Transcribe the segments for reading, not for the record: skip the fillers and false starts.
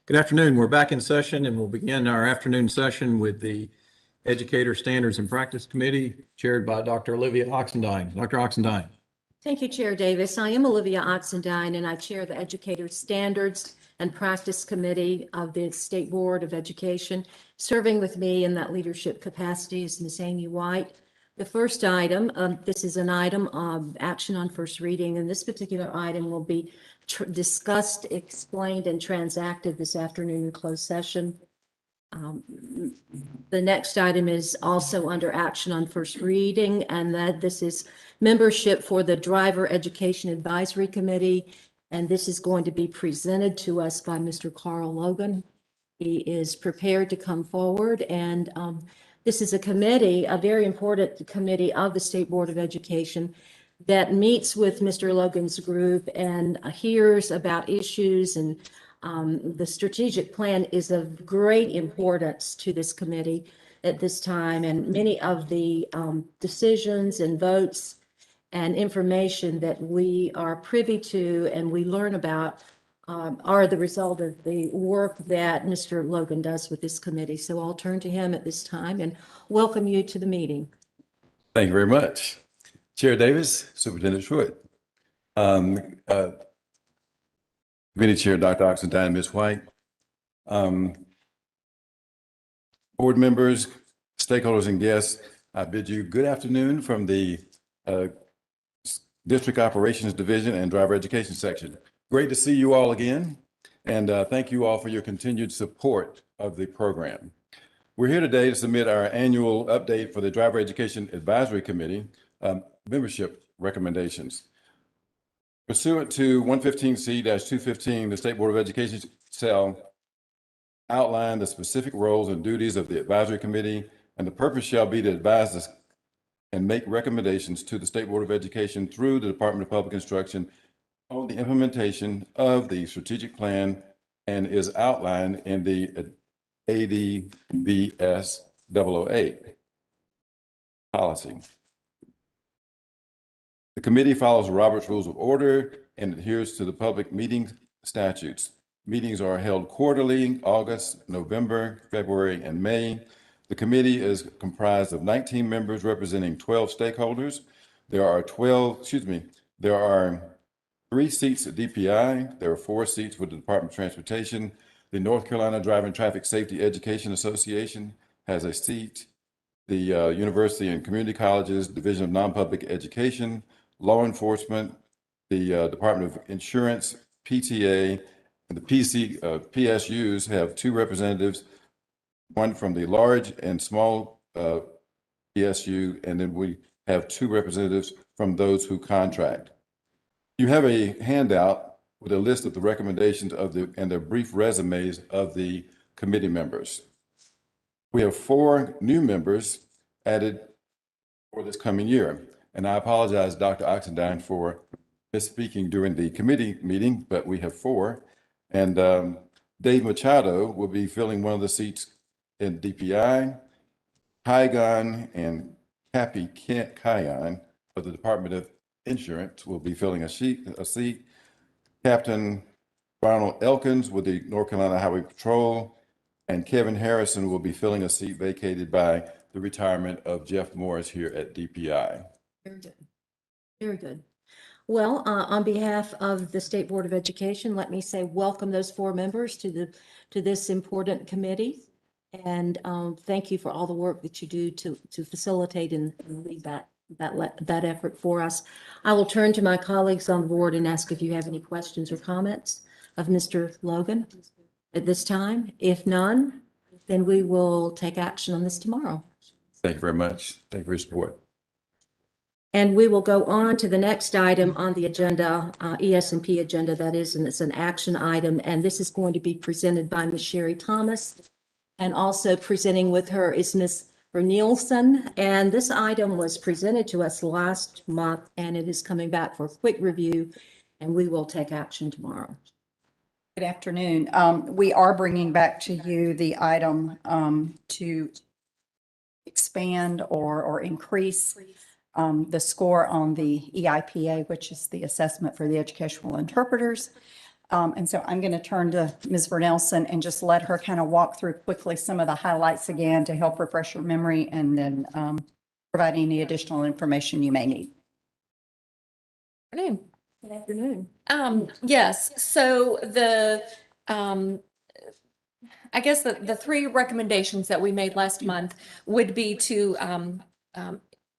Good afternoon. We're back in session and we'll begin our afternoon session with the Educator Standards and Practice Committee chaired by Dr. Olivia Oxendine. Dr. Oxendine. Thank you, Chair Davis. I am Olivia Oxendine and I chair the Educator Standards and Practice Committee of the State Board of Education. Serving with me in that leadership capacity is Ms. Amy White. The first item, this is an item of action on first reading, and this particular item will be discussed, explained, and transacted this afternoon in closed session. The next item is also under action on first reading, and that this is membership for the Driver Education Advisory Committee, and this is going to be presented to us by Mr. Carl Logan. He is prepared to come forward, and this is a committee, a very important committee of the State Board of Education that meets with Mr. Logan's group and hears about issues, and the strategic plan is of great importance to this committee at this time. And many of the decisions and votes and information that we are privy to and we learn about are the result of the work that Mr. Logan does with this committee. So I'll turn to him at this time and welcome you to the meeting. Thank you very much. Chair Davis, Superintendent Truitt, Committee Chair Dr. Oxendine, Ms. White, board members, stakeholders, and guests, I bid you good afternoon from the District Operations Division and Driver Education Section. Great to see you all again, and thank you all for your continued support of the program. We're here today to submit our annual update for the Driver Education Advisory Committee membership recommendations. Pursuant to 115C-215, the State Board of Education shall outline the specific roles and duties of the advisory committee, and the purpose shall be to advise us and make recommendations to the State Board of Education through the Department of Public Instruction on the implementation of the strategic plan and is outlined in the ADVS 008 policy. The committee follows Robert's Rules of Order and adheres to the public meeting statutes. Meetings are held quarterly, August, November, February, and May. The committee is comprised of 19 members representing 12 stakeholders. There are 3 seats at DPI. There are 4 seats with the Department of Transportation. The North Carolina Driving Traffic Safety Education Association has a seat. The University and Community Colleges Division of Non-Public Education, Law Enforcement, the Department of Insurance, PTA, and the PSUs have 2 representatives, one from the large and small PSU, and then we have 2 representatives from those who contract. You have a handout with a list of the recommendations and their brief resumes of the committee members. We have 4 new members added for this coming year. And I apologize, Dr. Oxendine, for misspeaking during the committee meeting, but we have 4. And Dave Machado will be filling one of the seats in DPI. Hygon and Cappy Kion of the Department of Insurance will be filling a seat. Captain Ronald Elkins with the North Carolina Highway Patrol, and Kevin Harrison will be filling a seat vacated by the retirement of Jeff Morris here at DPI. Very good. Very good. Well, on behalf of the State Board of Education, let me say welcome those 4 members to this important committee. And thank you for all the work that you do to facilitate and lead that effort for us. I will turn to my colleagues on the board and ask if you have any questions or comments of Mr. Logan at this time. If none, then we will take action on this tomorrow. Thank you very much. Thank you for your support. And we will go on to the next item on the agenda, ES&P agenda, that is, and it's an action item. And this is going to be presented by Ms. Sherry Thomas. And also presenting with her is Ms. Nielsen. And this item was presented to us last month, and it is coming back for a quick review, and we will take action tomorrow. Good afternoon. We are bringing back to you the item to expand or increase the score on the EIPA, which is the assessment for the educational interpreters. And so I'm going to turn to Ms. Vernelson and just let her kind of walk through quickly some of the highlights again to help refresh your memory, and then provide any additional information you may need. Good afternoon. Yes, so I guess the three recommendations that we made last month would be to have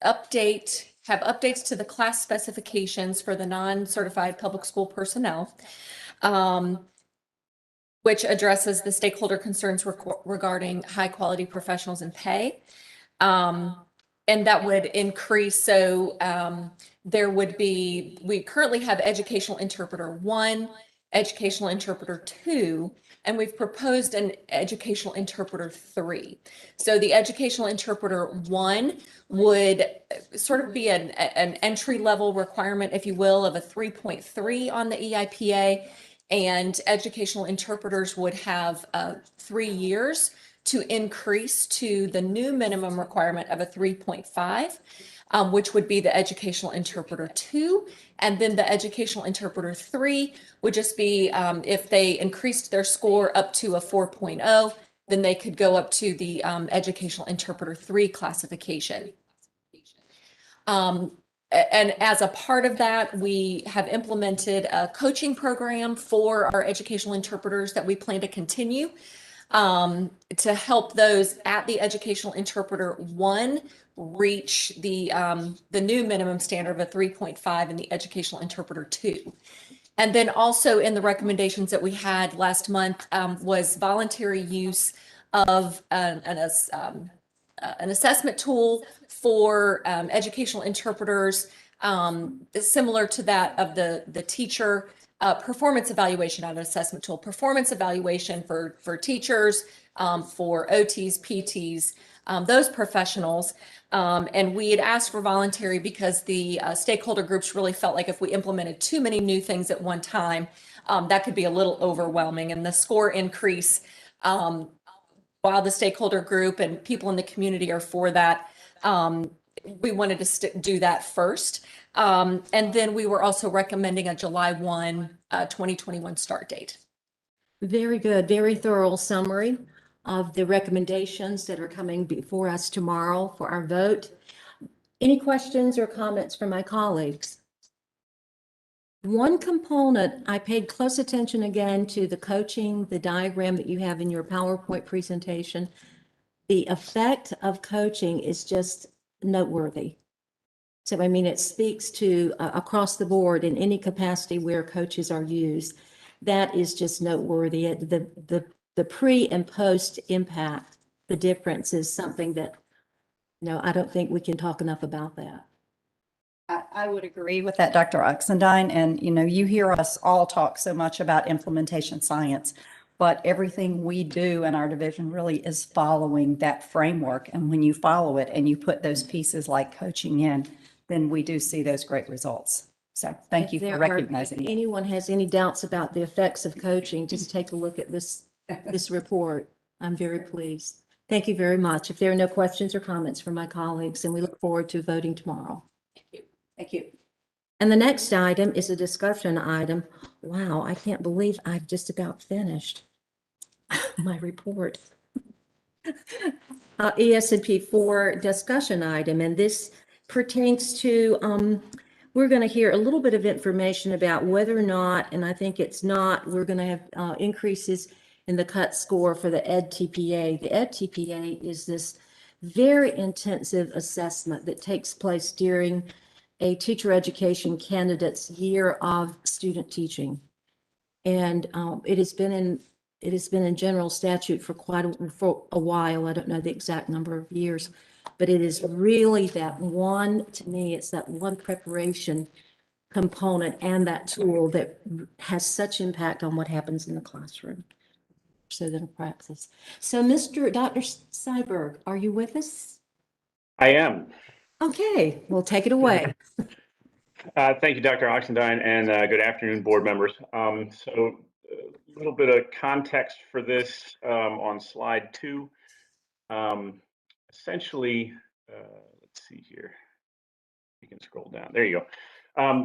updates to the class specifications for the non-certified public school personnel, which addresses the stakeholder concerns regarding high-quality professionals and pay. And that would increase, so there would be, we currently have educational interpreter 1, educational interpreter 2, and we've proposed an educational interpreter 3. So the educational interpreter 1 would sort of be an entry-level requirement, if you will, of a 3.3 on the EIPA, and educational interpreters would have 3 years to increase to the new minimum requirement of a 3.5, which would be the educational interpreter 2. And then the educational interpreter 3 would just be if they increased their score up to a 4.0, then they could go up to the educational interpreter 3 classification. And as a part of that, we have implemented a coaching program for our educational interpreters that we plan to continue to help those at the educational interpreter 1 reach the new minimum standard of a 3.5 in the educational interpreter 2. And then also in the recommendations that we had last month was voluntary use of an assessment tool for educational interpreters, similar to that of the teacher performance evaluation, not an assessment tool, performance evaluation for teachers, for OTs, PTs, those professionals. And we had asked for voluntary because the stakeholder groups really felt like if we implemented too many new things at one time, that could be a little overwhelming. And the score increase, while the stakeholder group and people in the community are for that, we wanted to do that first. And then we were also recommending a July 1, 2021 start date. Very good, very thorough summary of the recommendations that are coming before us tomorrow for our vote. Any questions or comments from my colleagues? One component, I paid close attention again to the coaching, the diagram that you have in your PowerPoint presentation. The effect of coaching is just noteworthy. So, I mean, it speaks to across the board in any capacity where coaches are used. That is just noteworthy. The pre and post impact, the difference is something that, I don't think we can talk enough about that. I would agree with that, Dr. Oxendine. And, you hear us all talk so much about implementation science, but everything we do in our division really is following that framework. And when you follow it and you put those pieces like coaching in, then we do see those great results. So thank you for recognizing If it. anyone has any doubts about the effects of coaching, just take a look at this report. I'm very pleased. Thank you very much. If there are no questions or comments from my colleagues, and we look forward to voting tomorrow. Thank you. And the next item is a discussion item. Wow, I can't believe I've just about finished my report. ES&P 4 discussion item, and this pertains to, we're going to hear a little bit of information about whether or not, and I think it's not, we're going to have increases in the cut score for the EdTPA. The EdTPA is this very intensive assessment that takes place during a teacher education candidate's year of student teaching. And it has been in general statute for for a while. I don't know the exact number of years, but it is really that one, to me, it's that one preparation component and that tool that has such impact on what happens in the classroom. So then practice. So Dr. Seiberg, are you with us? I am. Okay, well, take it away. Thank you, Dr. Oxendine, and good afternoon, board members. So a little bit of context for this on slide 2. Essentially, let's see here. You can scroll down. There you go.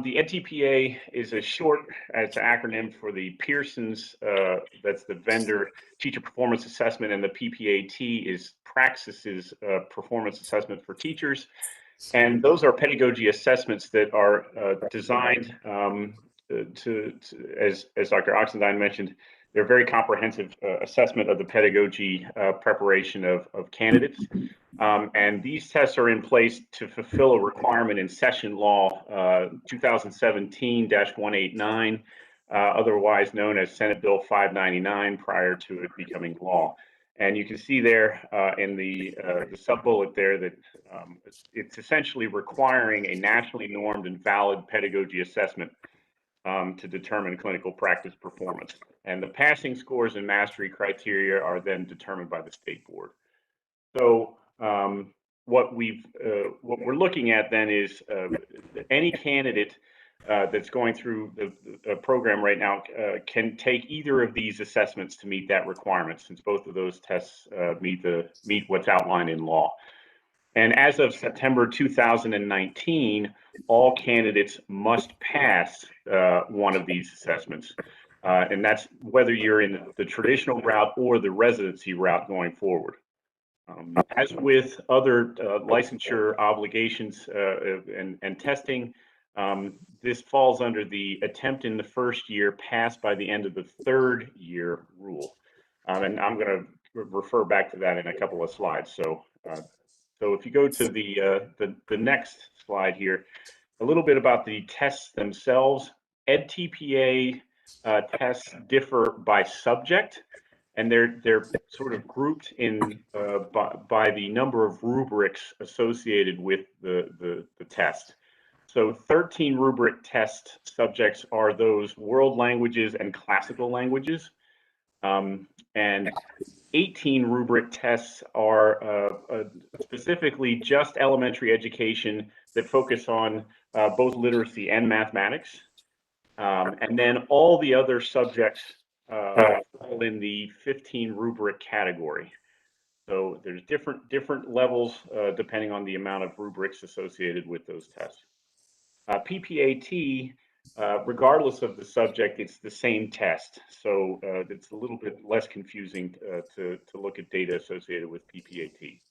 The NTPA is it's an acronym for the Pearson's, that's the vendor teacher performance assessment, and the PPAT is Praxis's performance assessment for teachers. And those are pedagogy assessments that are designed as Dr. Oxendine mentioned, they're very comprehensive assessment of the pedagogy preparation of candidates. And these tests are in place to fulfill a requirement in Session Law 2017-189, otherwise known as Senate Bill 599, prior to it becoming law. And you can see there in the sub-bullet there that it's essentially requiring a nationally normed and valid pedagogy assessment to determine clinical practice performance. And the passing scores and mastery criteria are then determined by the state board. So what we're looking at then is any candidate that's going through the program right now can take either of these assessments to meet that requirement, since both of those tests meet what's outlined in law. And as of September 2019, all candidates must pass one of these assessments. And that's whether you're in the traditional route or the residency route going forward. As with other licensure obligations and testing, this falls under the attempt in the first year, pass by the end of the third year rule. And I'm going to refer back to that in a couple of slides. So if you go to the next slide here, a little bit about the tests themselves. EdTPA tests differ by subject, and they're sort of grouped in by the number of rubrics associated with the test. So 13 rubric test subjects are those world languages and classical languages. And 18 rubric tests are specifically just elementary education that focus on both literacy and mathematics. And then all the other subjects fall in the 15 rubric category. So there's different levels depending on the amount of rubrics associated with those tests. PPAT, regardless of the subject, it's the same test. So it's a little bit less confusing to look at data associated with PPAT.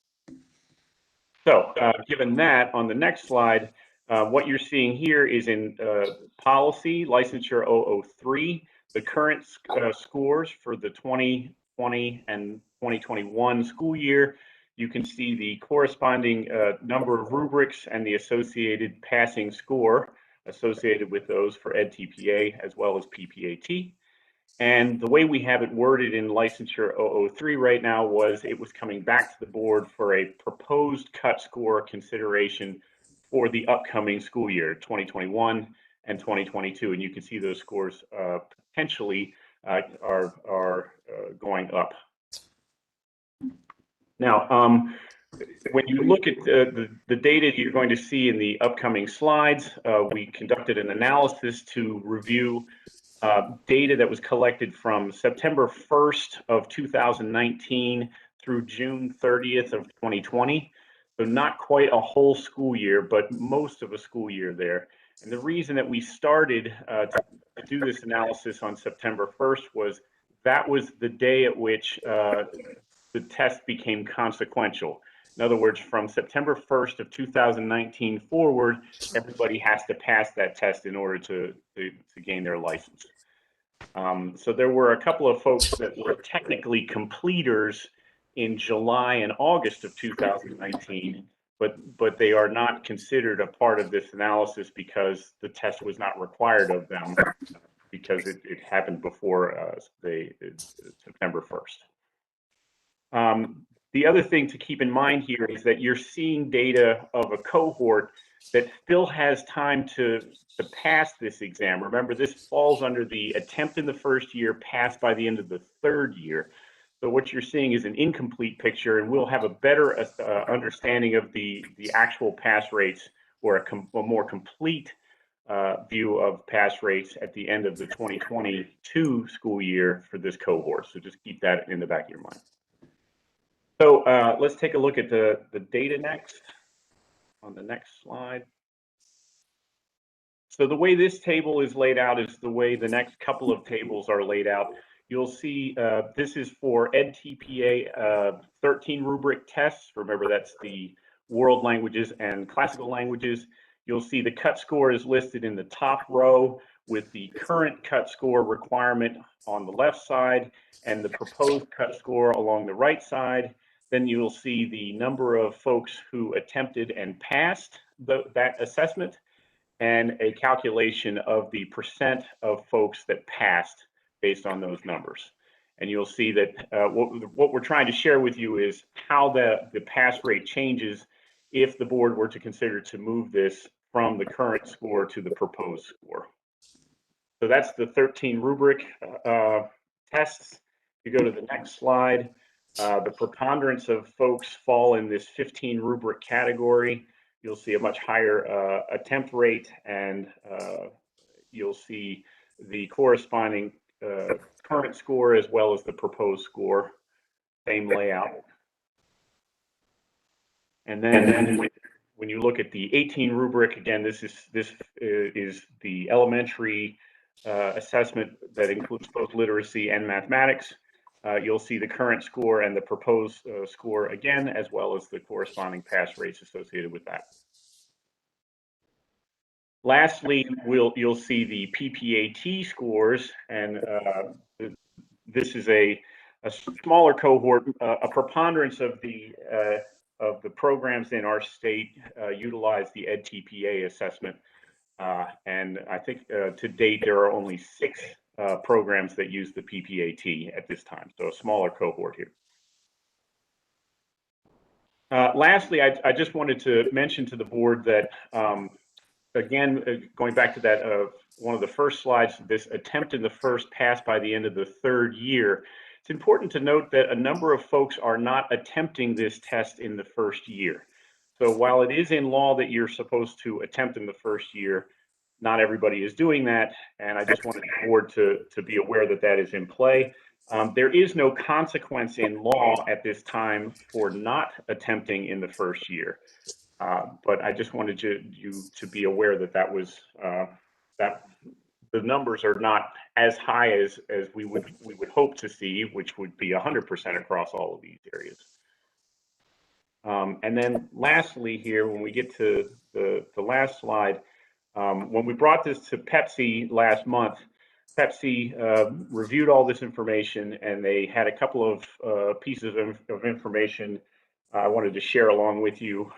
So given that, on the next slide, what you're seeing here is in policy licensure 003, the current scores for the 2020 and 2021 school year. You can see the corresponding number of rubrics and the associated passing score associated with those for EdTPA as well as PPAT. And the way we have it worded in licensure 003 right now was it was coming back to the board for a proposed cut score consideration for the upcoming school year, 2021 and 2022. And you can see those scores potentially are going up. Now, when you look at the data you're going to see in the upcoming slides, we conducted an analysis to review data that was collected from September 1st of 2019 through June 30th of 2020. So not quite a whole school year, but most of a school year there. And the reason that we started to do this analysis on September 1st was that was the day at which the test became consequential. In other words, from September 1st of 2019 forward, everybody has to pass that test in order to gain their license. So there were a couple of folks that were technically completers in July and August of 2019, but they are not considered a part of this analysis because the test was not required of them because it happened before September 1st. The other thing to keep in mind here is that you're seeing data of a cohort that still has time to pass this exam. Remember, this falls under the attempt in the first year, pass by the end of the third year. So what you're seeing is an incomplete picture, and we'll have a better understanding of the actual pass rates, or a more complete view of pass rates at the end of the 2022 school year for this cohort. So just keep that in the back of your mind. So let's take a look at the data next, on the next slide. So the way this table is laid out is the way the next couple of tables are laid out. You'll see this is for EdTPA 13 rubric tests. Remember, that's the world languages and classical languages. You'll see the cut score is listed in the top row with the current cut score requirement on the left side and the proposed cut score along the right side. Then you'll see the number of folks who attempted and passed that assessment, and a calculation of the percent of folks that passed based on those numbers. And you'll see that what we're trying to share with you is how the pass rate changes if the board were to consider to move this from the current score to the proposed score. So that's the 13 rubric tests. You go to the next slide. The preponderance of folks fall in this 15 rubric category. You'll see a much higher attempt rate, and you'll see the corresponding current score as well as the proposed score, same layout. And then when you look at the 18 rubric, again, this is the elementary assessment that includes both literacy and mathematics. You'll see the current score and the proposed score again, as well as the corresponding pass rates associated with that. Lastly, you'll see the PPAT scores, and this is a smaller cohort. A preponderance of the programs in our state utilize the EdTPA assessment, and I think to date there are only 6 programs that use the PPAT at this time, so a smaller cohort here. Lastly, I just wanted to mention to the board that, again, going back to that one of the first slides, this attempt in the first, pass by the end of the third year, it's important to note that a number of folks are not attempting this test in the first year. So while it is in law that you're supposed to attempt in the first year, not everybody is doing that, and I just wanted the board to be aware that that is in play. There is no consequence in law at this time for not attempting in the first year, but I just wanted you to be aware that that was that the numbers are not as high as we would hope to see, which would be 100% across all of these areas. And then lastly here, when we get to the last slide, when we brought this to Pepsi last month, Pepsi reviewed all this information, and they had a couple of pieces of information I wanted to share along with you.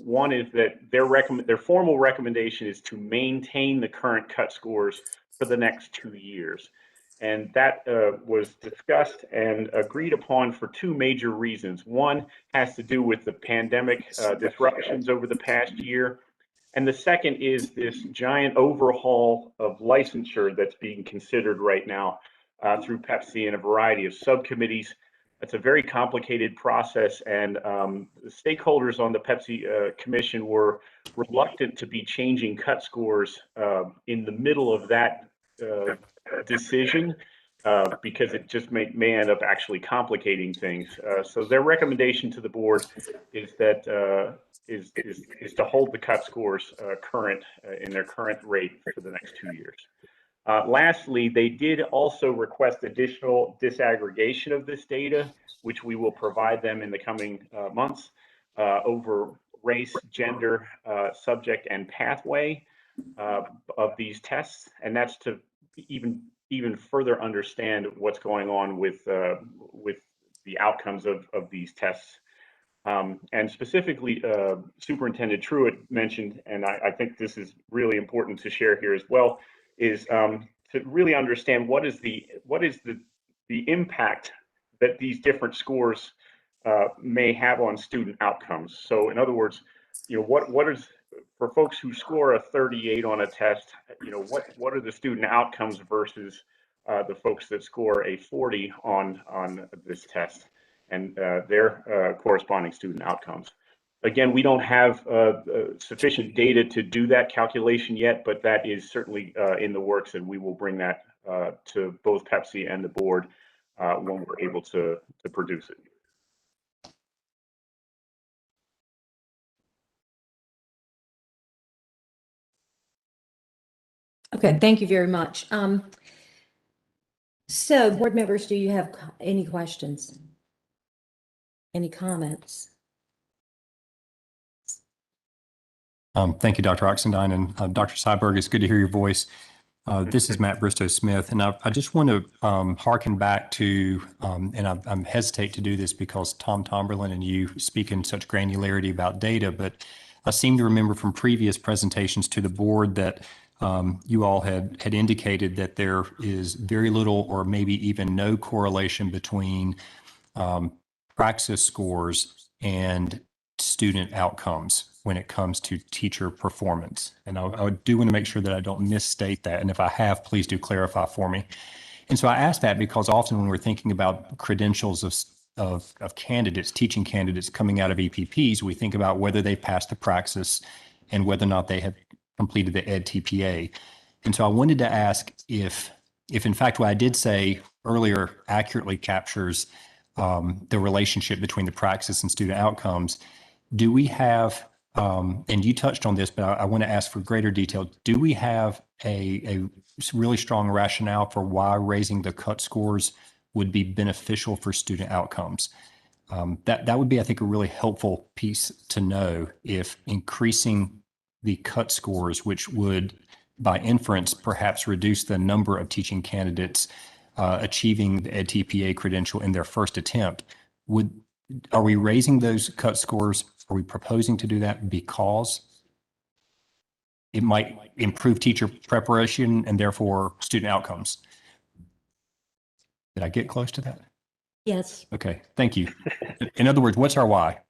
One is that their formal recommendation is to maintain the current cut scores for the next 2 years. And that was discussed and agreed upon for 2 major reasons. One has to do with the pandemic disruptions over the past year. And the second is this giant overhaul of licensure that's being considered right now through Pepsi and a variety of subcommittees. It's a very complicated process, and the stakeholders on the Pepsi Commission were reluctant to be changing cut scores in the middle of that decision because it just may end up actually complicating things. So their recommendation to the board is that is to hold the cut scores current in their current rate for the next 2 years. Lastly, they did also request additional disaggregation of this data, which we will provide them in the coming months over race, gender, subject, and pathway of these tests, and that's to even further understand what's going on with the outcomes of these tests. And specifically, Superintendent Truitt mentioned, and I think this is really important to share here as well, is to really understand what is the impact that these different scores may have on student outcomes. So in other words, what is, for folks who score a 38 on a test, what are the student outcomes versus the folks that score a 40 on this test, and their corresponding student outcomes. Again, we don't have sufficient data to do that calculation yet, but that is certainly in the works, and we will bring that to both Pepsi and the board when we're able to produce it. Okay, thank you very much. So board members, do you have any questions? Any comments? Thank you, Dr. Oxendine, and Dr. Seiberg. It's good to hear your voice. This is Matt Bristow-Smith, and I just want to harken back to, and I'm hesitate to do this because Tom Tomberlin and you speak in such granularity about data, but I seem to remember from previous presentations to the board that you all had indicated that there is very little or maybe even no correlation between praxis scores and student outcomes when it comes to teacher performance. And I do want to make sure that I don't misstate that. And if I have, please do clarify for me. And so I ask that because often when we're thinking about credentials of candidates, teaching candidates coming out of EPPs, we think about whether they passed the praxis and whether or not they have completed the Ed TPA. And so I wanted to ask if in fact what I did say earlier accurately captures the relationship between the praxis and student outcomes. Do we have, and you touched on this, but I want to ask for greater detail. Do we have a really strong rationale for why raising the cut scores would be beneficial for student outcomes? That would be, I think, a really helpful piece to know if increasing the cut scores, which would, by inference, perhaps reduce the number of teaching candidates achieving the Ed TPA credential in their first attempt. Are we raising those cut scores? Are we proposing to do that because it might improve teacher preparation and therefore student outcomes? Did I get close to that? Yes. Okay, thank you. In other words, what's our why?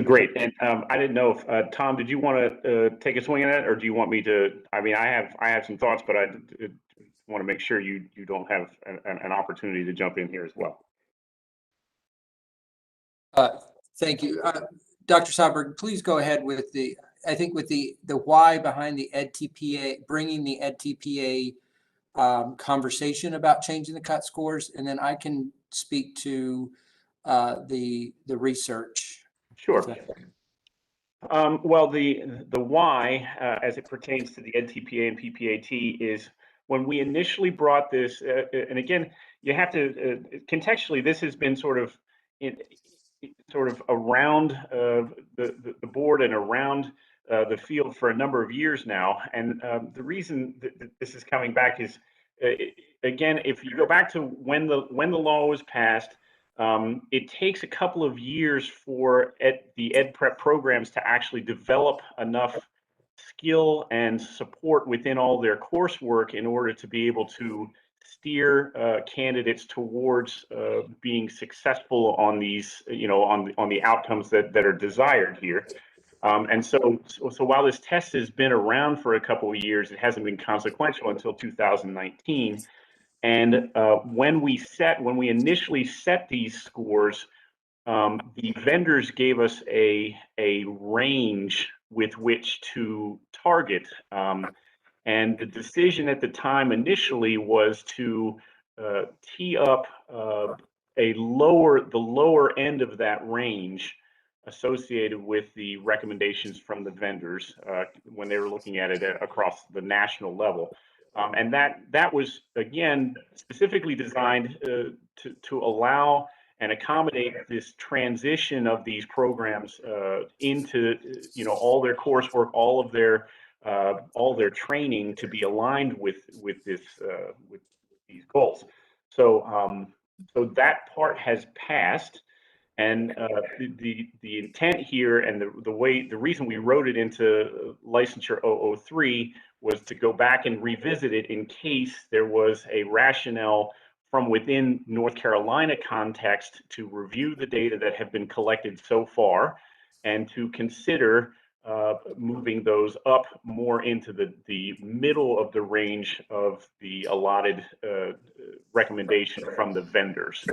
Great. And I didn't know if Tom, did you want to take a swing at it, or do you want me to? I mean, I have some thoughts, but I want to make sure you don't have an opportunity to jump in here as well. Thank you. Dr. Seiberg, please go ahead with the why behind the Ed TPA, bringing the Ed TPA conversation about changing the cut scores, and then I can speak to the research. Sure. Well, the why, as it pertains to the Ed TPA and PPAT, is when we initially brought this, and again, you have to contextually, this has been sort of around the board and around the field for a number of years now. And the reason that this is coming back is, again, if you go back to when the law was passed, it takes a couple of years for the ed prep programs to actually develop enough skill and support within all their coursework in order to be able to steer candidates towards being successful on these, on the outcomes that are desired here. And so while this test has been around for a couple of years, it hasn't been consequential until 2019. And when we initially set these scores, the vendors gave us a range with which to target. And the decision at the time initially was to tee up the lower end of that range associated with the recommendations from the vendors when they were looking at it across the national level. And that was, again, specifically designed to allow and accommodate this transition of these programs into, all their coursework, all their training to be aligned with these goals. So that part has passed. And the intent here and the reason we wrote it into licensure 003 was to go back and revisit it in case there was a rationale from within North Carolina context to review the data that have been collected so far and to consider moving those up more into the middle of the range of the allotted recommendation from the vendors.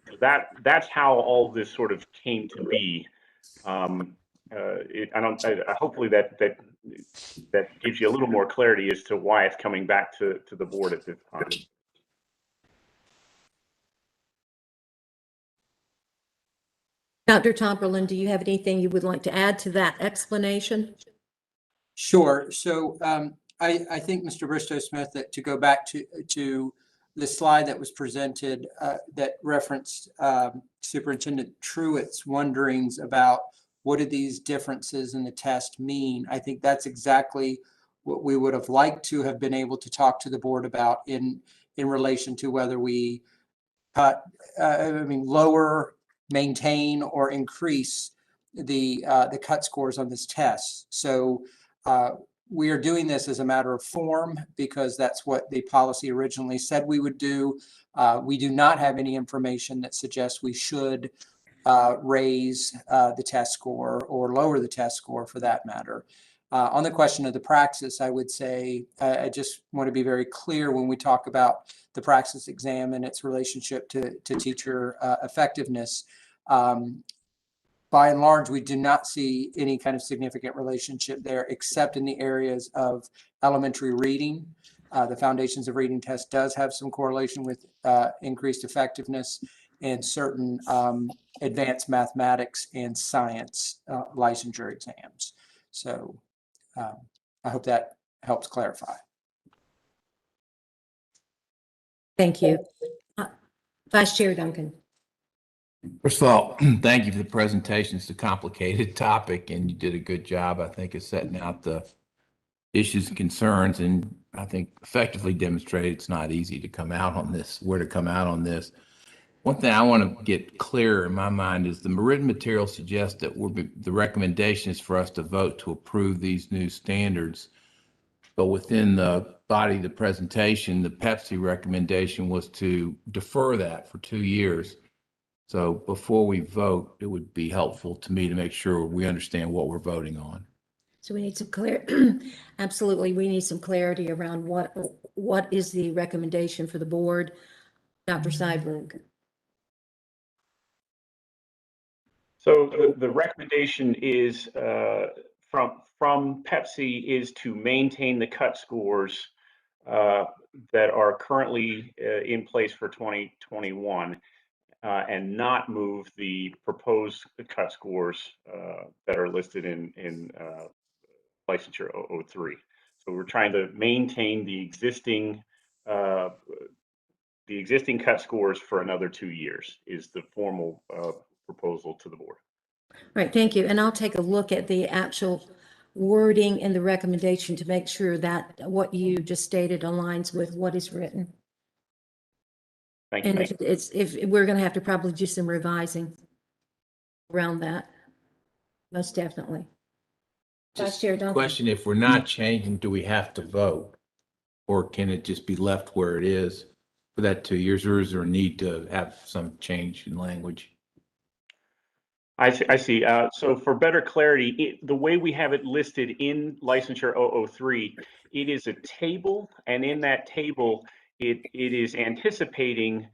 So that's how all this sort of came to be. Hopefully that gives you a little more clarity as to why it's coming back to the board at this time. Dr. Tomperlin, do you have anything you would like to add to that explanation? Sure. So I think, Mr. Bristow-Smith, that to go back to the slide that was presented that referenced Superintendent Truitt's wonderings about what do these differences in the test mean? I think that's exactly what we would have liked to have been able to talk to the board about in relation to whether we lower, maintain, or increase the cut scores on this test. So we are doing this as a matter of form because that's what the policy originally said we would do. We do not have any information that suggests we should raise the test score or lower the test score for that matter. On the question of the praxis, I would say, I just want to be very clear when we talk about the praxis exam and its relationship to teacher effectiveness. By and large, we do not see any kind of significant relationship there, except in the areas of elementary reading. The Foundations of Reading test does have some correlation with increased effectiveness, and certain advanced mathematics and science licensure exams. So I hope that helps clarify. Thank you. Vice Chair Duncan. First of all, thank you for the presentation. It's a complicated topic, and you did a good job, I think, of setting out the issues and concerns, and I think effectively demonstrated it's not easy to come out on this, where to come out on this. One thing I want to get clear in my mind is the written material suggests that the recommendation is for us to vote to approve these new standards. But within the body of the presentation, the Pepsi recommendation was to defer that for 2 years. So before we vote, it would be helpful to me to make sure we understand what we're voting on. So we need some clarity. Absolutely, we need some clarity around what is the recommendation for the board. Dr. Seiberg. So the recommendation is from Pepsi is to maintain the cut scores that are currently in place for 2021 and not move the proposed cut scores that are listed in licensure 003. So we're trying to maintain the existing cut scores for another 2 years is the formal proposal to the board. Right, thank you. And I'll take a look at the actual wording in the recommendation to make sure that what you just stated aligns with what is written. Thank you. And if we're going to have to probably do some revising around that, most definitely. Vice Chair Duncan. Question, if we're not changing, do we have to vote? Or can it just be left where it is for that 2 years, or is there a need to have some change in language? I see. So for better clarity, the way we have it listed in licensure 003, it is a table, and in that table, it is anticipating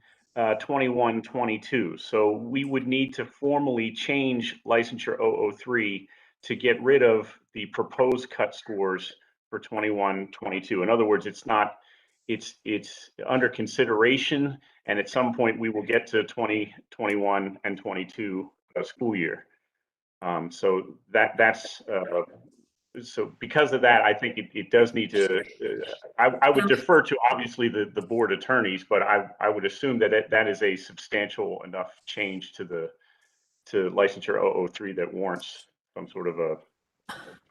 21, 22. So we would need to formally change licensure 003 to get rid of the proposed cut scores for 21, 22. In other words, it's under consideration, and at some point we will get to 20, 21, and 22 school year. So so because of that, I think it does need to. I would defer to obviously the board attorneys, but I would assume that that is a substantial enough change to licensure 003 that warrants some sort of a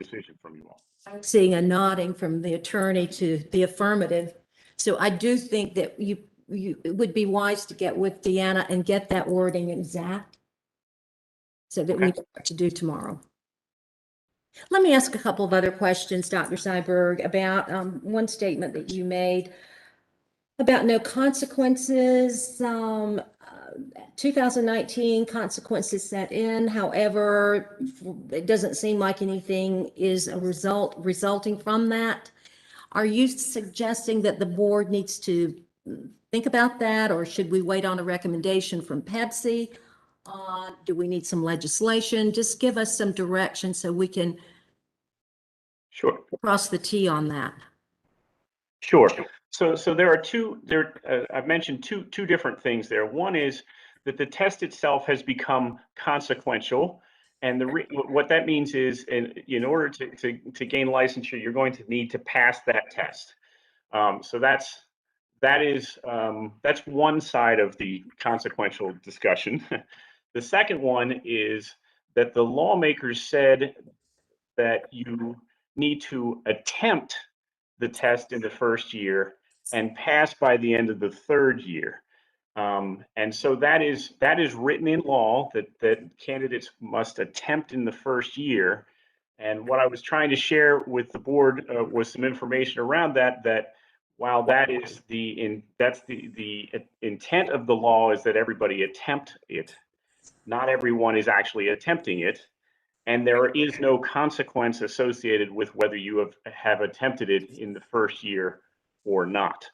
decision from you all. I'm seeing a nodding from the attorney to the affirmative. So I do think that it would be wise to get with Deanna and get that wording exact so that we know what to do tomorrow. Let me ask a couple of other questions, Dr. Seiberg, about one statement that you made. About no consequences, 2019 consequences set in. However, it doesn't seem like anything is a resulting from that. Are you suggesting that the board needs to think about that, or should we wait on a recommendation from Pepsi? Do we need some legislation? Just give us some direction so we can Sure. cross the T on that. Sure. So there are I've mentioned two different things there. One is that the test itself has become consequential. And what that means is in order to gain licensure, you're going to need to pass that test. So that's one side of the consequential discussion. The second one is that the lawmakers said that you need to attempt the test in the first year and pass by the end of the third year. And so that is written in law that candidates must attempt in the first year. And what I was trying to share with the board was some information around that while that is that's the intent of the law is that everybody attempt it, not everyone is actually attempting it. And there is no consequence associated with whether you have attempted it in the first year or not.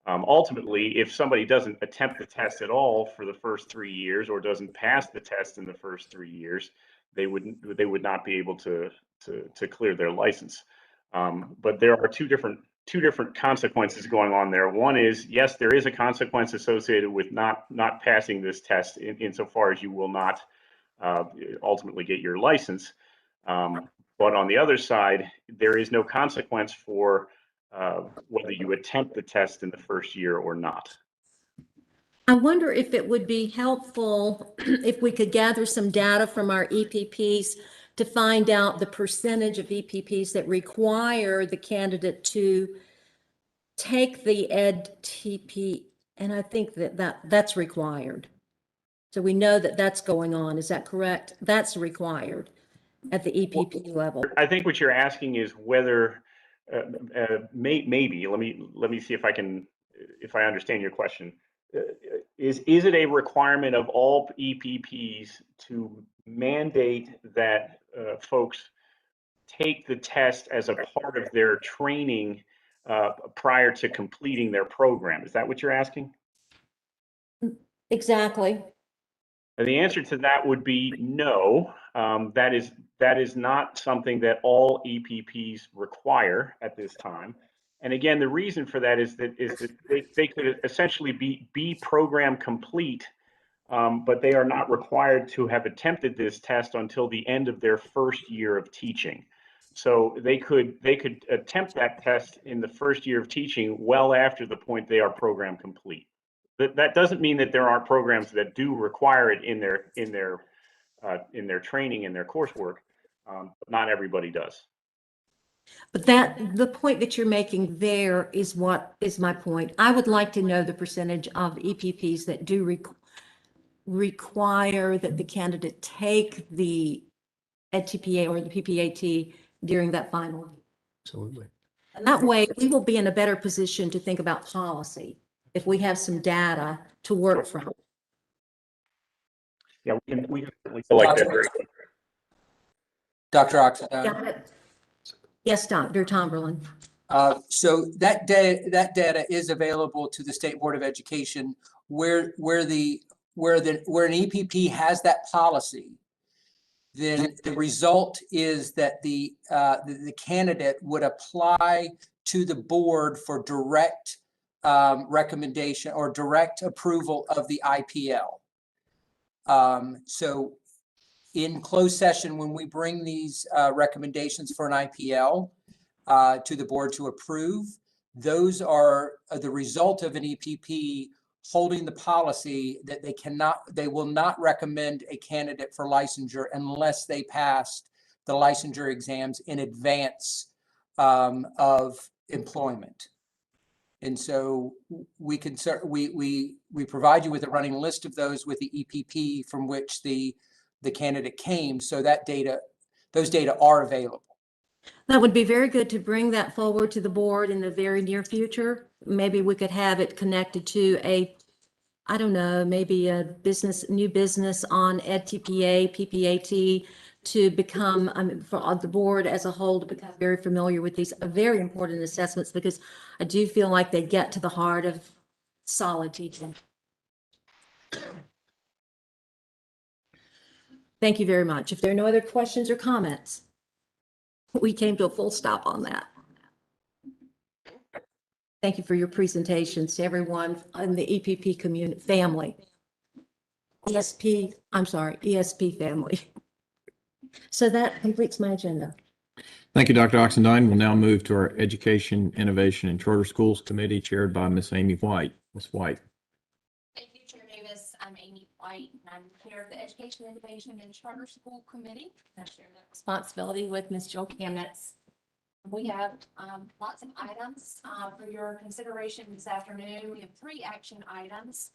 Ultimately, if somebody doesn't attempt the test at all for the first 3 years or doesn't pass the test in the first 3 years, they would not be able to clear their license. But there are two different consequences going on there. One is, yes, there is a consequence associated with not passing this test insofar as you will not ultimately get your license. But on the other side, there is no consequence for whether you attempt the test in the first year or not. I wonder if it would be helpful if we could gather some data from our EPPs to find out the percentage of EPPs that require the candidate to take the EdTP, and I think that's required. So we know that that's going on. Is that correct? That's required at the EPP level. I think what you're asking is whether maybe let me see if I understand your question. Is it a requirement of all EPPs to mandate that folks take the test as a part of their training prior to completing their program? Is that what you're asking? Exactly. And the answer to that would be no. That is not something that all EPPs require at this time. And again, the reason for that is that they could essentially be program complete, but they are not required to have attempted this test until the end of their first year of teaching. So they could attempt that test in the first year of teaching well after the point they are program complete. That doesn't mean that there aren't programs that do require it in their training and their coursework, but not everybody does. But the point that you're making there is what is my point. I would like to know the percentage of EPPs that do require that the candidate take the EdTPA or the PPAT during that final. Absolutely. And that way, we will be in a better position to think about policy if we have some data to work from. Yeah, we can certainly collect that very quickly. Dr. Oxendine. Got it. Yes, Dr. Tomberlin. So that data is available to the State Board of Education where an EPP has that policy. Then the result is that the candidate would apply to the board for direct recommendation or direct approval of the IPL. So in closed session, when we bring these recommendations for an IPL to the board to approve, those are the result of an EPP holding the policy that they will not recommend a candidate for licensure unless they passed the licensure exams in advance of employment. And so we can we provide you with a running list of those with the EPP from which the candidate came, so that those data are available. That would be very good to bring that forward to the board in the very near future. maybe we could have it connected to a, I don't know, maybe a new business on EdTPA, PPAT, to become, for the board as a whole to become very familiar with these very important assessments, because I do feel like they get to the heart of solid teaching. Thank you very much. If there are no other questions or comments, we came to a full stop on that. Thank you for your presentations to everyone in the EPP community family. ESP family. So that completes my agenda. Thank you, Dr. Oxendine. We'll now move to our Education, Innovation, and Charter Schools Committee chaired by Ms. Amy White. Ms. White. Thank you, Chair Davis. I'm Amy White, and I'm chair of the Education, Innovation, and Charter School Committee. I share that responsibility with Ms. Jill Kamnitz. We have lots of items for your consideration this afternoon. We have 3 action items,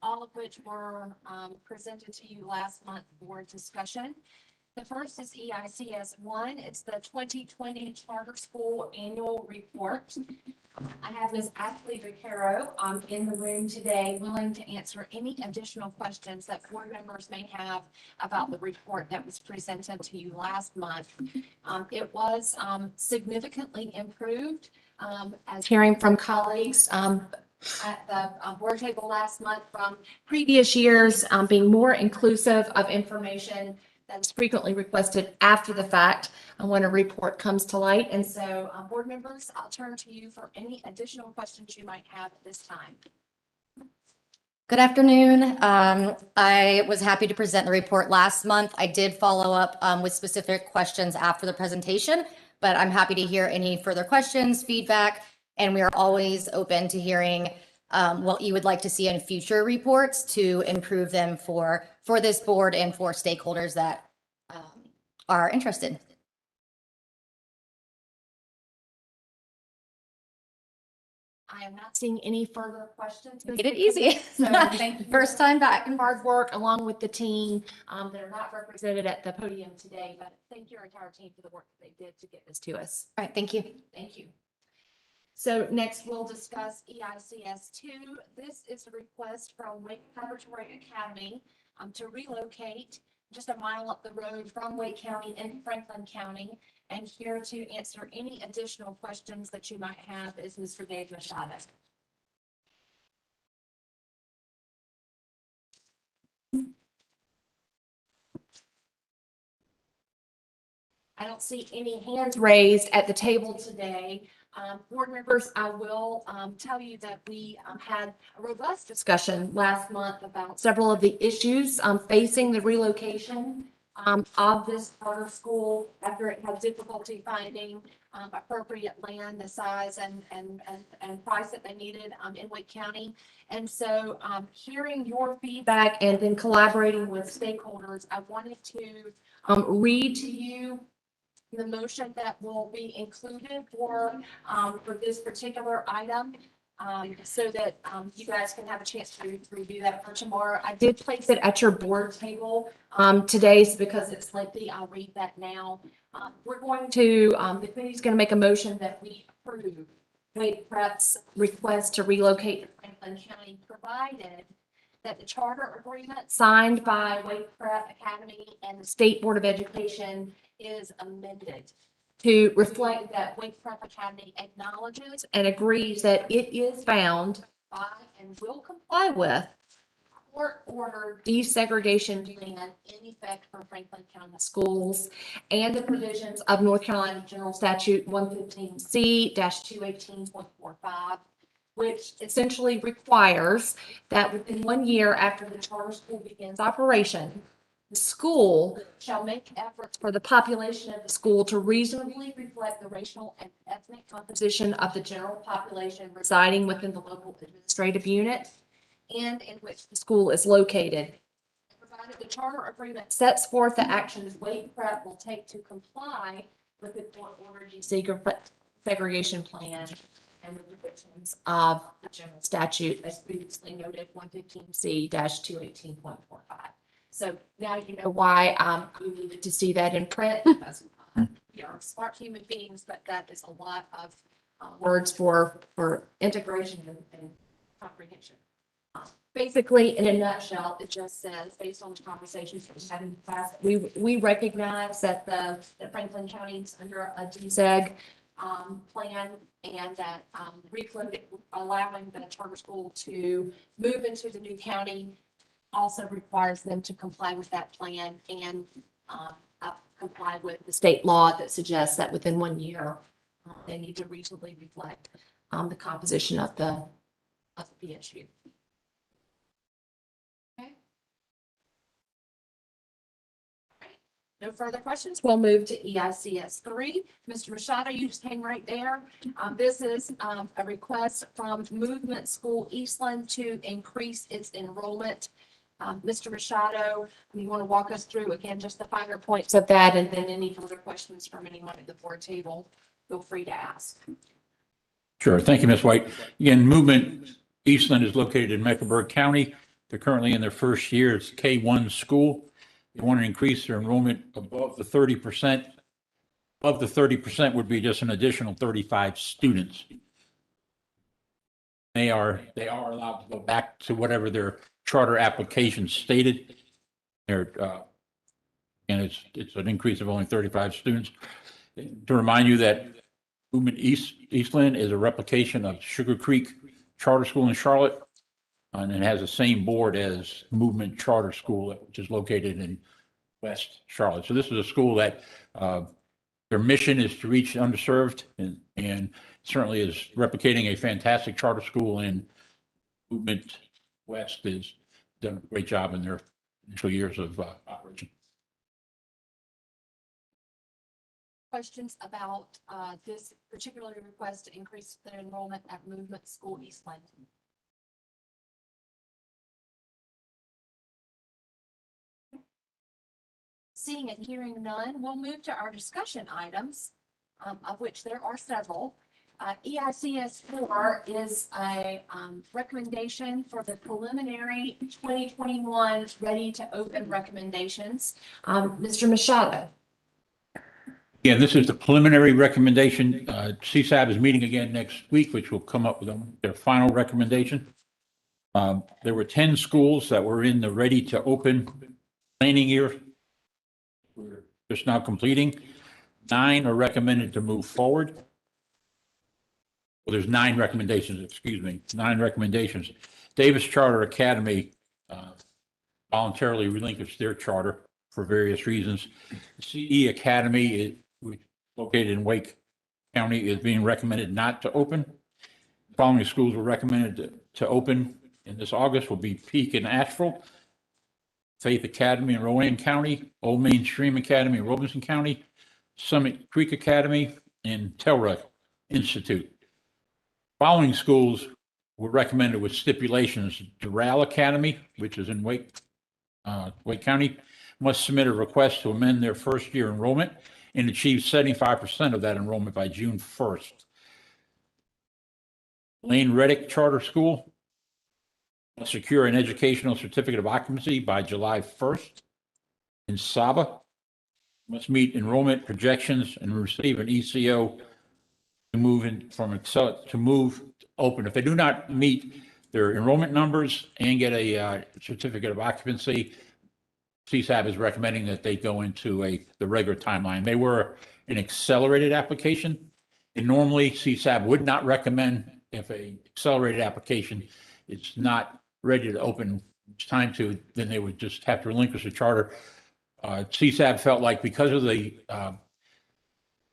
all of which were presented to you last month for discussion. The first is EICS 1. It's the 2020 Charter School Annual Report. I have Ms. Ashley Vaquero in the room today, willing to answer any additional questions that board members may have about the report that was presented to you last month. It was significantly improved, as hearing from colleagues at the board table last month, from previous years being more inclusive of information that's frequently requested after the fact when a report comes to light. And so, board members, I'll turn to you for any additional questions you might have at this time. Good afternoon. I was happy to present the report last month. I did follow up with specific questions after the presentation, but I'm happy to hear any further questions, feedback, and we are always open to hearing what you would like to see in future reports to improve them for this board and for stakeholders that are interested. I am not seeing any further questions. Made it easy. So thank you. First time back. Hard work along with the team that are not represented at the podium today, but thank your entire team for the work that they did to get this to us. All right, thank you. Thank you. So next we'll discuss EICS 2. This is a request from Wake Preparatory Academy to relocate just a mile up the road from Wake County and Franklin County. And here to answer any additional questions that you might have is Mr. Dave Machado. I don't see any hands raised at the table today. Board members, I will tell you that we had a robust discussion last month about several of the issues facing the relocation of this charter school after it had difficulty finding appropriate land, the size and price that they needed in Wake County. And so hearing your feedback and then collaborating with stakeholders, I wanted to read to you the motion that will be included for this particular item, so that you guys can have a chance to review that for tomorrow. I did place it at your board table today, so because it's lengthy, I'll read that now. We're going to, the committee's going to make a motion that we approve Wake Prep's request to relocate to Franklin County, provided that the charter agreement signed by Wake Prep Academy and the State Board of Education is amended to reflect that Wake Prep Academy acknowledges and agrees that it is bound by and will comply with court-ordered desegregation plan in effect for Franklin County schools and the provisions of North Carolina General Statute 115C-218.45, which essentially requires that within 1 year after the charter school begins operation, the school shall make efforts for the population of the school to reasonably reflect the racial and ethnic composition of the general population residing within the local administrative unit and in which the school is located. Provided the charter agreement sets forth the actions Wake Prep will take to comply with the court-ordered desegregation plan and the provisions of the general statute as previously noted, 115C-218.45. So now you know why we needed to see that in print, because we are smart human beings, but that is a lot of words for integration and comprehension. Basically, in a nutshell, it just says, based on the conversations that we had in the past, we recognize that that Franklin County is under a DZEG plan, and that allowing the charter school to move into the new county also requires them to comply with that plan and comply with the state law that suggests that within 1 year, they need to reasonably reflect the composition of the PSU. Okay. No further questions. We'll move to EICS 3. Mr. Machado, you just hang right there. This is a request from Movement School Eastland to increase its enrollment. Mr. Machado, you want to walk us through again just the finer points of that, and then any further questions from anyone at the board table, feel free to ask. Sure. Thank you, Ms. White. Again, Movement Eastland is located in Mecklenburg County. They're currently in their first year. It's K-1 school. They want to increase their enrollment above the 30%. Of the 30% would be just an additional 35 students. They are allowed to go back to whatever their charter application stated. And it's an increase of only 35 students. To remind you that Movement Eastland is a replication of Sugar Creek Charter School in Charlotte, and it has the same board as Movement Charter School, which is located in West Charlotte. So this is a school that their mission is to reach underserved, and certainly is replicating a fantastic charter school, and Movement West has done a great job in their initial years of operation. Questions about this particular request to increase the enrollment at Movement School Eastland? Seeing and hearing none, we'll move to our discussion items, of which there are several. EICS 4 is a recommendation for the preliminary 2021 ready to open recommendations. Mr. Machado. Again, this is the preliminary recommendation. CSAB is meeting again next week, which will come up with their final recommendation. There were 10 schools that were in the ready to open planning year. We're just now completing. 9 are recommended to move forward. Well, there's 9 recommendations, excuse me, 9 recommendations. Davis Charter Academy voluntarily relinquished their charter for various reasons. CE Academy, which is located in Wake County, is being recommended not to open. The following schools were recommended to open in this August will be Peak and Asheville, Faith Academy in Rowan County, Old Mainstream Academy in Robinson County, Summit Creek Academy, and Telra Institute. Following schools were recommended with stipulations: Doral Academy, which is in Wake County, must submit a request to amend their first year enrollment and achieve 75% of that enrollment by June 1st. Lane Reddick Charter School must secure an educational certificate of occupancy by July 1st. In Saba, must meet enrollment projections and receive an ECO to move in to move open. If they do not meet their enrollment numbers and get a certificate of occupancy, CSAB is recommending that they go into the regular timeline. They were an accelerated application, and normally CSAB would not recommend if a accelerated application is not ready to open, it's time to, then they would just have to relinquish the charter. CSAB felt like because of the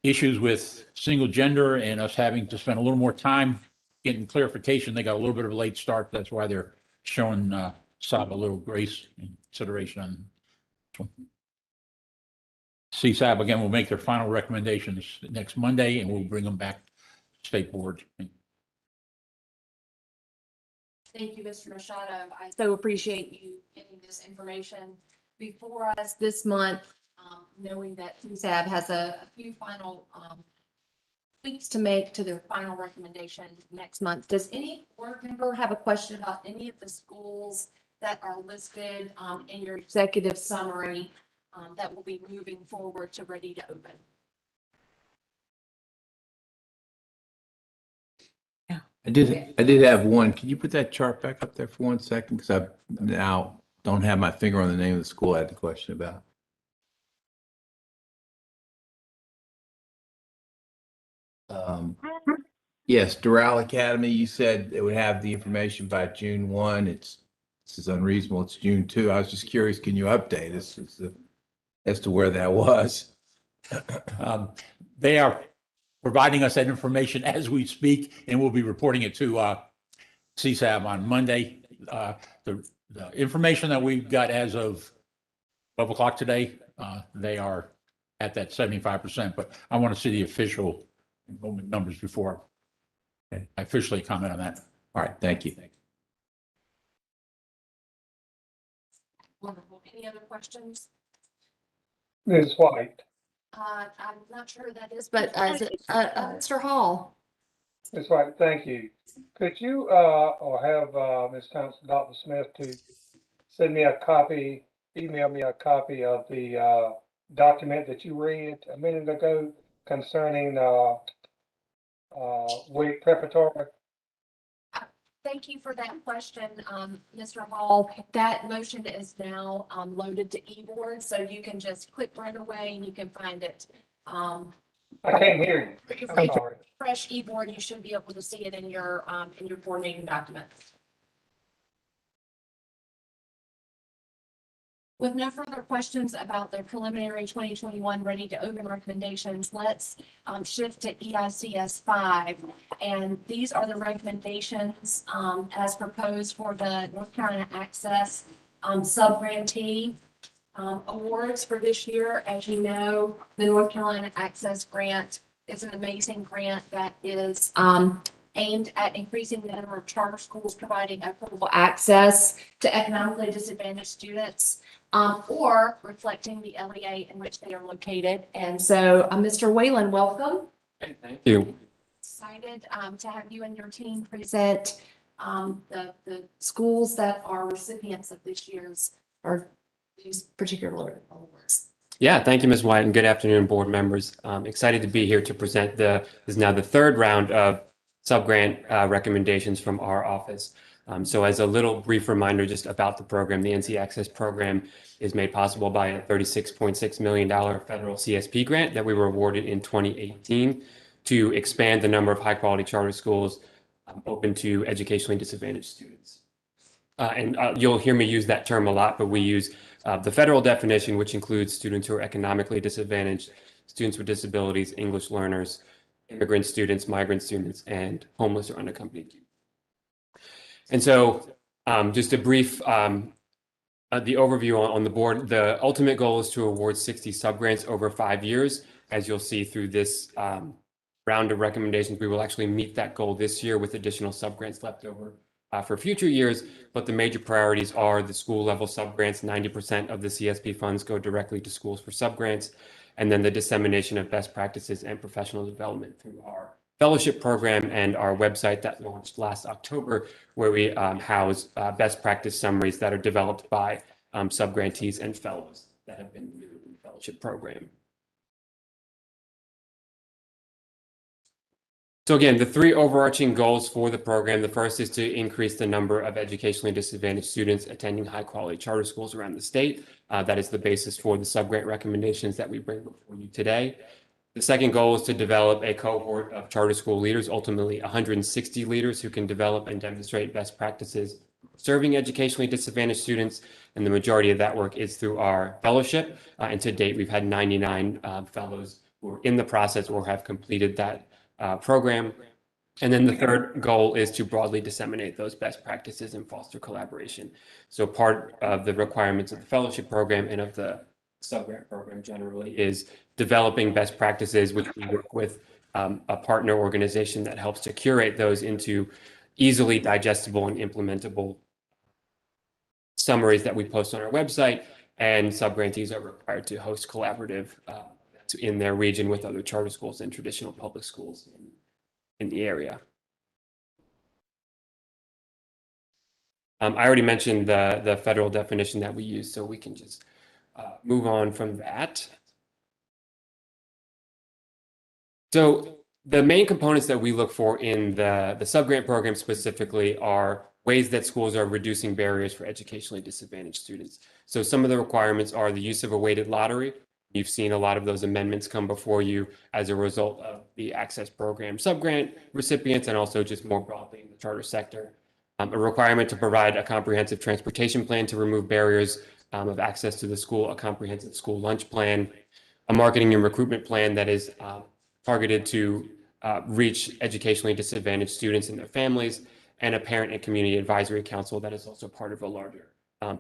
issues with single gender and us having to spend a little more time getting clarification, they got a little bit of a late start. That's why they're showing SAB a little grace and consideration on this one. CSAB, again, will make their final recommendations next Monday, and we'll bring them back to State Board. Thank you, Mr. Machado. I so appreciate you getting this information before us this month, knowing that CSAB has a few final tweaks to make to their final recommendation next month. Does any board member have a question about any of the schools that are listed in your executive summary that will be moving forward to ready to open? I did have one. Can you put that chart back up there for 1 second? Because I now don't have my finger on the name of the school I had the question about. Yes, Doral Academy, you said it would have the information by June 1. This is unreasonable. It's June 2. I was just curious, can you update us as to where that was? They are providing us that information as we speak, and we'll be reporting it to CSAB on Monday. The information that we've got as of 12 o'clock today, they are at that 75%, but I want to see the official enrollment numbers before I officially comment on that. All right, thank you. Wonderful. Any other questions? Ms. White. I'm not sure who that is, but is it Mr. Hall? Ms. White, thank you. Could you, or have, Ms. Thompson, Dr. Smith to send me a copy, email me a copy of the, document that you read a minute ago concerning, WIC preparatory? Thank you for that question, Mr. Hall. That motion is now loaded to eBoard, so you can just click right away and you can find it. I can't hear you. If I'm you sorry. refresh eBoard, you should be able to see it in your board meeting documents. With no further questions about the preliminary 2021 ready to open recommendations, let's shift to EICS 5. And these are the recommendations as proposed for the North Carolina Access sub-grantee awards for this year. As you know, the North Carolina Access Grant is an amazing grant that is aimed at increasing the number of charter schools providing equitable access to economically disadvantaged students, or reflecting the LEA in which they are located. And so, Mr. Whalen, welcome. Thank you. Excited to have you and your team present the schools that are recipients of this year's, or these particular awards. Yeah, thank you, Ms. White, and good afternoon, board members. Excited to be here to present this is now the third round of sub-grant recommendations from our office. So as a little brief reminder just about the program, the NC Access program is made possible by a $36.6 million federal CSP grant that we were awarded in 2018 to expand the number of high-quality charter schools open to educationally disadvantaged students. And you'll hear me use that term a lot, but we use the federal definition, which includes students who are economically disadvantaged, students with disabilities, English learners, immigrant students, migrant students, and homeless or unaccompanied youth. And so just a brief, the overview on the board, the ultimate goal is to award 60 subgrants over 5 years. As you'll see through this round of recommendations, we will actually meet that goal this year with additional subgrants left over for future years. But the major priorities are the school level subgrants. 90% of the CSP funds go directly to schools for subgrants. And then the dissemination of best practices and professional development through our fellowship program and our website that launched last October, where we house best practice summaries that are developed by subgrantees and fellows that have been through the fellowship program. So again, the three overarching goals for the program, the first is to increase the number of educationally disadvantaged students attending high quality charter schools around the state. That is the basis for the subgrant recommendations that we bring before you today. The second goal is to develop a cohort of charter school leaders, ultimately 160 leaders who can develop and demonstrate best practices serving educationally disadvantaged students. And the majority of that work is through our fellowship. And to date, we've had 99 fellows who are in the process or have completed that program. And then the third goal is to broadly disseminate those best practices and foster collaboration. So part of the requirements of the fellowship program and of the subgrant program generally is developing best practices, which we work with a partner organization that helps to curate those into easily digestible and implementable summaries that we post on our website. And subgrantees are required to host collaborative in their region with other charter schools and traditional public schools in the area. I already mentioned the federal definition that we use, so we can just move on from that. So The main components that we look for in the subgrant program specifically are ways that schools are reducing barriers for educationally disadvantaged students. So some of the requirements are the use of a weighted lottery. You've seen a lot of those amendments come before you as a result of the Access Program subgrant recipients and also just more broadly in the charter sector. A requirement to provide a comprehensive transportation plan to remove barriers of access to the school, a comprehensive school lunch plan, a marketing and recruitment plan that is targeted to reach educationally disadvantaged students and their families, and a parent and community advisory council that is also part of a larger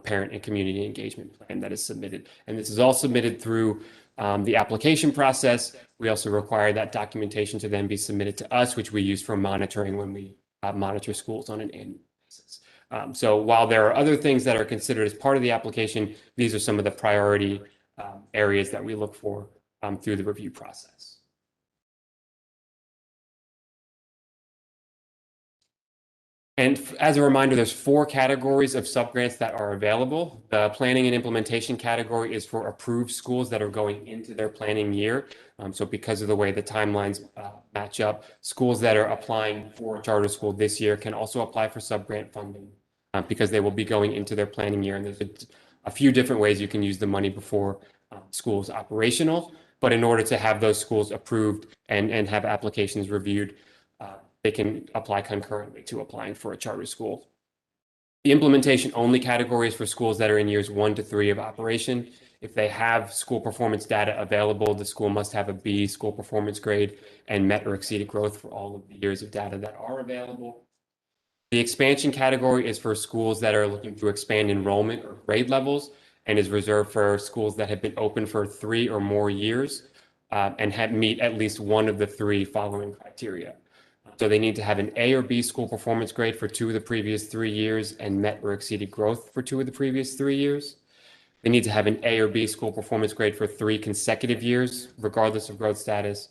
parent and community engagement plan that is submitted. And this is all submitted through the application process. We also require that documentation to then be submitted to us, which we use for monitoring when we monitor schools on an annual basis. So while there are other things that are considered as part of the application, these are some of the priority areas that we look for through the review process. And as a reminder, there's 4 categories of subgrants that are available. The planning and implementation category is for approved schools that are going into their planning year. So because of the way the timelines match up, schools that are applying for a charter school this year can also apply for subgrant funding because they will be going into their planning year. And there's a few different ways you can use the money before school's operational. But in order to have those schools approved and have applications reviewed, they can apply concurrently to applying for a charter school. The implementation only category is for schools that are in years 1 to 3 of operation. If they have school performance data available, the school must have a B school performance grade and met or exceeded growth for all of the years of data that are available. The expansion category is for schools that are looking to expand enrollment or grade levels and is reserved for schools that have been open for 3 or more years and have meet at least one of the 3 following criteria. So they need to have an A or B school performance grade for 2 of the previous 3 years and met or exceeded growth for 2 of the previous 3 years. They need to have an A or B school performance grade for 3 consecutive years, regardless of growth status,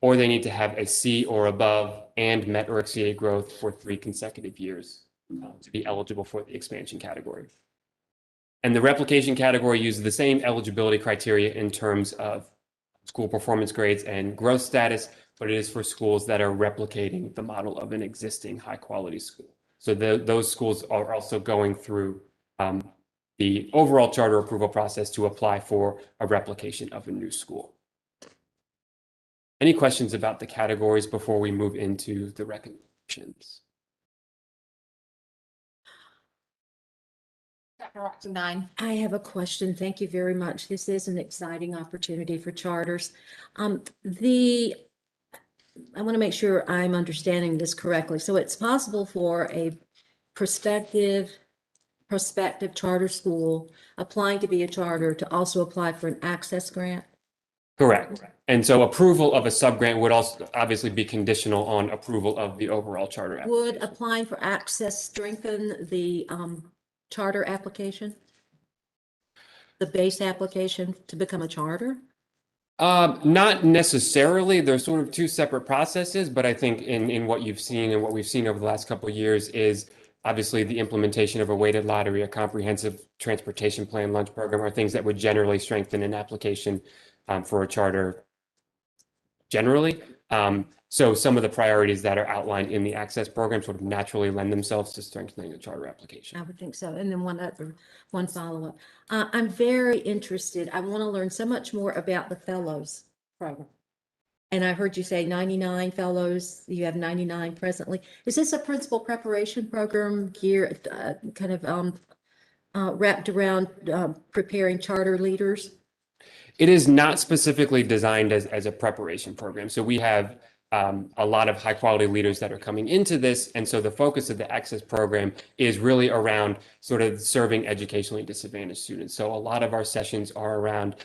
or they need to have a C or above and met or exceeded growth for 3 consecutive years to be eligible for the expansion category. And the replication category uses the same eligibility criteria in terms of school performance grades and growth status, but it is for schools that are replicating the model of an existing high-quality school. So those schools are also going through the overall charter approval process to apply for a replication of a new school. Any questions about the categories before we move into the recommendations? Dr. Oxendine. I have a question. Thank you very much. This is an exciting opportunity for charters. I want to make sure I'm understanding this correctly. So it's possible for a prospective charter school applying to be a charter to also apply for an access grant? Correct. And so approval of a subgrant would also obviously be conditional on approval of the overall charter application. Would applying for access strengthen the charter application? The base application to become a charter? Not necessarily. They're sort of 2 separate processes, but I think in what you've seen and what we've seen over the last couple of years is obviously the implementation of a weighted lottery, a comprehensive transportation plan, lunch program are things that would generally strengthen an application for a charter generally. So some of the priorities that are outlined in the access program sort of naturally lend themselves to strengthening a charter application. I would think so. And then one follow-up. I'm very interested. I want to learn so much more about the fellows program. And I heard you say 99 fellows, you have 99 presently. Is this a principal preparation program geared, wrapped around preparing charter leaders? It is not specifically designed as a preparation program. So we have a lot of high quality leaders that are coming into this. And so the focus of the Access program is really around sort of serving educationally disadvantaged students. So a lot of our sessions are around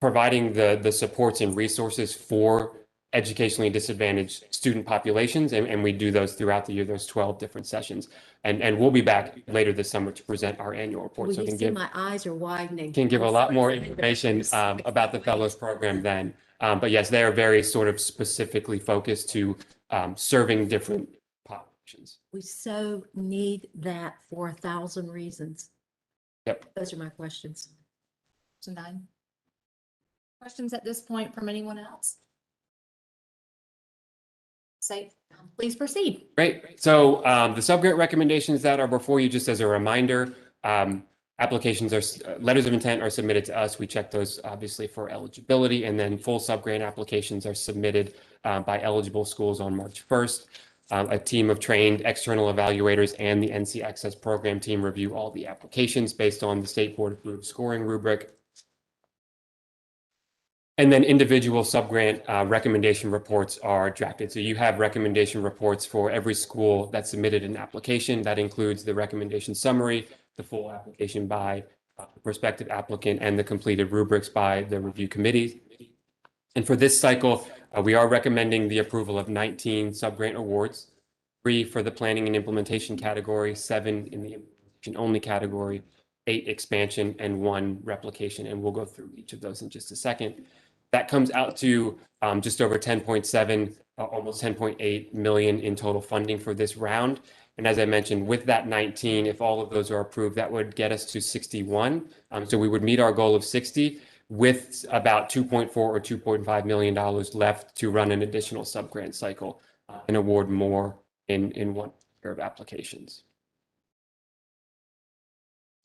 providing the supports and resources for educationally disadvantaged student populations. And we do those throughout the year. There's 12 different sessions. And we'll be back later this summer to present our annual report. Well, So you can see give my eyes are widening. can give a lot more information about the fellows program then. But yes, they are very sort of specifically focused to serving different populations. We so need that for 1,000 reasons. Yep. Those are my questions. Oxendine. Questions at this point from anyone else? say, please proceed. Great. So the subgrant recommendations that are before you, just as a reminder, applications are, letters of intent are submitted to us. We check those obviously for eligibility, and then full subgrant applications are submitted by eligible schools on March 1st. A team of trained external evaluators and the NC Access program team review all the applications based on the state board approved scoring rubric. And then individual subgrant recommendation reports are drafted. So you have recommendation reports for every school that submitted an application. That includes the recommendation summary, the full application by the prospective applicant, and the completed rubrics by the review committee. And for this cycle, we are recommending the approval of 19 subgrant awards, 3 for the planning and implementation category, 7 in the implementation only category, 8 expansion, and 1 replication. And we'll go through each of those in just a second. That comes out to just over 10.7, almost 10.8 million in total funding for this round. And as I mentioned, with that 19, if all of those are approved, that would get us to 61. So we would meet our goal of 60 with about 2.4 or $2.5 million left to run an additional subgrant cycle and award more in 1 year of applications.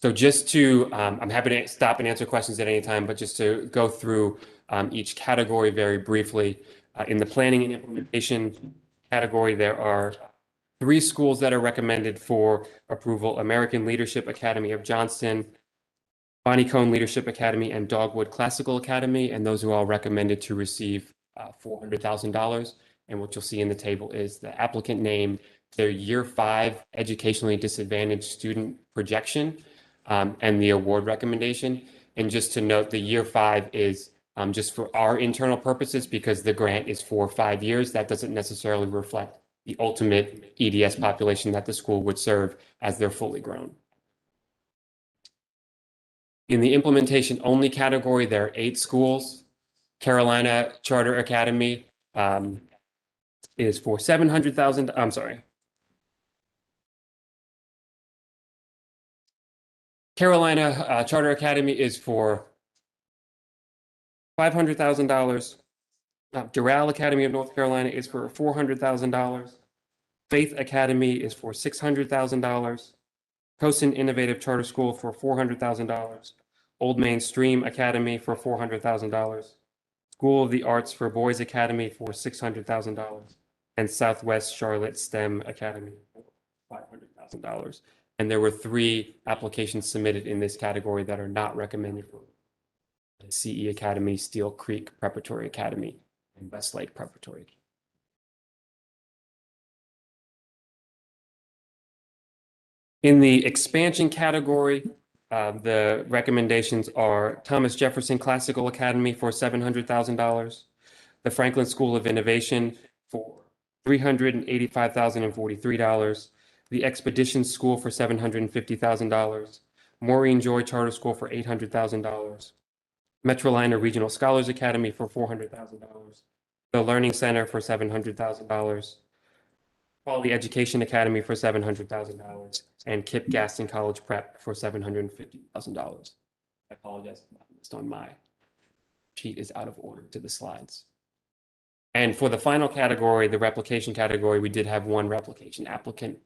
So just to, I'm happy to stop and answer questions at any time, but just to go through each category very briefly. In the planning and implementation category, there are 3 schools that are recommended for approval: American Leadership Academy of Johnston, Bonnie Cone Leadership Academy, and Dogwood Classical Academy. And those are all recommended to receive $400,000. And what you'll see in the table is the applicant name, their year 5 educationally disadvantaged student projection, and the award recommendation. And just to note, the year 5 is just for our internal purposes, because the grant is for 5 years. That doesn't necessarily reflect the ultimate EDS population that the school would serve as they're fully grown. In the implementation only category, there are 8 schools. Carolina Charter Academy is for $700,000. I'm sorry. Carolina Charter Academy is for $500,000. Doral Academy of North Carolina is for $400,000. Faith Academy is for $600,000. Cosin Innovative Charter School for $400,000. Old Mainstream Academy for $400,000. School of the Arts for Boys Academy for $600,000. And Southwest Charlotte STEM Academy for $500,000. And there were 3 applications submitted in this category that are not recommended for CE Academy, Steel Creek Preparatory Academy, and Westlake Preparatory. In the expansion category, the recommendations are Thomas Jefferson Classical Academy for $700,000, the Franklin School of Innovation for $385,043, the Expedition School for $750,000, Maureen Joy Charter School for $800,000, Metrolina Regional Scholars Academy for $400,000, the Learning Center for $700,000, Quality Education Academy for $700,000, and Kip Gaston College Prep for $750,000. I apologize, it's on my sheet is out of order to the slides. And for the final category, the replication category, we did have 1 replication applicant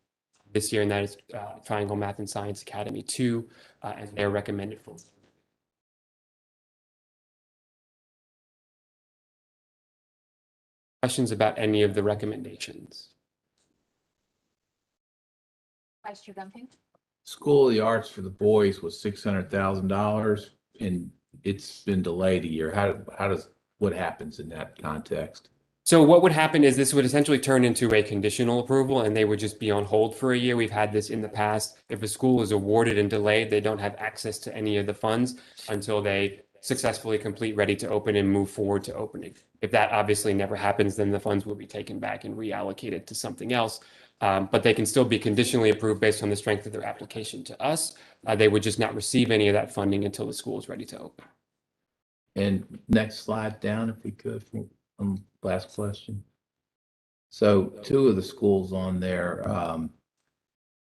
this year, and that is Triangle Math and Science Academy 2, and they're recommended for. Questions about any of the recommendations? Vice Chair Duncan? School of the Arts for the boys was $600,000, and it's been delayed a year. What happens in that context? So what would happen is this would essentially turn into a conditional approval, and they would just be on hold for a year. We've had this in the past. If a school is awarded and delayed, they don't have access to any of the funds until they successfully complete, ready to open, and move forward to opening. If that obviously never happens, then the funds will be taken back and reallocated to something else. But they can still be conditionally approved based on the strength of their application to us. They would just not receive any of that funding until the school is ready to open. And next slide down, if we could, last question. So 2 of the schools on there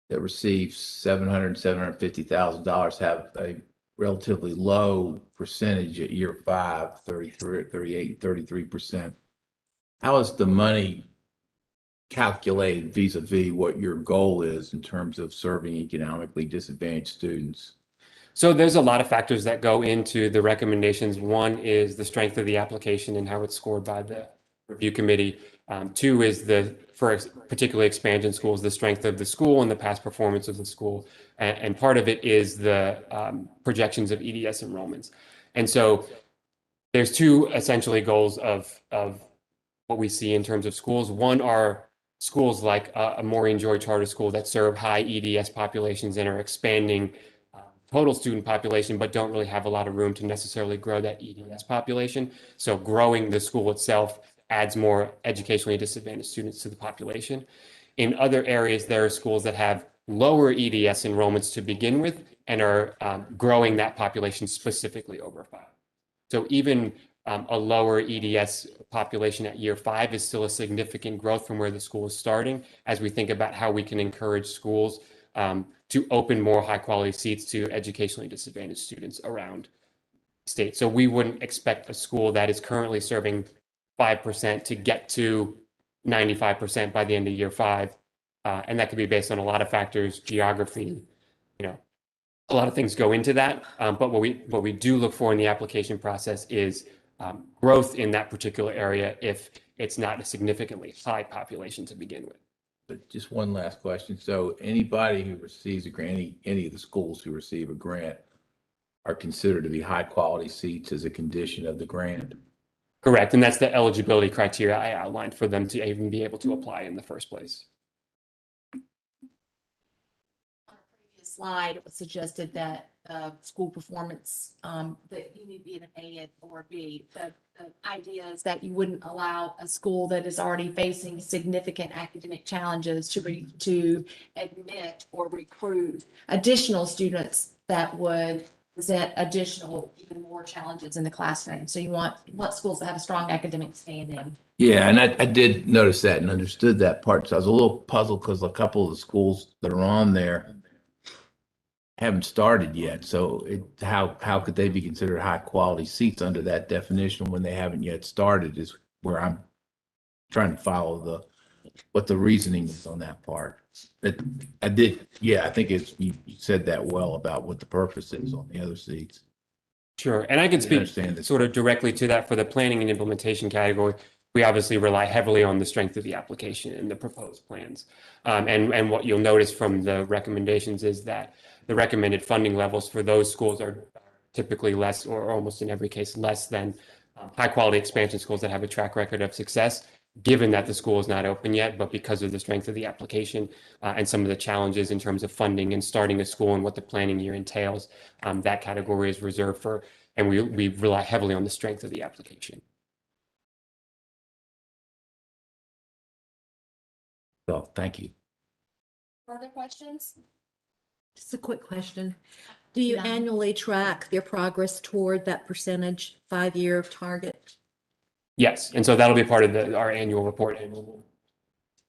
that receive $750,000 have a relatively low percentage at year 5, 33%. How is the money calculated vis-a-vis what your goal is in terms of serving economically disadvantaged students? So there's a lot of factors that go into the recommendations. One is the strength of the application and how it's scored by the review committee. Two is for particularly expansion schools, the strength of the school and the past performance of the school. And part of it is the projections of EDS enrollments. And so there's two essentially goals of what we see in terms of schools. One are schools like a Maureen Joy Charter School that serve high EDS populations and are expanding total student population, but don't really have a lot of room to necessarily grow that EDS population. So growing the school itself adds more educationally disadvantaged students to the population. In other areas, there are schools that have lower EDS enrollments to begin with and are growing that population specifically over 5. So even a lower EDS population at year 5 is still a significant growth from where the school is starting as we think about how we can encourage schools to open more high quality seats to educationally disadvantaged students around the state. So we wouldn't expect a school that is currently serving 5% to get to 95% by the end of year 5. And that could be based on a lot of factors, geography, a lot of things go into that. But what we do look for in the application process is growth in that particular area if it's not a significantly high population to begin with. But just one last question. So anybody who receives a grant, any of the schools who receive a grant are considered to be high quality seats as a condition of the grant? Correct. And that's the eligibility criteria I outlined for them to even be able to apply in the first place. Slide, it was suggested that school performance, that you need to be an A or B. The idea is that you wouldn't allow a school that is already facing significant academic challenges to admit or recruit additional students that would present additional, even more challenges in the classroom. So you want schools that have a strong academic standing. Yeah, and I did notice that and understood that part. So I was a little puzzled because a couple of the schools that are on there haven't started yet. So how could they be considered high quality seats under that definition when they haven't yet started is where I'm trying to follow what the reasoning is on that part. But I think you said that well about what the purpose is on the other seats. Sure. And I can speak understand this. sort of directly to that for the planning and implementation category. We obviously rely heavily on the strength of the application and the proposed plans. And what you'll notice from the recommendations is that the recommended funding levels for those schools are typically less, or almost in every case, less than high quality expansion schools that have a track record of success, given that the school is not open yet, but because of the strength of the application and some of the challenges in terms of funding and starting a school and what the planning year entails, that category is reserved for, and we rely heavily on the strength of the application. So thank you. Further questions? Just a quick question. Do you annually track their progress toward that percentage 5-year target? Yes, and so that'll be part of our annual report and we'll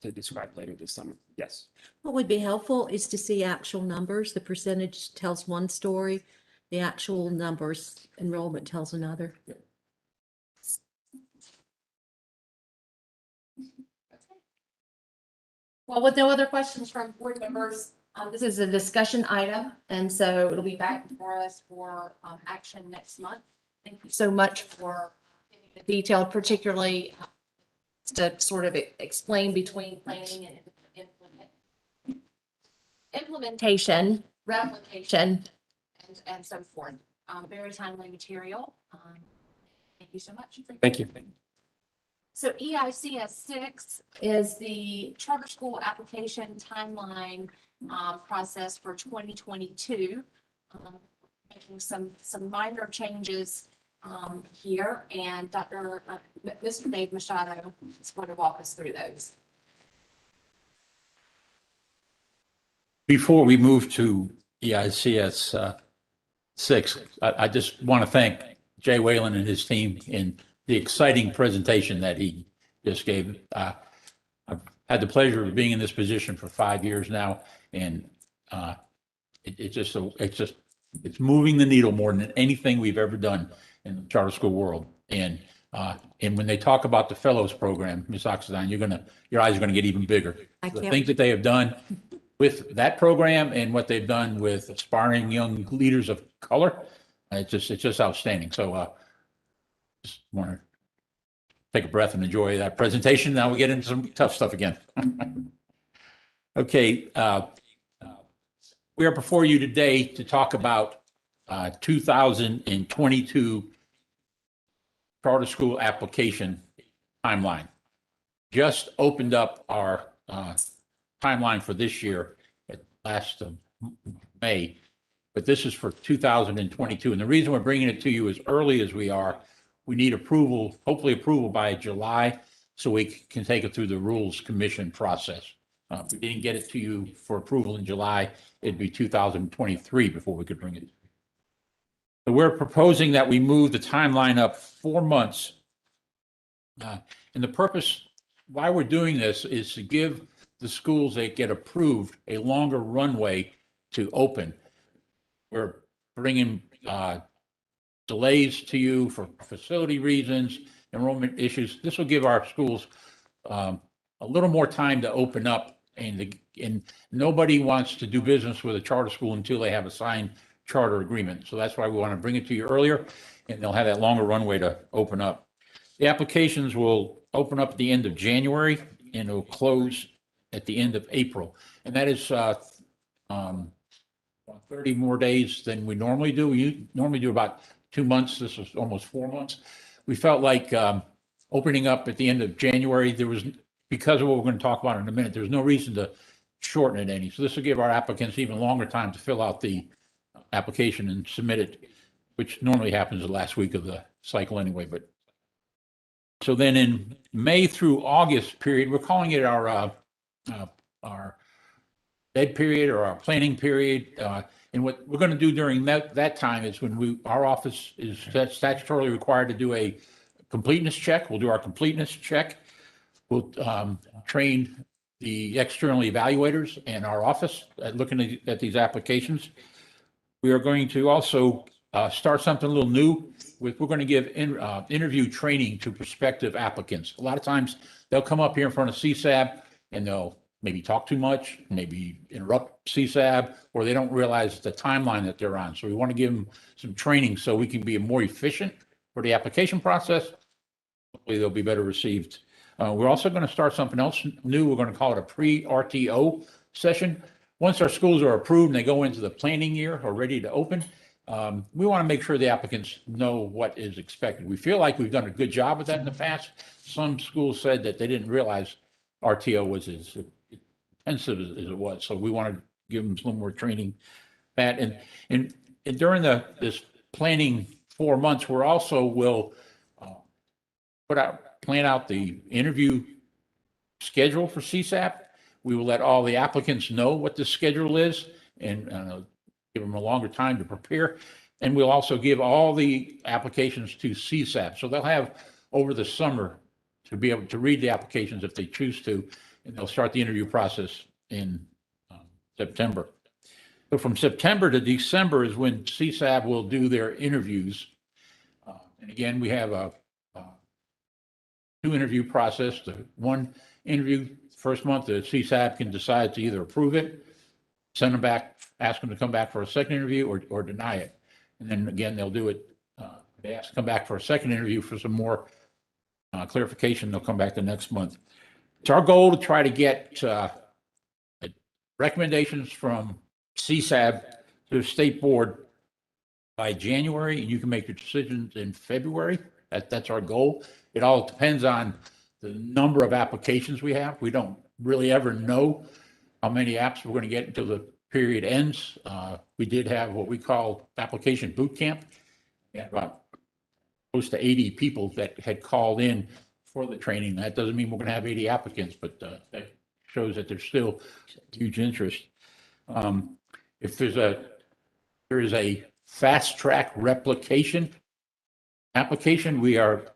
to describe later this summer. Yes. What would be helpful is to see actual numbers. The percentage tells one story. The actual numbers, enrollment tells another. Well, with no other questions from board members, this is a discussion item, and so it'll be back for us for action next month. Thank you so much for giving the detail, particularly to sort of explain between planning and implementation, replication, and so forth. Very timely material. Thank you so much. Thank you. So EICS 6 is the charter school application timeline process for 2022. Making some minor changes here, and Mr. Dave Machado is going to walk us through those. Before we move to EICS 6, I just want to thank Jay Whalen and his team in the exciting presentation that he just gave. I've had the pleasure of being in this position for 5 years now, and it's moving the needle more than anything we've ever done in the charter school world. And And when they talk about the fellows program, Ms. Oxendine, your eyes are going to get even bigger. I The can't- things that they have done with that program and what they've done with aspiring young leaders of color, it's just outstanding. So just want to take a breath and enjoy that presentation. Now we get into some tough stuff again. Okay, we are before you today to talk about 2022 charter school application timeline. Just opened up our timeline for this year at last of May, but this is for 2022. And the reason we're bringing it to you as early as we are, we need approval, hopefully approval by July, so we can take it through the Rules Commission process. If we didn't get it to you for approval in July, it'd be 2023 before we could bring it. So we're proposing that we move the timeline up 4 months. And the purpose why we're doing this is to give the schools that get approved a longer runway to open. We're bringing delays to you for facility reasons, enrollment issues. This will give our schools a little more time to open up, and nobody wants to do business with a charter school until they have a signed charter agreement. So that's why we want to bring it to you earlier, and they'll have that longer runway to open up. The applications will open up at the end of January and it'll close at the end of April. And that is 30 more days than we normally do. We normally do about 2 months. This is almost 4 months. We felt like opening up at the end of January, because of what we're going to talk about in a minute, there's no reason to shorten it any. So this will give our applicants even longer time to fill out the application and submit it, which normally happens the last week of the cycle anyway. But so then in May through August period, we're calling it our bed period or our planning period. And what we're going to do during that time is when our office is statutorily required to do a completeness check. We'll do our completeness check. We'll train the external evaluators in our office at looking at these applications. We are going to also start something a little new. We're going to give interview training to prospective applicants. A lot of times they'll come up here in front of CSAB and they'll maybe talk too much, maybe interrupt CSAB, or they don't realize the timeline that they're on. So we want to give them some training so we can be more efficient for the application process. Hopefully they'll be better received. We're also going to start something else new. We're going to call it a pre-RTO session. Once our schools are approved and they go into the planning year or ready to open, we want to make sure the applicants know what is expected. We feel like we've done a good job with that in the past. Some schools said that they didn't realize RTO was as intensive as it was. So we want to give them some more training. And during this planning 4 months, we're also will plan out the interview schedule for CSAP. We will let all the applicants know what the schedule is and give them a longer time to prepare. And we'll also give all the applications to CSAP. So they'll have over the summer to be able to read the applications if they choose to, and they'll start the interview process in September. So from September to December is when CSAB will do their interviews. And again, we have a 2-interview process. The 1 interview first month, the CSAB can decide to either approve it, send them back, ask them to come back for a second interview, or deny it. And then again, they'll do it. They ask to come back for a second interview for some more clarification. They'll come back the next month. It's our goal to try to get recommendations from CSAB to the state board by January, and you can make your decisions in February. That's our goal. It all depends on the number of applications we have. We don't really ever know how many apps we're going to get until the period ends. We did have what we call application boot camp. We had about close to 80 people that had called in for the training. That doesn't mean we're going to have 80 applicants, but that shows that there's still huge interest. If there is a fast track replication application, we are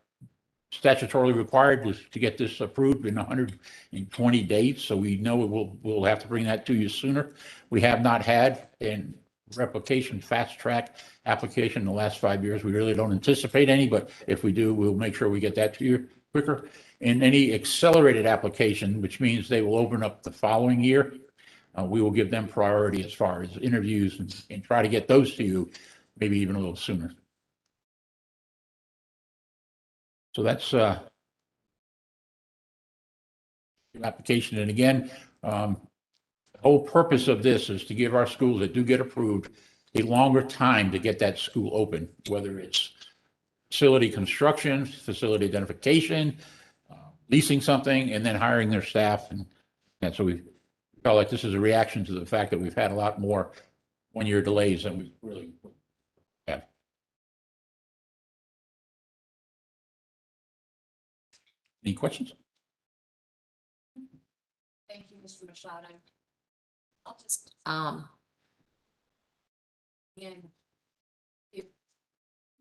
statutorily required to get this approved in 120 days. So we know we'll have to bring that to you sooner. We have not had, and replication fast track application in the last 5 years. We really don't anticipate any, but if we do, we'll make sure we get that to you quicker. And any accelerated application, which means they will open up the following year, we will give them priority as far as interviews and try to get those to you maybe even a little sooner. So that's the application. And again, the whole purpose of this is to give our schools that do get approved a longer time to get that school open, whether it's facility construction, facility identification, leasing something, and then hiring their staff. And so we felt like this is a reaction to the fact that we've had a lot more one-year delays than we really have. Any questions? Thank you, Mr. Machado. I'll just, again, give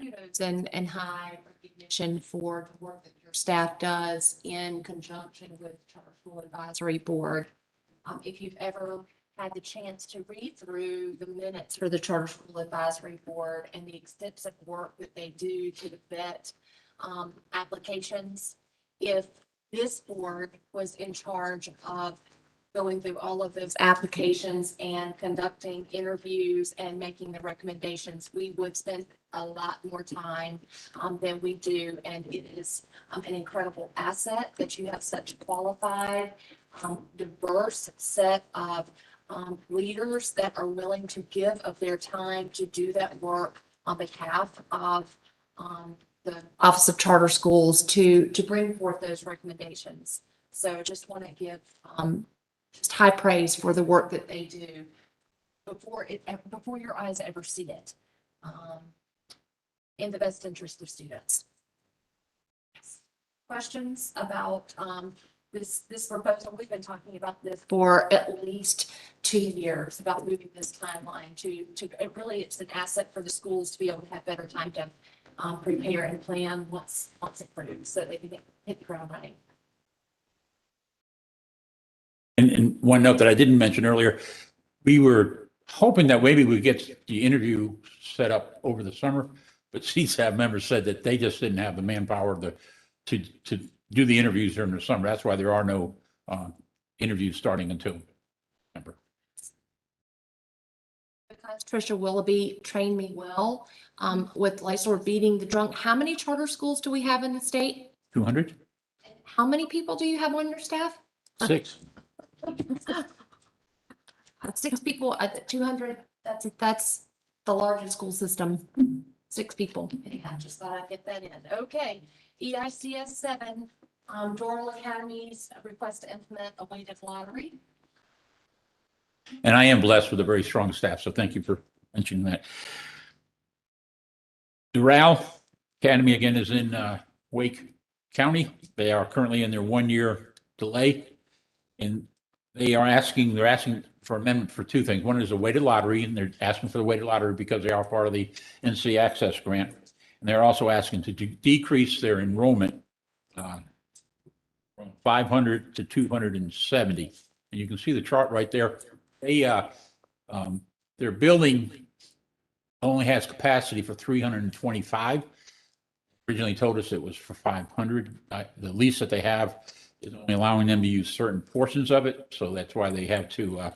kudos and high recognition for the work that your staff does in conjunction with Charter School Advisory Board. If you've ever had the chance to read through the minutes for the Charter School Advisory Board and the extensive work that they do to vet applications, if this board was in charge of going through all of those applications and conducting interviews and making the recommendations, we would spend a lot more time than we do. And it is an incredible asset that you have such qualified, diverse set of leaders that are willing to give of their time to do that work on behalf of the Office of Charter Schools to bring forth those recommendations. So I just want to give just high praise for the work that they do before your eyes ever see it, in the best interest of students. Questions about this proposal? We've been talking about this for at least 2 years, about moving this timeline to it really, it's an asset for the schools to be able to have better time to prepare and plan once approved, so they can hit the ground running. And one note that I didn't mention earlier, we were hoping that maybe we get the interview set up over the summer, but CSAB members said that they just didn't have the manpower to do the interviews during the summer. That's why there are no interviews starting until September. Because Trisha Willoughby trained me well with Lysor beating the drunk. How many charter schools do we have in the state? 200? How many people do you have on your staff? 6. 6 people at 200. That's the largest school system. 6 people. I just thought I'd get that in. Okay. EICS 7, Doral Academy's request to implement a weighted lottery. And I am blessed with a very strong staff, so thank you for mentioning that. Doral Academy, again, is in Wake County. They are currently in their 1-year delay. And they're asking for amendment for 2 things. One is a weighted lottery, and they're asking for the weighted lottery because they are part of the NC Access Grant. And they're also asking to decrease their enrollment from 500 to 270. And you can see the chart right there. Their building only has capacity for 325. Originally told us it was for 500. The lease that they have is only allowing them to use certain portions of it. So that's why they have to,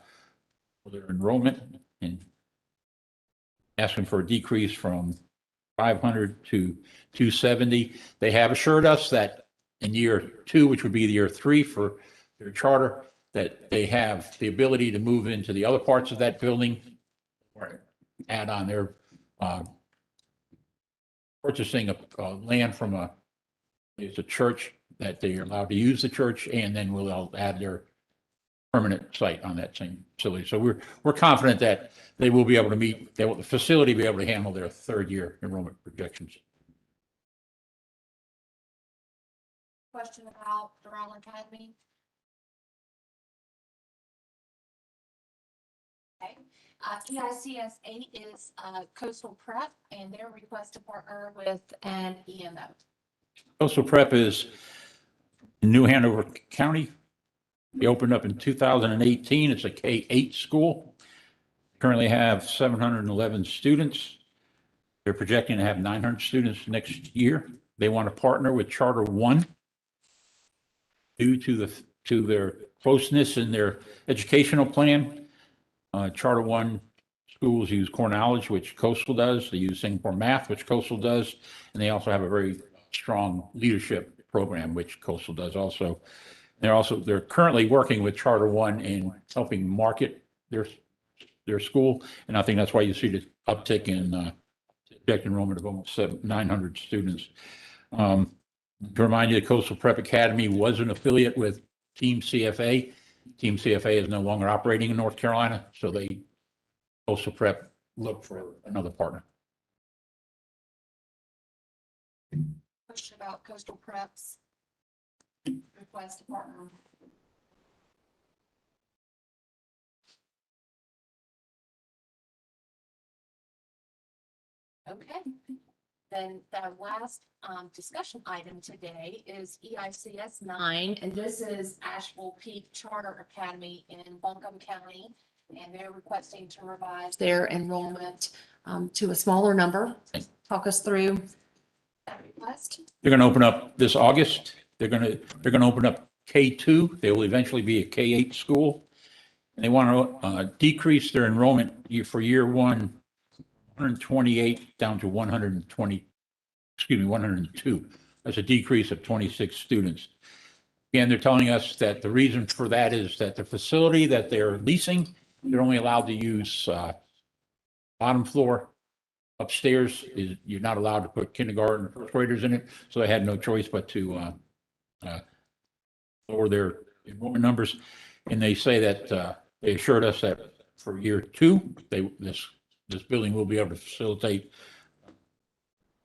for their enrollment, and asking for a decrease from 500 to 270. They have assured us that in year 2, which would be the year 3 for their charter, that they have the ability to move into the other parts of that building or add on their purchasing of land from it's a church, that they are allowed to use the church, and then we'll add their permanent site on that same facility. So we're confident that they will be able to meet, the facility will be able to handle their 3rd-year enrollment projections. Question about Doral Academy. Okay. EICS 8 is Coastal Prep, and their request to partner with an EMO. Coastal Prep is in New Hanover County. They opened up in 2018. It's a K-8 school. Currently have 711 students. They're projecting to have 900 students next year. They want to partner with Charter One due to their closeness in their educational plan. Charter One schools use Core Knowledge, which Coastal does. They use Singapore Math, which Coastal does. And they also have a very strong leadership program, which Coastal does also. They're currently working with Charter One in helping market their school. And I think that's why you see the uptick in projected enrollment of almost 900 students. To remind you, the Coastal Prep Academy was an affiliate with Team CFA. Team CFA is no longer operating in North Carolina, so Coastal Prep looked for another partner. Question about Coastal Prep's request to partner. Okay, then the last discussion item today is EICS 9, and this is Asheville Peak Charter Academy in Buncombe County, and they're requesting to revise their enrollment to a smaller number. Talk us through that request. They're going to open up this August. They're going to open up K2. They will eventually be a K8 school. And they want to decrease their enrollment for year one, 128 down to 102. That's a decrease of 26 students. Again, they're telling us that the reason for that is that the facility that they're leasing, they're only allowed to use bottom floor. Upstairs you're not allowed to put kindergarten or first graders in it. So they had no choice but to lower their enrollment numbers. And they say that they assured us that for year two, this building will be able to facilitate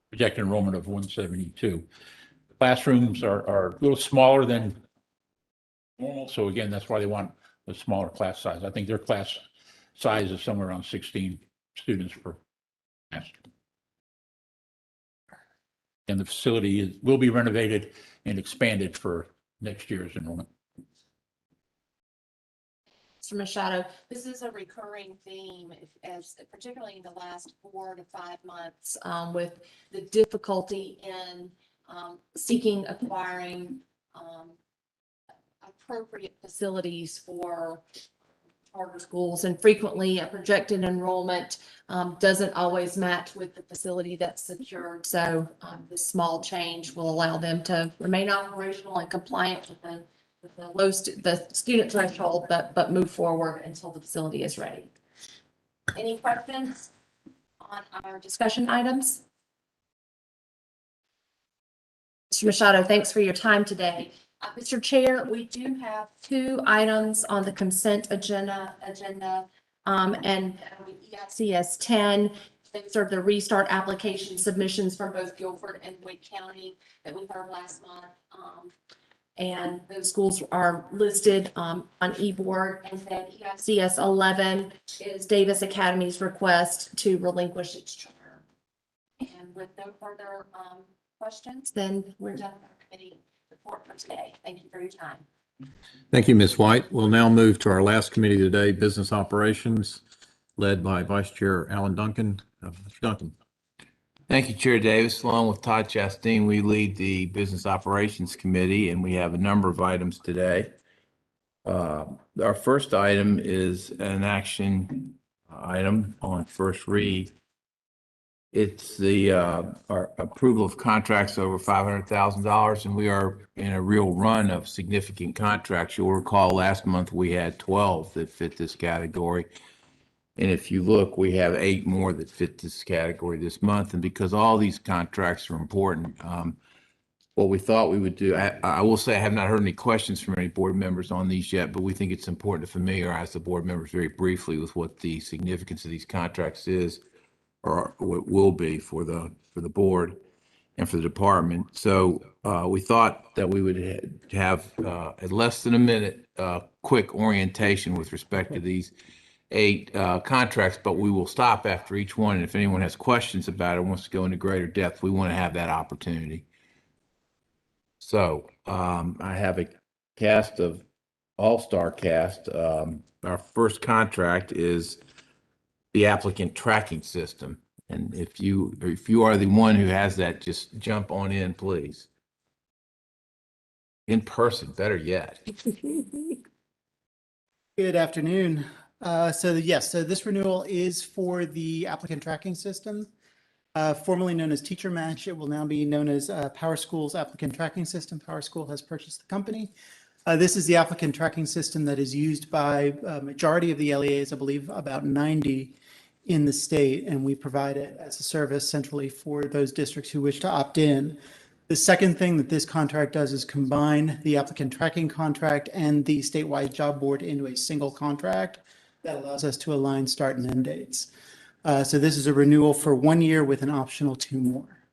projected enrollment of 172. The classrooms are a little smaller than normal. So again, that's why they want a smaller class size. I think their class size is somewhere around 16 students per class. And the facility will be renovated and expanded for next year's enrollment. Mr. Machado, this is a recurring theme, as particularly in the last 4 to 5 months, with the difficulty in acquiring appropriate facilities for charter schools, and frequently a projected enrollment doesn't always match with the facility that's secured. So this small change will allow them to remain operational and compliant with the student threshold, but move forward until the facility is ready. Any questions on our discussion items? Mr. Machado, thanks for your time today. Mr. Chair, we do have 2 items on the consent agenda, and EICS 10. These are the restart application submissions from both Guilford and Wake County that we heard last month. And those schools are listed on eBoard. And then EICS 11 is Davis Academy's request to relinquish its charter. And with no further questions, then we're done with our committee report for today. Thank you for your time. Thank you, Ms. White. We'll now move to our last committee today, Business Operations, led by Vice Chair Alan Duncan. Mr. Duncan. Thank you, Chair Davis. Along with Todd Chastain, we lead the Business Operations Committee, and we have a number of items today. Our first item is an action item on first read. It's our approval of contracts over $500,000, and we are in a real run of significant contracts. You'll recall last month we had 12 that fit this category. And if you look, we have 8 more that fit this category this month. And because all these contracts are important, what we thought we would do, I will say I have not heard any questions from any board members on these yet, but we think it's important to familiarize the board members very briefly with what the significance of these contracts is, or what will be for the board and for the department. So we thought that we would have in less than a minute, quick orientation with respect to these 8 contracts, but we will stop after each one. And if anyone has questions about it, wants to go into greater depth, we want to have that opportunity. So I have a all-star cast. Our first contract is the applicant tracking system. And if you are the one who has that, just jump on in, please. In person, better yet. Good afternoon. So this renewal is for the applicant tracking system, formerly known as Teacher Match. It will now be known as PowerSchool's applicant tracking system. PowerSchool has purchased the company. This is the applicant tracking system that is used by a majority of the LEAs, I believe about 90 in the state, and we provide it as a service centrally for those districts who wish to opt in. The second thing that this contract does is combine the applicant tracking contract and the statewide job board into a single contract that allows us to align start and end dates. So this is a renewal for 1 year with an optional 2 more.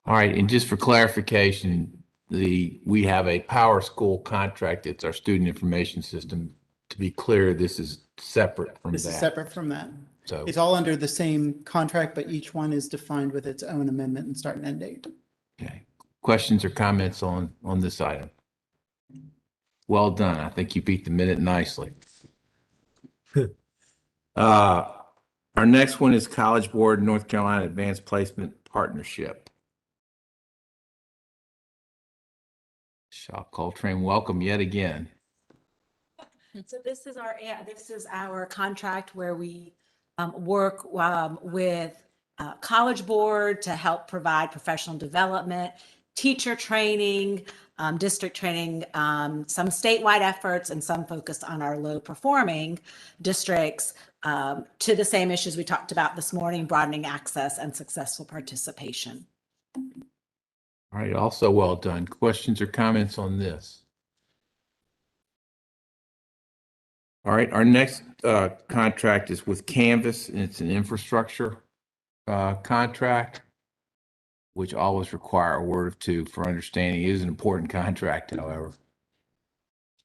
All right, and just for clarification, we have a PowerSchool contract. It's our student information system. To be clear, this is separate from that. This is separate from that. So It's all under the same contract, but each one is defined with its own amendment and start and end date. okay. Questions or comments on this item? Well done. I think you beat the minute nicely. Our next one is College Board North Carolina Advanced Placement Partnership. Shaw Coltrane, welcome yet again. So this is our contract where we work with College Board to help provide professional development, teacher training, district training, some statewide efforts, and some focused on our low performing districts to the same issues we talked about this morning, broadening access and successful participation. All right, also well done. Questions or comments on this? All right, our next contract is with Canvas, and it's an infrastructure contract, which always require a word or two for understanding. It is an important contract, however.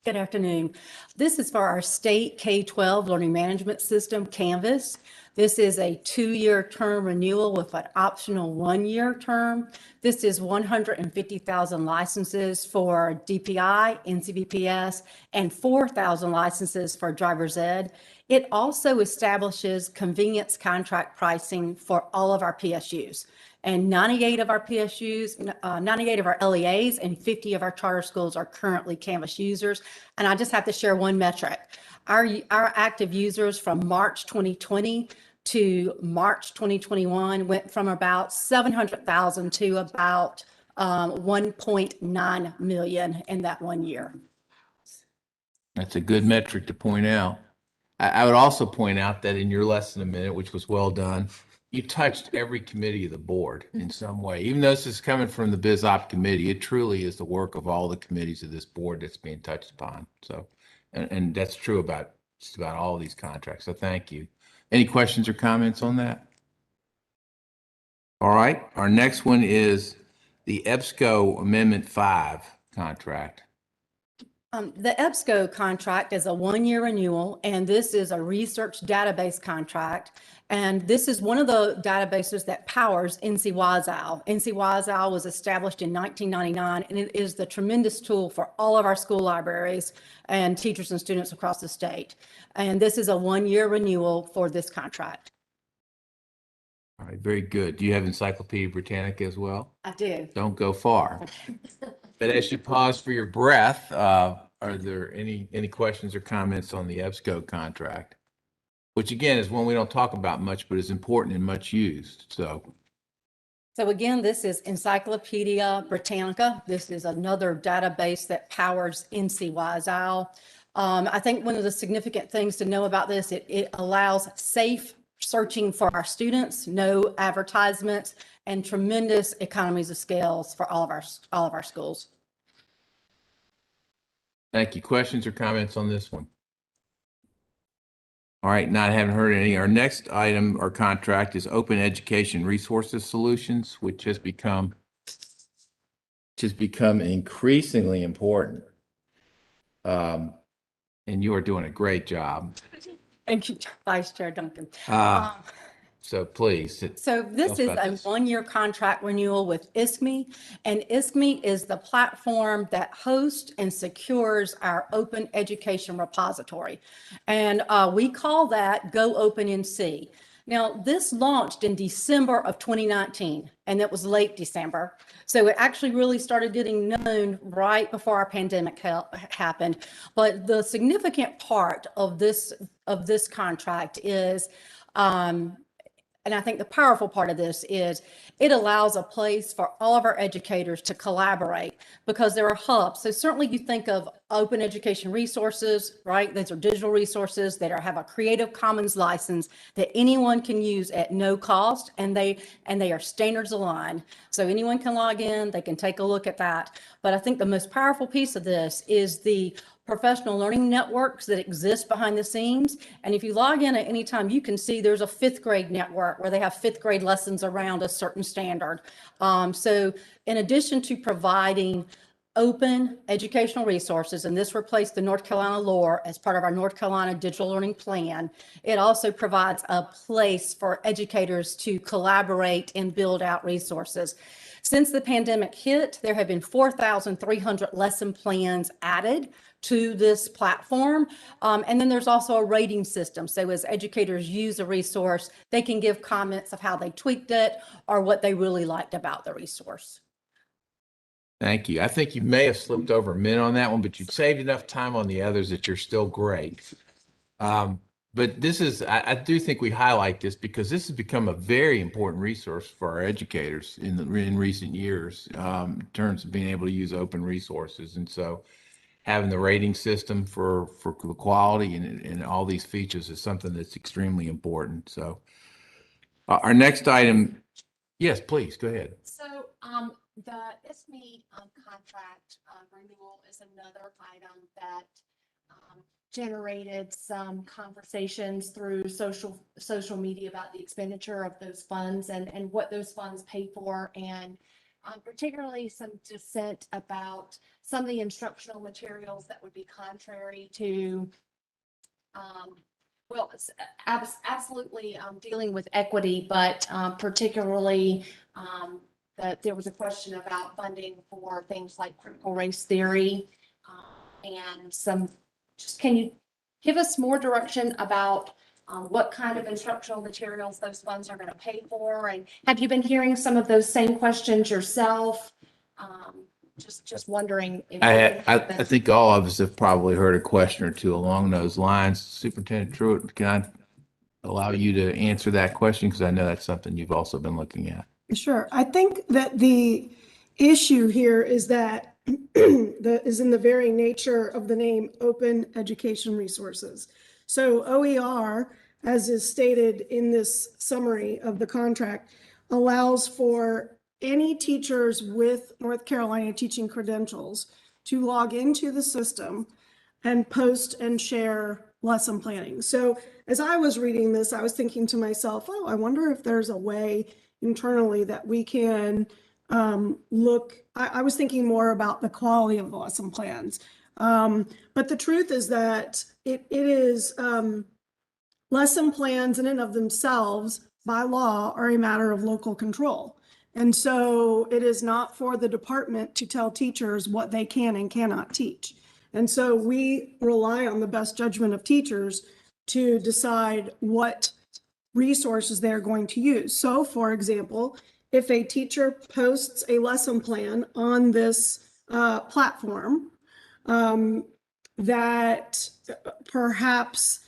Good afternoon. This is for our state K-12 learning management system, Canvas. This is a 2-year term renewal with an optional 1-year term. This is 150,000 licenses for DPI, NCBPS, and 4,000 licenses for driver's ed. It also establishes convenience contract pricing for all of our PSUs. And 98 of our PSUs, 98 of our LEAs, and 50 of our charter schools are currently Canvas users. And I just have to share one metric. Our active users from March 2020 to March 2021 went from about 700,000 to about 1.9 million in that 1 year. That's a good metric to point out. I would also point out that in your less than a minute, which was well done, you touched every committee of the board in some way. Even though this is coming from the Biz Op committee, it truly is the work of all the committees of this board that's being touched upon. So, and that's true about just about all of these contracts. So thank you. Any questions or comments on that? All right, our next one is the EBSCO Amendment 5 contract. The EBSCO contract is a 1-year renewal, and this is a research database contract. And this is one of the databases that powers NC-WISAL. NC-WISAL was established in 1999, and it is the tremendous tool for all of our school libraries and teachers and students across the state. And this is a 1-year renewal for this contract. All right, very good. Do you have Encyclopedia Britannica as well? I do. Don't go far. But as you pause for your breath, are there any questions or comments on the EBSCO contract? Which again is one we don't talk about much, but is important and much used. So again, this is Encyclopedia Britannica. This is another database that powers NC-WISAL. I think one of the significant things to know about this, it allows safe searching for our students, no advertisements, and tremendous economies of scales for all of our schools. thank you. Questions or comments on this one? All right, not having heard any. Our next item or contract is Open Education Resources Solutions, which has become increasingly important. And you are doing a great job. Thank you, Vice Chair Duncan. So please. So this us is about a this. one-year contract renewal with ISME, and ISME is the platform that hosts and secures our open education repository. And we call that Go Open NC. Now, this launched in December of 2019, and it was late December. So it actually really started getting known right before our pandemic happened. But the significant part of this contract is, and I think the powerful part of this is it allows a place for all of our educators to collaborate because there are hubs. So certainly you think of open education resources, right? Those are digital resources that have a Creative Commons license that anyone can use at no cost, and they are standards aligned. So anyone can log in, they can take a look at that. But I think the most powerful piece of this is the professional learning networks that exist behind the scenes. And if you log in at any time, you can see there's a 5th grade network where they have 5th grade lessons around a certain standard. So in addition to providing open educational resources, and this replaced the North Carolina LOR as part of our North Carolina Digital Learning Plan, it also provides a place for educators to collaborate and build out resources. Since the pandemic hit, there have been 4,300 lesson plans added to this platform. And then there's also a rating system. So as educators use a resource, they can give comments of how they tweaked it or what they really liked about the resource. Thank you. I think you may have slipped over a minute on that one, but you saved enough time on the others that you're still great. But this is, I do think we highlight this because this has become a very important resource for our educators in recent years, in terms of being able to use open resources. And so having the rating system for the quality and all these features is something that's extremely important. So our next item, yes, please, go ahead. So, the ISME contract renewal is another item that generated some conversations through social media about the expenditure of those funds and what those funds pay for, and particularly some dissent about some of the instructional materials that would be contrary to well, it's absolutely dealing with equity, but particularly that there was a question about funding for things like critical race theory and some. Just can you give us more direction about what kind of instructional materials those funds are going to pay for? And have you been hearing some of those same questions yourself? Just wondering. If I think all of us have probably heard a question or two along those lines. Superintendent Truitt, can I allow you to answer that question? Because I know that's something you've also been looking at. Sure. I think that the issue here is that is in the very nature of the name Open Education Resources. So OER, as is stated in this summary of the contract, allows for any teachers with North Carolina teaching credentials to log into the system and post and share lesson planning. So as I was reading this, I was thinking to myself, oh, I wonder if there's a way internally that we can look. I was thinking more about the quality of the lesson plans. But the truth is that it is lesson plans in and of themselves by law are a matter of local control. And so it is not for the department to tell teachers what they can and cannot teach. And so we rely on the best judgment of teachers to decide what resources they're going to use. So for example, if a teacher posts a lesson plan on this platform that perhaps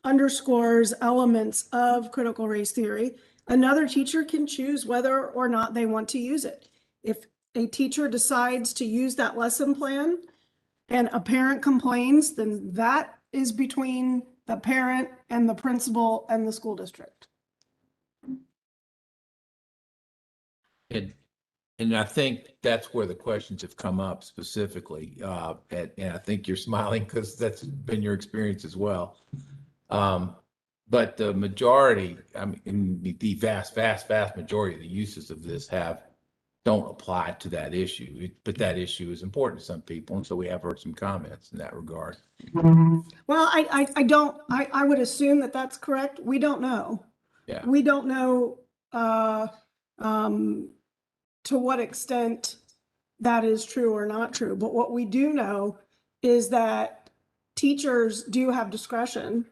underscores elements of critical race theory, another teacher can choose whether or not they want to use it. If a teacher decides to use that lesson plan and a parent complains, then that is between the parent and the principal and the school district. And I think that's where the questions have come up specifically. And I think you're smiling because that's been your experience as well. But the majority, I mean, the vast majority of the uses of this don't apply to that issue. But that issue is important to some people. And so we have heard some comments in that regard. Well, I would assume that that's correct. We don't know. Yeah. We don't know to what extent that is true or not true. But what we do know is that teachers do have discretion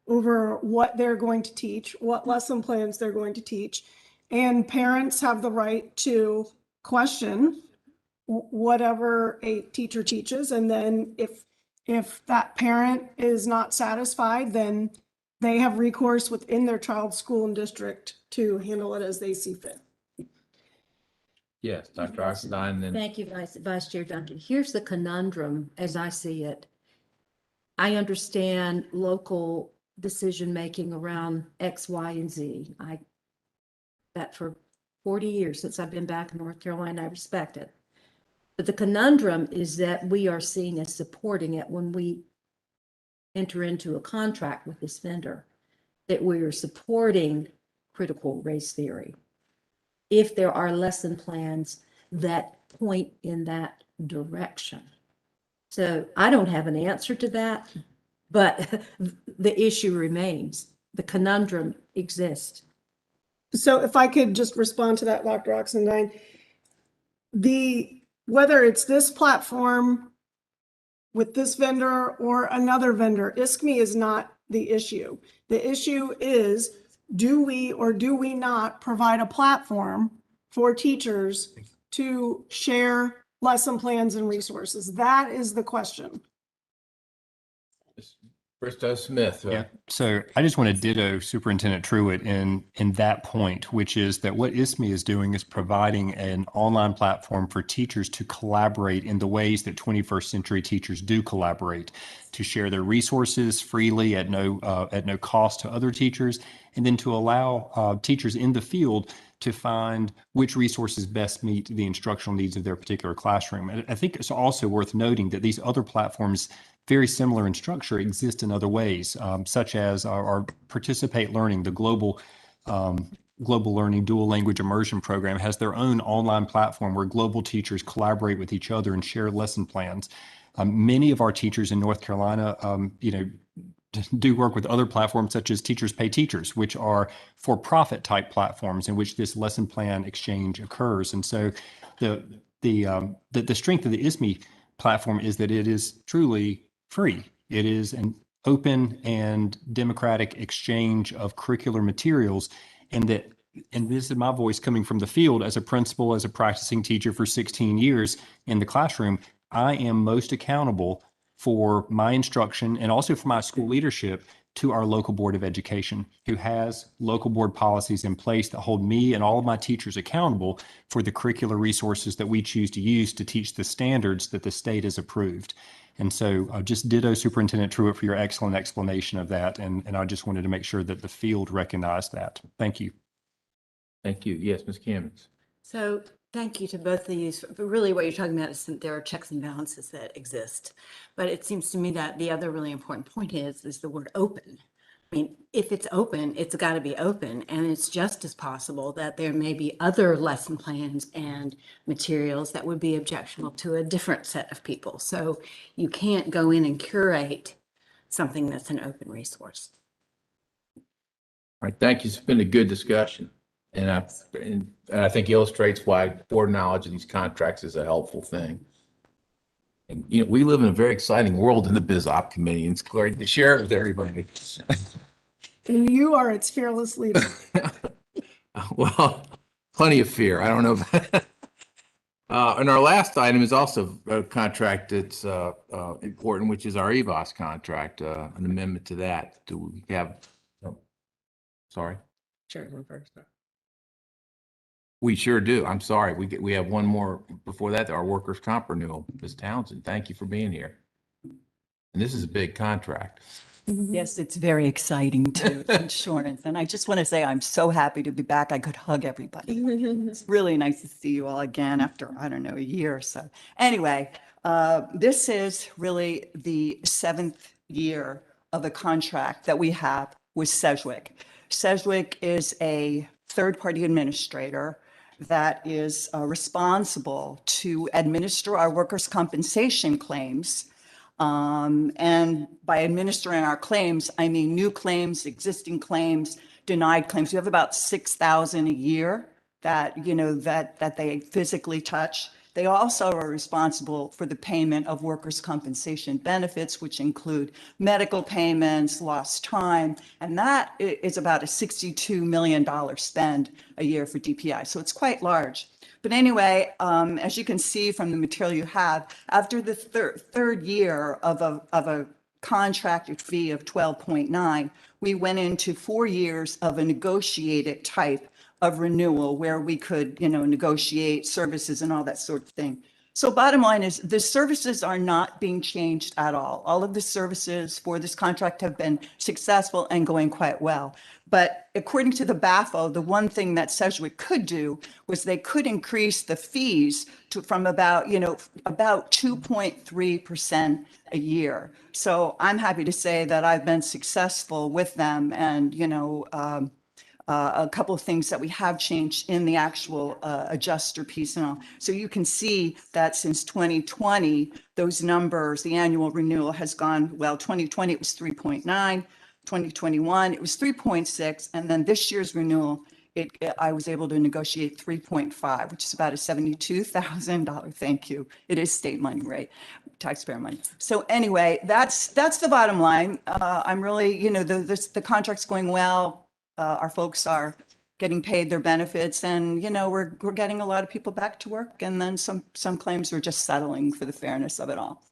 over what they're going to teach, what lesson plans they're going to teach, and parents have the right to question whatever a teacher teaches. And then if that parent is not satisfied, then they have recourse within their child's school and district to handle it as they see fit. Yes, Dr. Oxendine, then. Thank you, Vice Chair Duncan. Here's the conundrum as I see it. I understand local decision-making around X, Y, and Z. That for 40 years since I've been back in North Carolina, I respect it. But the conundrum is that we are seen as supporting it when we enter into a contract with this vendor, that we are supporting critical race theory. If there are lesson plans that point in that direction. So I don't have an answer to that, but the issue remains. The conundrum exists. So if I could just respond to that, Dr. Oxendine, whether it's this platform with this vendor or another vendor, ISKME is not the issue. The issue is, do we or do we not provide a platform for teachers to share lesson plans and resources? That is the question. Bristow Smith. Yeah. So I just want to ditto Superintendent Truitt in that point, which is that what ISME is doing is providing an online platform for teachers to collaborate in the ways that 21st century teachers do collaborate, to share their resources freely at no cost to other teachers, and then to allow teachers in the field to find which resources best meet the instructional needs of their particular classroom. And I think it's also worth noting that these other platforms, very similar in structure, exist in other ways, such as our Participate Learning, the global learning dual language immersion program, has their own online platform where global teachers collaborate with each other and share lesson plans. Many of our teachers in North Carolina, do work with other platforms such as Teachers Pay Teachers, which are for-profit type platforms in which this lesson plan exchange occurs. And so the strength of the ISME platform is that it is truly free. It is an open and democratic exchange of curricular materials, and this is my voice coming from the field as a principal, as a practicing teacher for 16 years in the classroom. I am most accountable for my instruction and also for my school leadership to our local board of education, who has local board policies in place that hold me and all of my teachers accountable for the curricular resources that we choose to use to teach the standards that the state has approved. And so just ditto Superintendent Truitt for your excellent explanation of that. And I just wanted to make sure that the field recognized that. Thank you. Thank you. Yes, Ms. Kimmons. So thank you to both of you. But really what you're talking about is that there are checks and balances that exist. But it seems to me that the other really important point is the word open. I mean, if it's open, it's got to be open. And it's just as possible that there may be other lesson plans and materials that would be objectionable to a different set of people. So you can't go in and curate something that's an open resource. All right, thank you. It's been a good discussion. And I think illustrates why board knowledge of these contracts is a helpful thing. And, we live in a very exciting world in the BizOp committee, and it's great to share it with everybody. And you are its fearless leader. Well, plenty of fear. I don't know. And our last item is also a contract that's important, which is our EVOS contract, an amendment to that. Do we have? Oh, sorry. Sure, go first. We sure do. I'm sorry. We have one more before that, our workers' comp renewal. Ms. Townsend, thank you for being here. And this is a big contract. Yes, it's very exciting too, insurance. And I just want to say I'm so happy to be back. I could hug everybody. It's really nice to see you all again after, I don't know, a year or so. Anyway, this is really the 7th year of a contract that we have with Sedgwick. Sedgwick is a third-party administrator that is responsible to administer our workers' compensation claims. And by administering our claims, I mean new claims, existing claims, denied claims. We have about 6,000 a year that, that they physically touch. They also are responsible for the payment of workers' compensation benefits, which include medical payments, lost time, and that is about a $62 million spend a year for DPI. So it's quite large. But anyway, as you can see from the material you have, after the third year of a contracted fee of 12.9, we went into 4 years of a negotiated type of renewal where we could, negotiate services and all that sort of thing. So bottom line is the services are not being changed at all. All of the services for this contract have been successful and going quite well. But according to the BAFO, the one thing that Sedgwick could do was they could increase the fees from about 2.3% a year. So I'm happy to say that I've been successful with them, and a couple of things that we have changed in the actual adjuster piece and all. So you can see that since 2020, those numbers, the annual renewal has gone, 2020 it was 3.9, 2021 it was 3.6, and then this year's renewal, I was able to negotiate 3.5, which is about a $72,000. Thank you. It is state money, right? Taxpayer money. So anyway, that's the bottom line. I'm really, the contract's going well. Our folks are getting paid their benefits, and we're getting a lot of people back to work, and then some claims are just settling for the fairness of it all.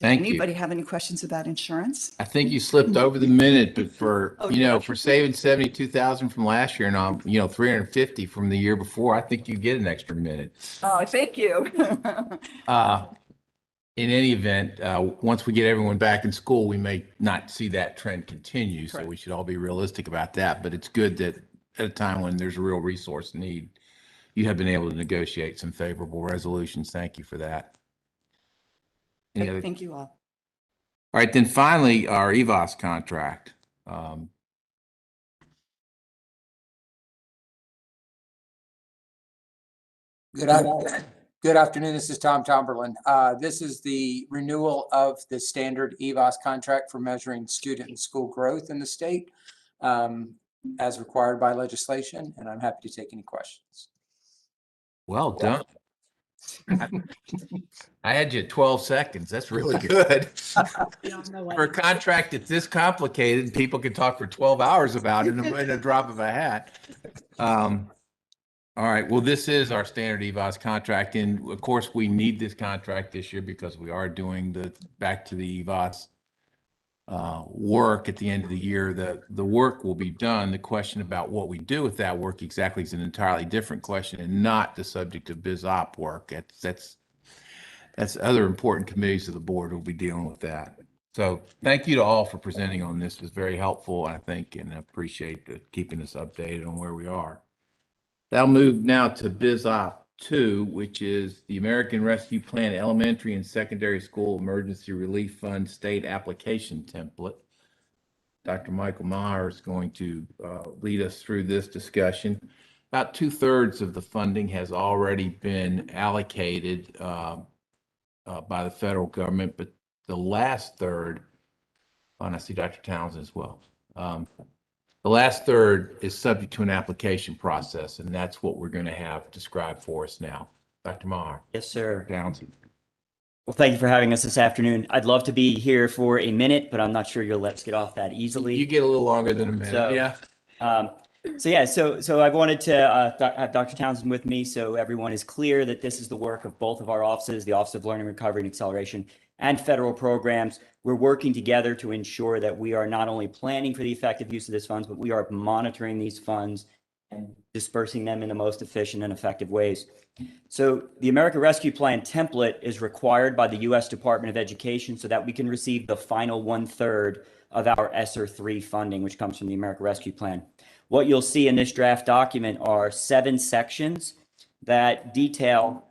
Thank you. Anybody have any questions about insurance? I think you slipped over the minute, but for, Okay. for saving 72,000 from last year and, 350 from the year before, I think you get an extra minute. Oh, thank you. In any event, once we get everyone back in school, we may not see that trend continue. So we should all be realistic about that. But it's good that at a time when there's a real resource need, you have been able to negotiate some favorable resolutions. Thank you for that. Thank you all. All right, then finally, our EVOS contract. Good afternoon. This is Tom Tomberlin. This is the renewal of the standard EVOS contract for measuring student and school growth in the state as required by legislation, and I'm happy to take any questions. Well done. I had you at 12 seconds. That's really good. For a contract that's this complicated, people can talk for 12 hours about it in a drop of a hat. All right. Well, this is our standard EVOS contract. And of course, we need this contract this year because we are doing the back to the EVOS work at the end of the year. The work will be done. The question about what we do with that work exactly is an entirely different question and not the subject of biz op work. That's other important committees of the board will be dealing with that. So thank you to all for presenting on this. It was very helpful, I think, and I appreciate keeping us updated on where we are. That'll move now to Biz Op 2, which is the American Rescue Plan Elementary and Secondary School Emergency Relief Fund State Application Template. Dr. Michael Meyer is going to lead us through this discussion. About 2/3 of the funding has already been allocated by the federal government, but the last third, and I see Dr. Townsend as well. The last third is subject to an application process, and that's what we're going to have described for us now. Dr. Meyer. Yes, sir. Townsend. Well, thank you for having us this afternoon. I'd love to be here for a minute, but I'm not sure you'll let us get off that easily. You get a little longer than a minute, yeah. So I wanted to have Dr. Townsend with me so everyone is clear that this is the work of both of our offices, the Office of Learning, Recovery, and Acceleration, and federal programs. We're working together to ensure that we are not only planning for the effective use of these funds, but we are monitoring these funds and dispersing them in the most efficient and effective ways. So the American Rescue Plan template is required by the U.S. Department of Education so that we can receive the final 1/3 of our ESSER 3 funding, which comes from the American Rescue Plan. What you'll see in this draft document are 7 sections that detail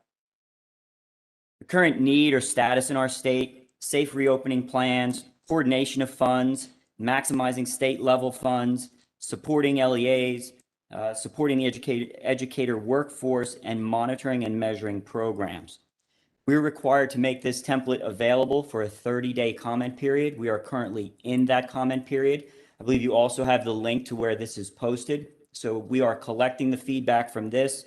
the current need or status in our state, safe reopening plans, coordination of funds, maximizing state level funds, supporting LEAs, supporting the educator workforce, and monitoring and measuring programs. We're required to make this template available for a 30-day comment period. We are currently in that comment period. I believe you also have the link to where this is posted. So we are collecting the feedback from this.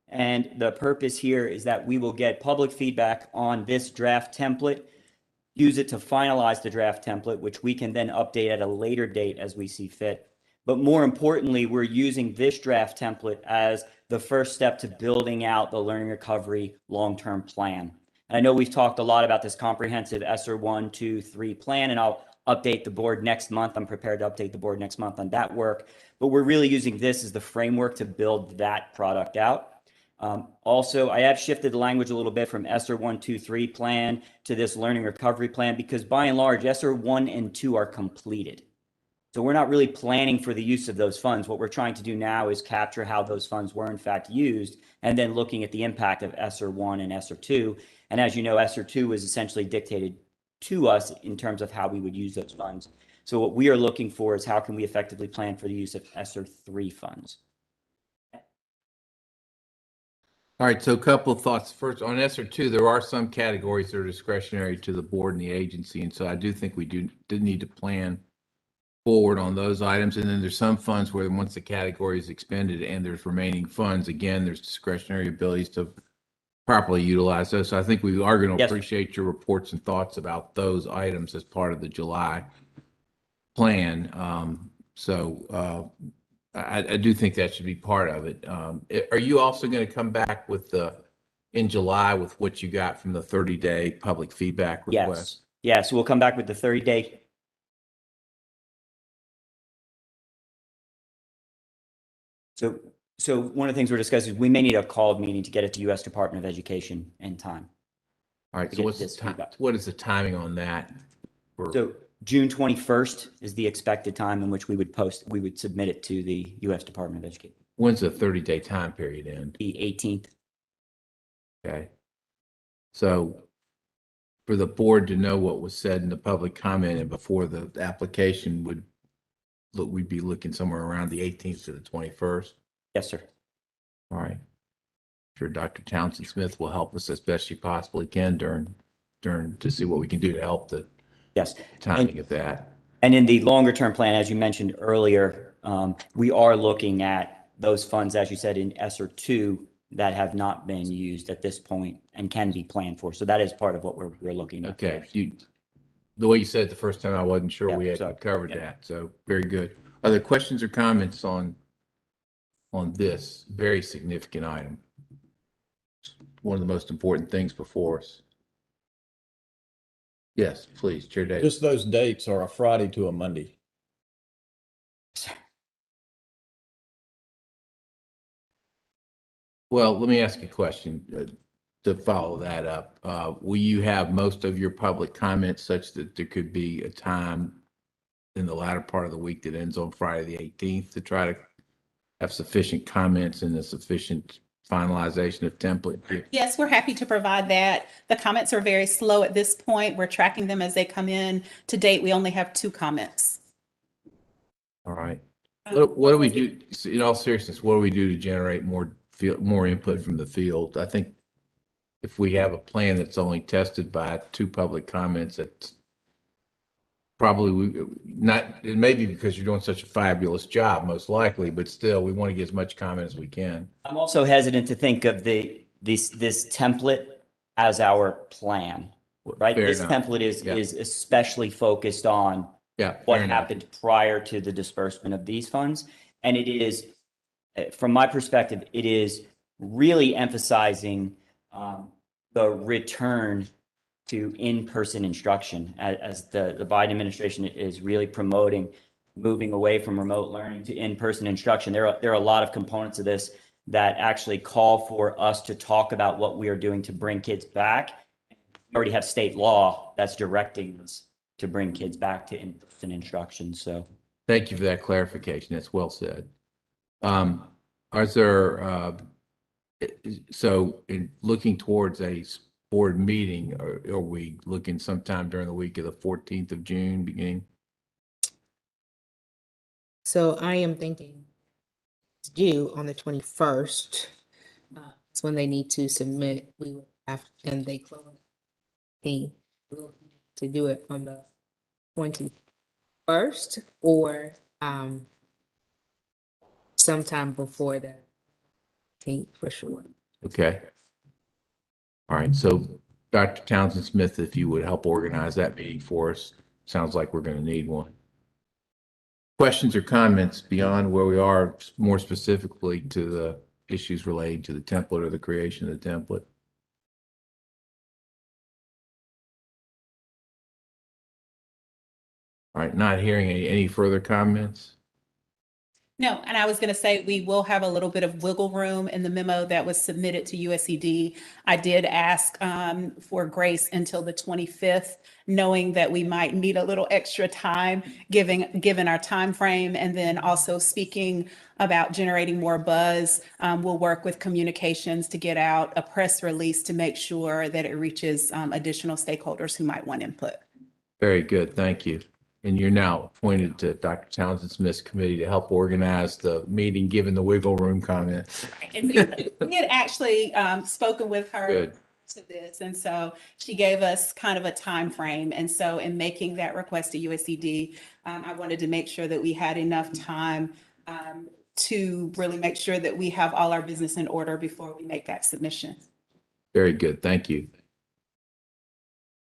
And the purpose here is that we will get public feedback on this draft template, use it to finalize the draft template, which we can then update at a later date as we see fit. But more importantly, we're using this draft template as the first step to building out the learning recovery long-term plan. And I know we've talked a lot about this comprehensive ESSER 1, 2, 3 plan, and I'll update the board next month. I'm prepared to update the board next month on that work, but we're really using this as the framework to build that product out. Also, I have shifted the language a little bit from ESSER 1, 2, 3 plan to this learning recovery plan because by and large, ESSER 1 and 2 are completed. So we're not really planning for the use of those funds. What we're trying to do now is capture how those funds were in fact used and then looking at the impact of ESSER 1 and ESSER 2. And as you know, ESSER 2 was essentially dictated to us in terms of how we would use those funds. So what we are looking for is how can we effectively plan for the use of ESSER 3 funds. All right, so a couple of thoughts. First, on ESSER 2, there are some categories that are discretionary to the board and the agency, and so I do think we did need to plan forward on those items. And then there's some funds where once the category is expended and there's remaining funds, again, there's discretionary abilities to properly utilize those. So I think we are going to appreciate your reports and thoughts about those items as part of the July plan. I do think that should be part of it. Are you also going to come back with in July with what you got from the 30-day public feedback request? Yes. Yes, we'll come back with the 30-day. So one of the things we're discussing is we may need a called meeting to get it to U.S. Department of Education in time. All right. So what is the timing on that? So June 21st is the expected time in which we would submit it to the U.S. Department of Education. When's the 30-day time period end? The 18th. Okay. So for the board to know what was said in the public comment and before the application we'd be looking somewhere around the 18th to the 21st? Yes, sir. All right. Sure, Dr. Townsend Smith will help us as best she possibly can during to see what we can do to help the timing of that. And in the longer term plan, as you mentioned earlier, we are looking at those funds, as you said, in ESSER 2 that have not been used at this point and can be planned for. So that is part of what we're looking at. Okay. The way you said it the first time, I wasn't sure we had covered that. So very good. Are there questions or comments on this very significant item? One of the most important things before us. Yes, please, Chair Davis. Just those dates are a Friday to a Monday. Well, let me ask you a question to follow that up. Will you have most of your public comments such that there could be a time in the latter part of the week that ends on Friday the 18th to try to have sufficient comments and a sufficient finalization of template? Yes, we're happy to provide that. The comments are very slow at this point. We're tracking them as they come in. To date, we only have 2 comments. All right. What do we do, in all seriousness, what do we do to generate more input from the field? I think if we have a plan that's only tested by 2 public comments, it's probably it may be because you're doing such a fabulous job, most likely, but still we want to get as much comment as we can. I'm also hesitant to think of this template as our plan, right? This template is especially focused on what happened prior to the disbursement of these funds. And it is, from my perspective, it is really emphasizing the return to in-person instruction as the Biden administration is really promoting moving away from remote learning to in-person instruction. There are a lot of components of this that actually call for us to talk about what we are doing to bring kids back. We already have state law that's directing us to bring kids back to in-person instruction. So thank you for that clarification. That's well said. Are there, so in looking towards a board meeting, are we looking sometime during the week of the 14th of June beginning? So I am thinking it's due on the 21st. It's when they need to submit. We will have, and they close to do it on the 20th. 1st or sometime before the 18th for sure. Okay. All right, so Dr. Townsend Smith, if you would help organize that meeting for us, sounds like we're going to need one. Questions or comments beyond where we are, more specifically to the issues relating to the template or the creation of the template? All right, not hearing any further comments? No, and I was going to say we will have a little bit of wiggle room in the memo that was submitted to USED. I did ask for grace until the 25th, knowing that we might need a little extra time given our time frame, and then also speaking about generating more buzz. We'll work with communications to get out a press release to make sure that it reaches additional stakeholders who might want input. Very good, thank you. And you're now appointed to Dr. Townsend Smith's committee to help organize the meeting, given the wiggle room comment. And we had actually spoken with her Good. to this, and so she gave us kind of a time frame. And so in making that request to USED, I wanted to make sure that we had enough time to really make sure that we have all our business in order before we make that submission. Very good, thank you.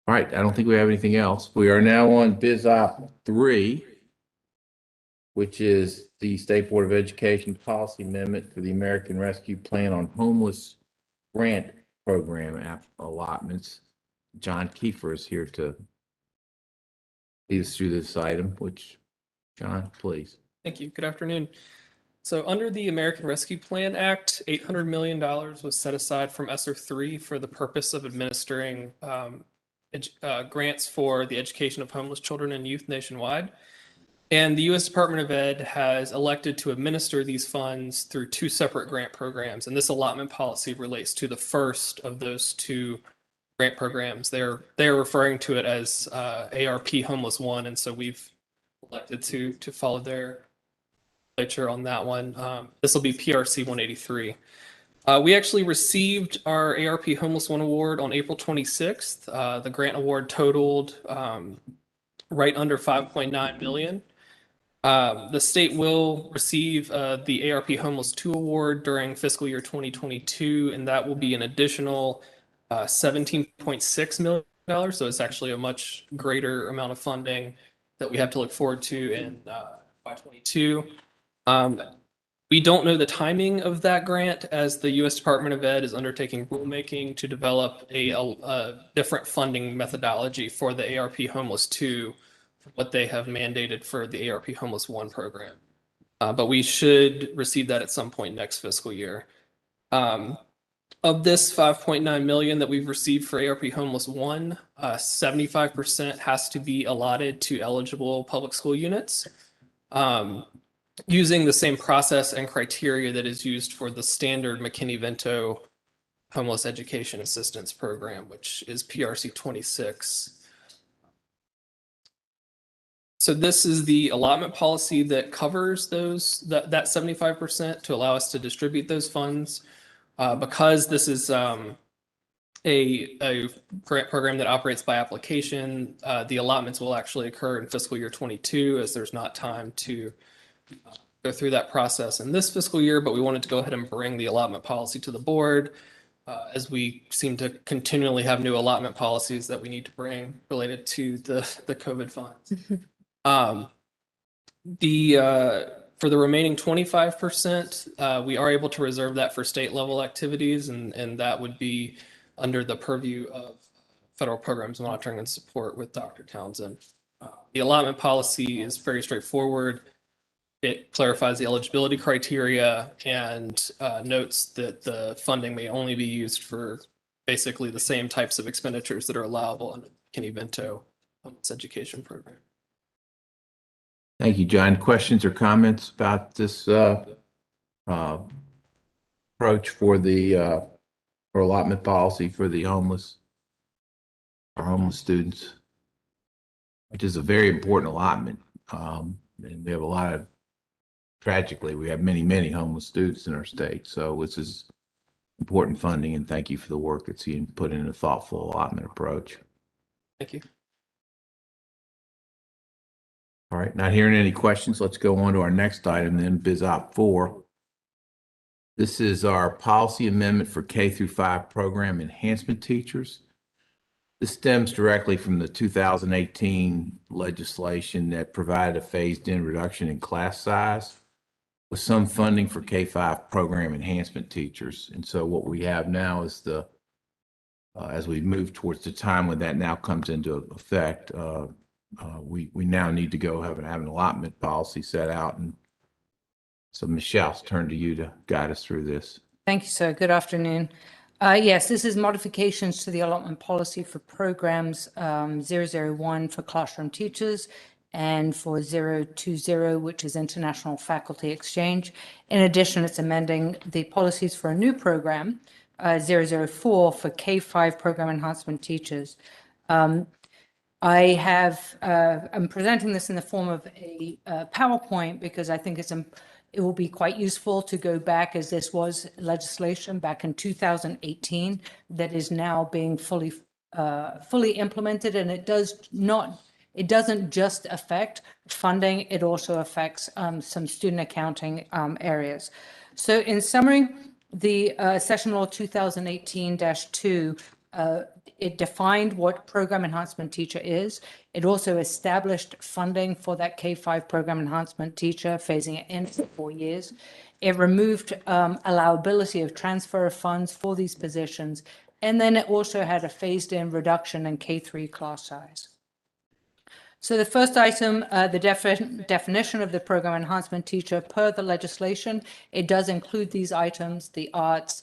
All right, I don't think we have anything else. We are now on Biz Op 3, which is the State Board of Education policy amendment for the American Rescue Plan on Homeless Grant Program allotments. John Kiefer is here to lead us through this item, which, John, please. Thank you. Good afternoon. So under the American Rescue Plan Act, $800 million was set aside from ESSER 3 for the purpose of administering grants for the education of homeless children and youth nationwide. And the U.S. Department of Ed has elected to administer these funds through two separate grant programs. And this allotment policy relates to the first of those two grant programs. They're referring to it as ARP Homeless 1. And so we've elected to follow their legislature on that one. This will be PRC 183. We actually received our ARP Homeless 1 award on April 26th. The grant award totaled right under $5.9 million. The state will receive the ARP Homeless 2 award during fiscal year 2022, and that will be an additional $17.6 million. So it's actually a much greater amount of funding that we have to look forward to in FY22. We don't know the timing of that grant, as the U.S. Department of Ed is undertaking rulemaking to develop a different funding methodology for the ARP Homeless 2, what they have mandated for the ARP Homeless 1 program. But we should receive that at some point next fiscal year. Of this $5.9 million that we've received for ARP Homeless 1, 75% has to be allotted to eligible public school units. Using the same process and criteria that is used for the standard McKinney-Vento Homeless Education Assistance Program, which is PRC 26. So this is the allotment policy that covers that 75% to allow us to distribute those funds. Because this is a grant program that operates by application, the allotments will actually occur in fiscal year 22, as there's not time to go through that process in this fiscal year, but we wanted to go ahead and bring the allotment policy to the board, as we seem to continually have new allotment policies that we need to bring related to the COVID funds. For the remaining 25%, we are able to reserve that for state level activities, and that would be under the purview of federal programs monitoring and support with Dr. Townsend. The allotment policy is very straightforward. It clarifies the eligibility criteria and notes that the funding may only be used for basically the same types of expenditures that are allowable under the McKinney-Vento Homeless Education Program. Thank you, John. Questions or comments about this approach for the for allotment policy for the homeless students, which is a very important allotment. And we have a lot of, tragically, we have many homeless students in our state. So this is important funding, and thank you for the work that's being put in a thoughtful allotment approach. Thank you. All right, not hearing any questions. Let's go on to our next item then, Biz Op 4. This is our policy amendment for K through 5 program enhancement teachers. This stems directly from the 2018 legislation that provided a phased-in reduction in class size with some funding for K-5 program enhancement teachers. And so what we have now is as we move towards the time when that now comes into effect, we now need to go have an allotment policy set out. And so Michelle, I'll turn to you to guide us through this. Thank you, sir. Good afternoon. Yes, this is modifications to the allotment policy for programs 001 for classroom teachers and for 020, which is international faculty exchange. In addition, it's amending the policies for a new program, 004 for K-5 program enhancement teachers. I'm presenting this in the form of a PowerPoint because I think it will be quite useful to go back, as this was legislation back in 2018 that is now being fully implemented, and it doesn't just affect funding, it also affects some student accounting areas. So in summary, the Session Law 2018-2 it defined what program enhancement teacher is. It also established funding for that K-5 program enhancement teacher, phasing it in for 4 years. It removed allowability of transfer of funds for these positions. And then it also had a phased-in reduction in K-3 class size. So the first item, the definition of the program enhancement teacher per the legislation, it does include these items, the arts,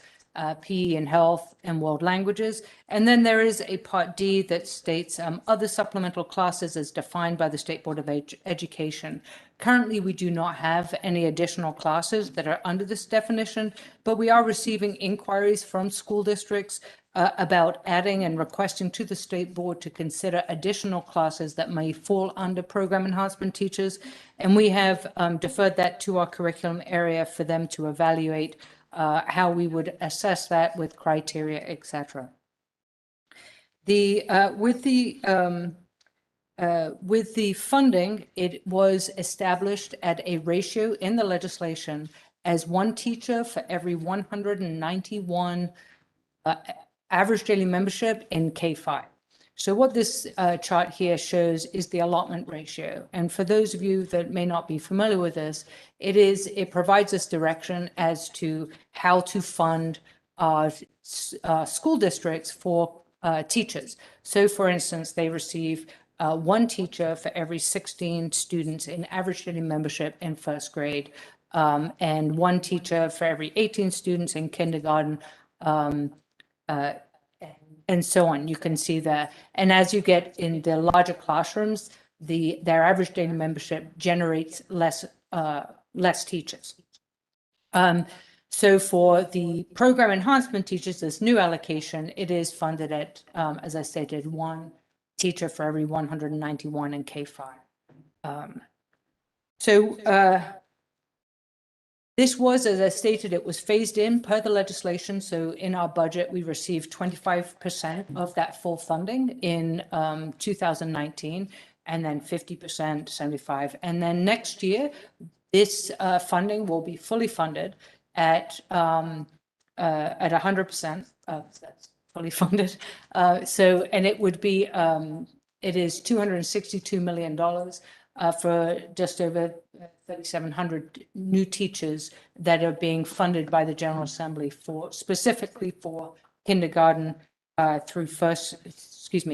PE and health and world languages. And then there is a Part D that states other supplemental classes as defined by the State Board of Education. Currently, we do not have any additional classes that are under this definition, but we are receiving inquiries from school districts about adding and requesting to the State Board to consider additional classes that may fall under program enhancement teachers. And we have deferred that to our curriculum area for them to evaluate how we would assess that with criteria, etc. With the funding, it was established at a ratio in the legislation as one teacher for every 191 average daily membership in K-5. So what this chart here shows is the allotment ratio. And for those of you that may not be familiar with this, it provides us direction as to how to fund school districts for teachers. So for instance, they receive one teacher for every 16 students in average daily membership in first grade, and one teacher for every 18 students in kindergarten, and so on. You can see that. And as you get in the larger classrooms, their average daily membership generates less teachers. So for the program enhancement teachers, this new allocation, it is funded at, as I stated, one teacher for every 191 in K-5. This was, as I stated, it was phased in per the legislation. So in our budget, we received 25% of that full funding in 2019, and then 50%, 75%. And then next year, this funding will be fully funded at 100%. That's fully funded. And it would be, it is $262 million for just over 3,700 new teachers that are being funded by the General Assembly specifically for kindergarten through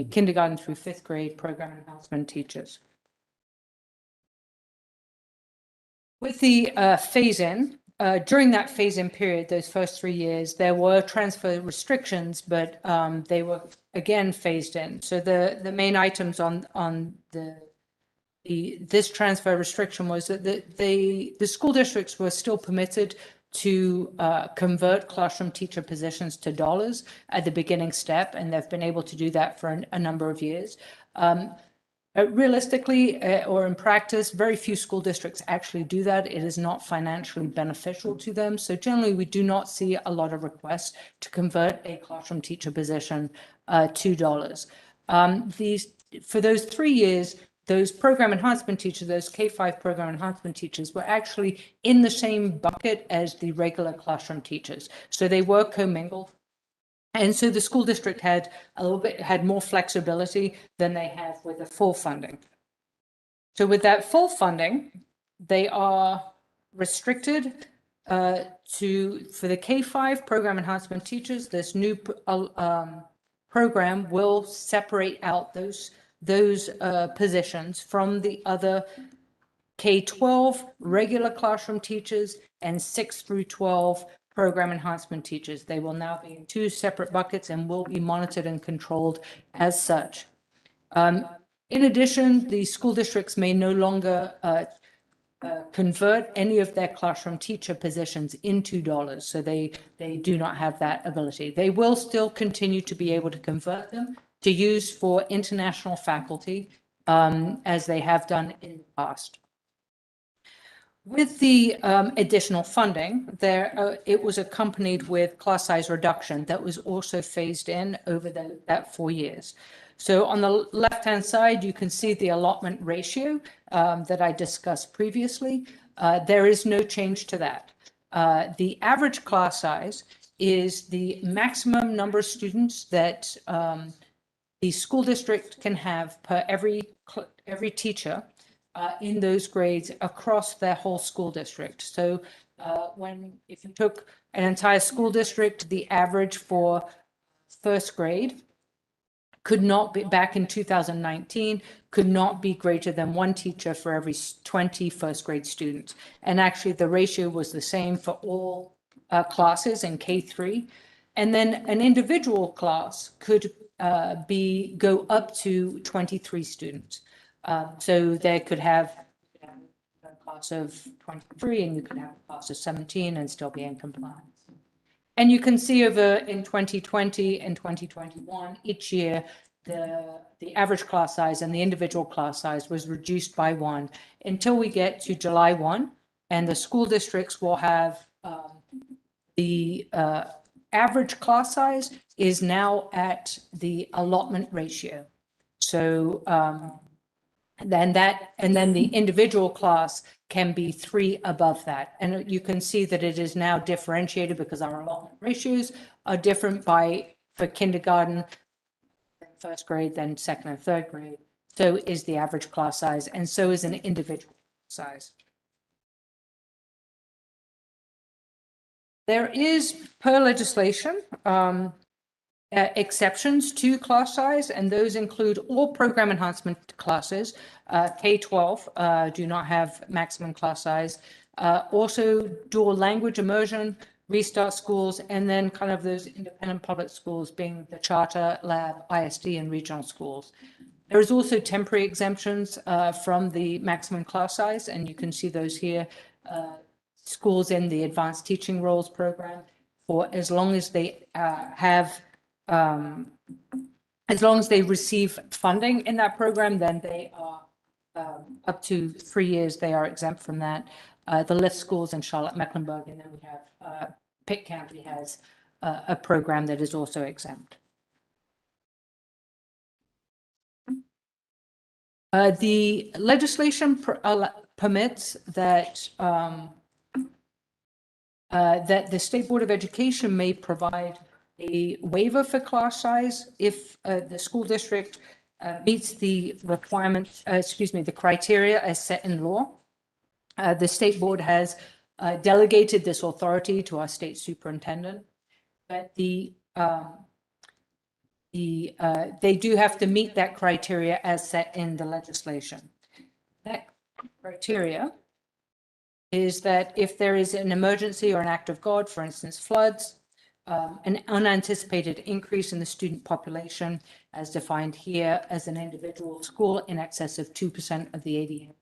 kindergarten through fifth grade program enhancement teachers. With the phase-in, during that phase-in period, those first 3 years, there were transfer restrictions, but they were again phased in. So the main items on this transfer restriction was that the school districts were still permitted to convert classroom teacher positions to dollars at the beginning step, and they've been able to do that for a number of years. Realistically, or in practice, very few school districts actually do that. It is not financially beneficial to them. So generally, we do not see a lot of requests to convert a classroom teacher position to dollars. For those 3 years, those program enhancement teachers, those K-5 program enhancement teachers were actually in the same bucket as the regular classroom teachers. So they were commingled. And so the school district had had more flexibility than they have with the full funding. So with that full funding, they are restricted for the K-5 program enhancement teachers. This new program will separate out those positions from the other K-12 regular classroom teachers and 6 through 12 program enhancement teachers. They will now be in 2 separate buckets and will be monitored and controlled as such. In addition, the school districts may no longer convert any of their classroom teacher positions into dollars. So they do not have that ability. They will still continue to be able to convert them to use for international faculty, as they have done in the past. With the additional funding, it was accompanied with class size reduction that was also phased in over that 4 years. So on the left-hand side, you can see the allotment ratio that I discussed previously. There is no change to that. The average class size is the maximum number of students that the school district can have per every teacher in those grades across their whole school district. So if you took an entire school district, the average for first grade could not be, back in 2019, could not be greater than 1 teacher for every 20 first grade students. And actually the ratio was the same for all classes in K3. And then an individual class could go up to 23 students. So they could have a class of 23 and you could have a class of 17 and still be in compliance. And you can see over in 2020 and 2021, each year, the average class size and the individual class size was reduced by 1 until we get to July 1, and the school districts will have the average class size is now at the allotment ratio. So then the individual class can be 3 above that. And you can see that it is now differentiated because our allotment ratios are different for kindergarten, first grade, then second and third grade. So is the average class size, and so is an individual size. There is, per legislation, exceptions to class size, and those include all program enhancement classes. K-12 do not have maximum class size. Also dual language immersion, restart schools, and then kind of those independent public schools being the charter, lab, ISD, and regional schools. There's also temporary exemptions from the maximum class size, and you can see those here. Schools in the advanced teaching roles program, for as long as they as long as they receive funding in that program, then they are up to 3 years, they are exempt from that. The LIFT schools in Charlotte-Mecklenburg, and then we have Pitt County has a program that is also exempt. The legislation permits that that the State Board of Education may provide a waiver for class size if the school district meets the requirements, the criteria as set in law. The State Board has delegated this authority to our state superintendent, but they do have to meet that criteria as set in the legislation. That criteria is that if there is an emergency or an act of God, for instance, floods, an unanticipated increase in the student population, as defined here as an individual school in excess of 2% of the ADM.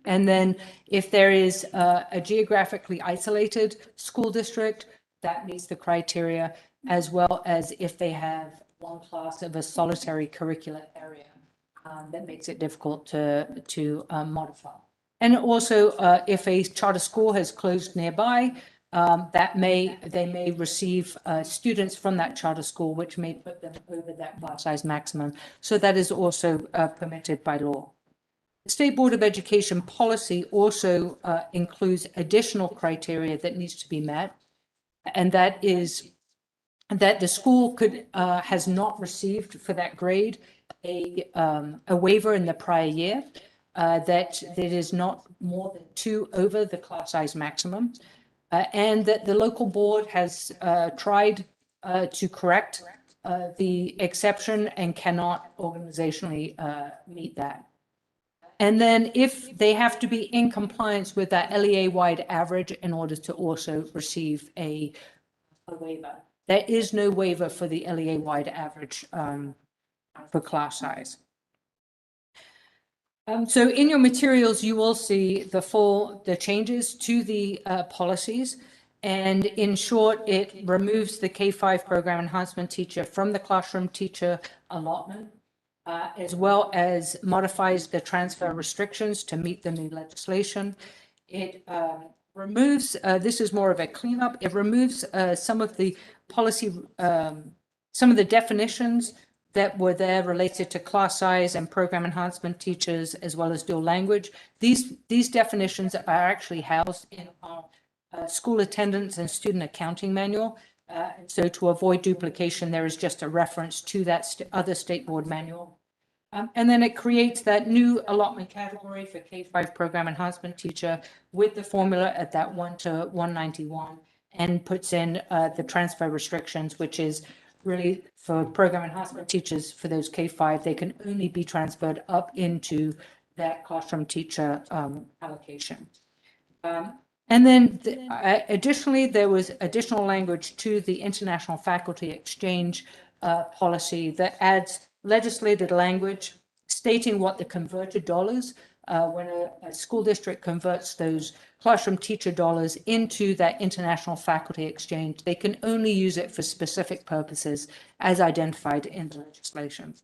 And then if there is a geographically isolated school district, that meets the criteria, as well as if they have one class of a solitary curricular area that makes it difficult to modify. And also, if a charter school has closed nearby, they may receive students from that charter school, which may put them over that class size maximum. So that is also permitted by law. The State Board of Education policy also includes additional criteria that needs to be met, and that is that the school has not received for that grade a waiver in the prior year, that it is not more than 2 over the class size maximum, and that the local board has tried to correct the exception and cannot organizationally meet that. And then if they have to be in compliance with that LEA-wide average in order to also receive a waiver. There is no waiver for the LEA-wide average for class size. So in your materials, you will see the changes to the policies. And in short, it removes the K-5 program enhancement teacher from the classroom teacher allotment, as well as modifies the transfer restrictions to meet the new legislation. It removes, this is more of a cleanup, it removes some of the policy, some of the definitions that were there related to class size and program enhancement teachers, as well as dual language. These definitions are actually housed in our school attendance and student accounting manual. So to avoid duplication, there is just a reference to that other state board manual. And then it creates that new allotment category for K-5 program enhancement teacher with the formula at that 1 to 191, and puts in the transfer restrictions, which is really for program enhancement teachers for those K-5, they can only be transferred up into that classroom teacher allocation. And then additionally, there was additional language to the international faculty exchange policy that adds legislated language stating what the converted dollars, when a school district converts those classroom teacher dollars into that international faculty exchange, they can only use it for specific purposes as identified in the legislation.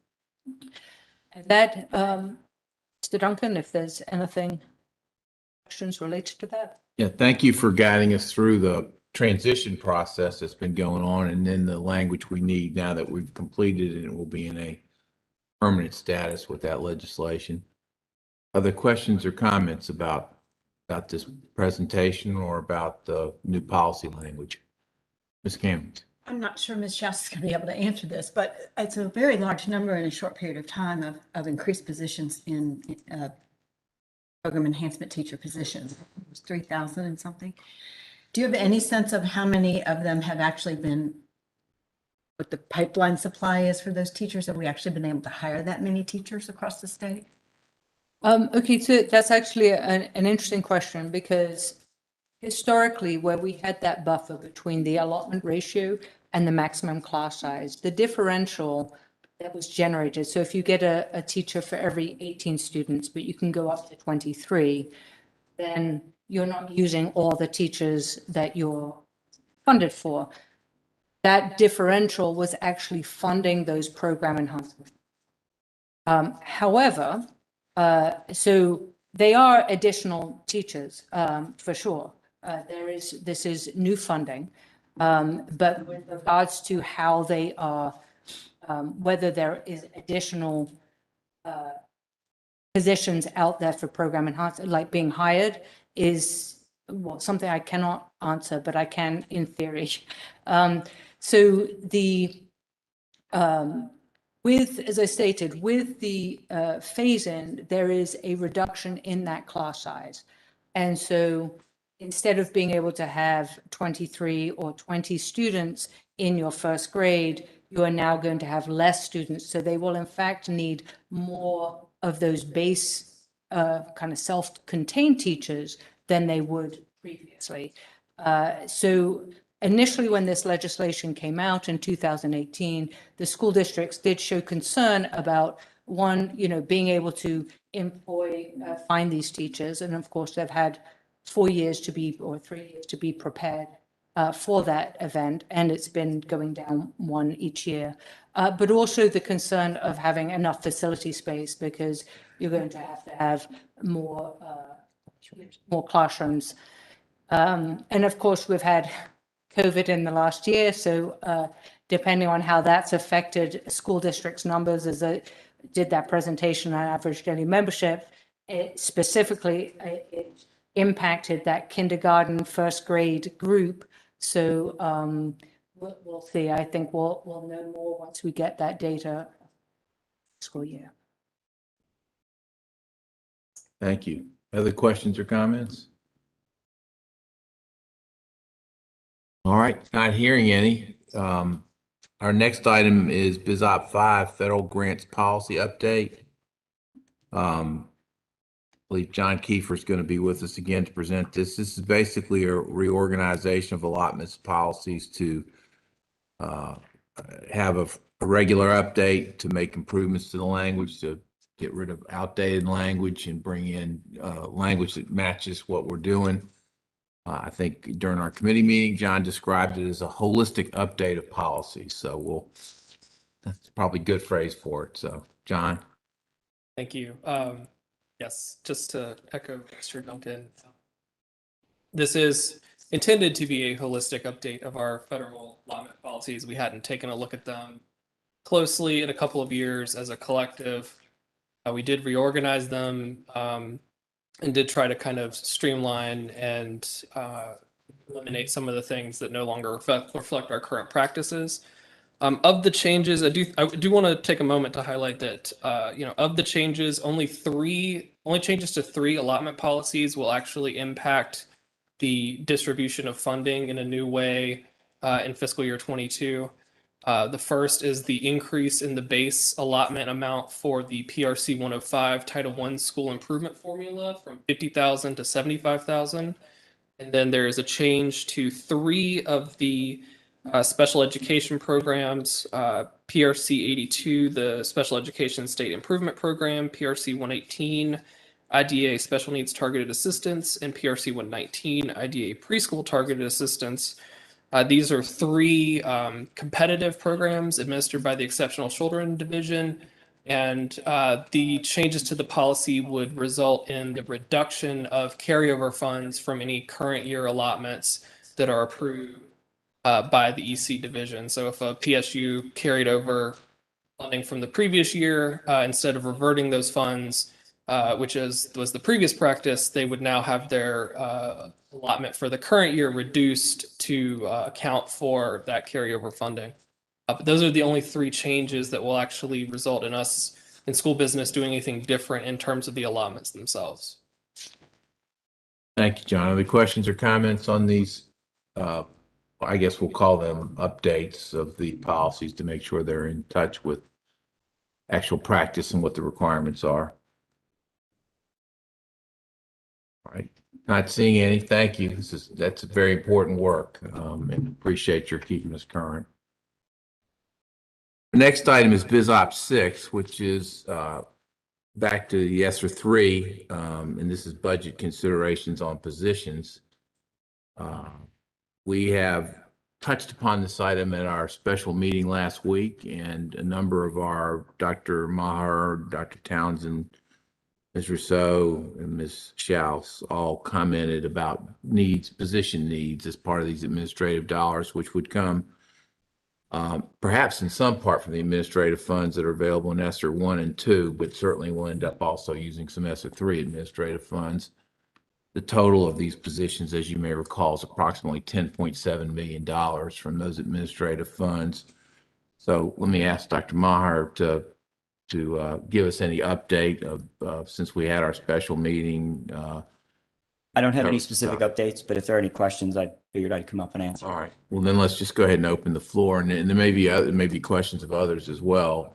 And that, Mr. Duncan, if there's anything, questions related to that? Yeah, thank you for guiding us through the transition process that's been going on, and then the language we need now that we've completed it and will be in a permanent status with that legislation. Other questions or comments about this presentation or about the new policy language? Ms. Campbell. I'm not sure Ms. Schaus is going to be able to answer this, but it's a very large number in a short period of time of increased positions in program enhancement teacher positions. It was 3,000 and something. Do you have any sense of how many of them have actually been, what the pipeline supply is for those teachers? Have we actually been able to hire that many teachers across the state? Okay, so that's actually an interesting question, because historically, where we had that buffer between the allotment ratio and the maximum class size, the differential that was generated. So if you get a teacher for every 18 students, but you can go up to 23, then you're not using all the teachers that you're funded for. That differential was actually funding those program enhancements. However, so they are additional teachers, for sure. This is new funding, but with regards to how they are, whether there is additional positions out there for program enhancement, like being hired, is something I cannot answer, but I can in theory. So the as I stated, with the phase-in, there is a reduction in that class size. And so instead of being able to have 23 or 20 students in your first grade, you are now going to have less students. So they will in fact need more of those base kind of self-contained teachers than they would previously. So initially, when this legislation came out in 2018, the school districts did show concern about being able to find these teachers. And of course, they've had 4 years to be, or 3 years to be prepared for that event. And it's been going down one each year. But also the concern of having enough facility space, because you're going to have more classrooms. And of course, we've had COVID in the last year, so depending on how that's affected school districts' numbers, as I did that presentation on average daily membership, it specifically it impacted that kindergarten, first grade group. So we'll see. I think we'll know more once we get that data school year. Thank you. Other questions or comments? All right, not hearing any. Our next item is BizOp 5, Federal Grants Policy Update. I believe John Kiefer is going to be with us again to present this. This is basically a reorganization of allotments policies to have a regular update, to make improvements to the language, to get rid of outdated language and bring in language that matches what we're doing. I think during our committee meeting, John described it as a holistic update of policy. So that's probably a good phrase for it. So, John. Thank you. Yes, just to echo Mr. Duncan, this is intended to be a holistic update of our federal allotment policies. We hadn't taken a look at them closely in a couple of years as a collective. We did reorganize them and did try to kind of streamline and eliminate some of the things that no longer reflect our current practices. Of the changes, I do want to take a moment to highlight that of the changes, only changes to 3 allotment policies will actually impact the distribution of funding in a new way in fiscal year 22. The first is the increase in the base allotment amount for the PRC 105 Title I school improvement formula from 50,000 to 75,000. And then there is a change to 3 of the special education programs, PRC 82, the Special Education State Improvement Program, PRC 118, IDA Special Needs Targeted Assistance, and PRC 119, IDA Preschool Targeted Assistance. These are 3 competitive programs administered by the Exceptional Children Division, and the changes to the policy would result in the reduction of carryover funds from any current year allotments that are approved by the EC division. So if a PSU carried over funding from the previous year, instead of reverting those funds, which was the previous practice, they would now have their allotment for the current year reduced to account for that carryover funding. But those are the only 3 changes that will actually result in us in school business doing anything different in terms of the allotments themselves. Thank you, John. Other questions or comments on these? I guess we'll call them updates of the policies to make sure they're in touch with actual practice and what the requirements are. All right. Not seeing any. Thank you. That's very important work, and appreciate your keeping us current. The next item is BizOp 6, which is back to the ESSER 3, and this is budget considerations on positions. We have touched upon this item at our special meeting last week, and a number of our Dr. Maher, Dr. Townsend, Ms. Rousseau, and Ms. Schaus all commented about position needs as part of these administrative dollars, which would come perhaps in some part from the administrative funds that are available in ESSER 1 and 2, but certainly we'll end up also using some ESSER 3 administrative funds. The total of these positions, as you may recall, is approximately $10.7 million from those administrative funds. So let me ask Dr. Maher to give us any update of since we had our special meeting. I don't have any specific updates, but if there are any questions, I figured I'd come up and answer. All right. Well, then let's just go ahead and open the floor, and there may be questions of others as well.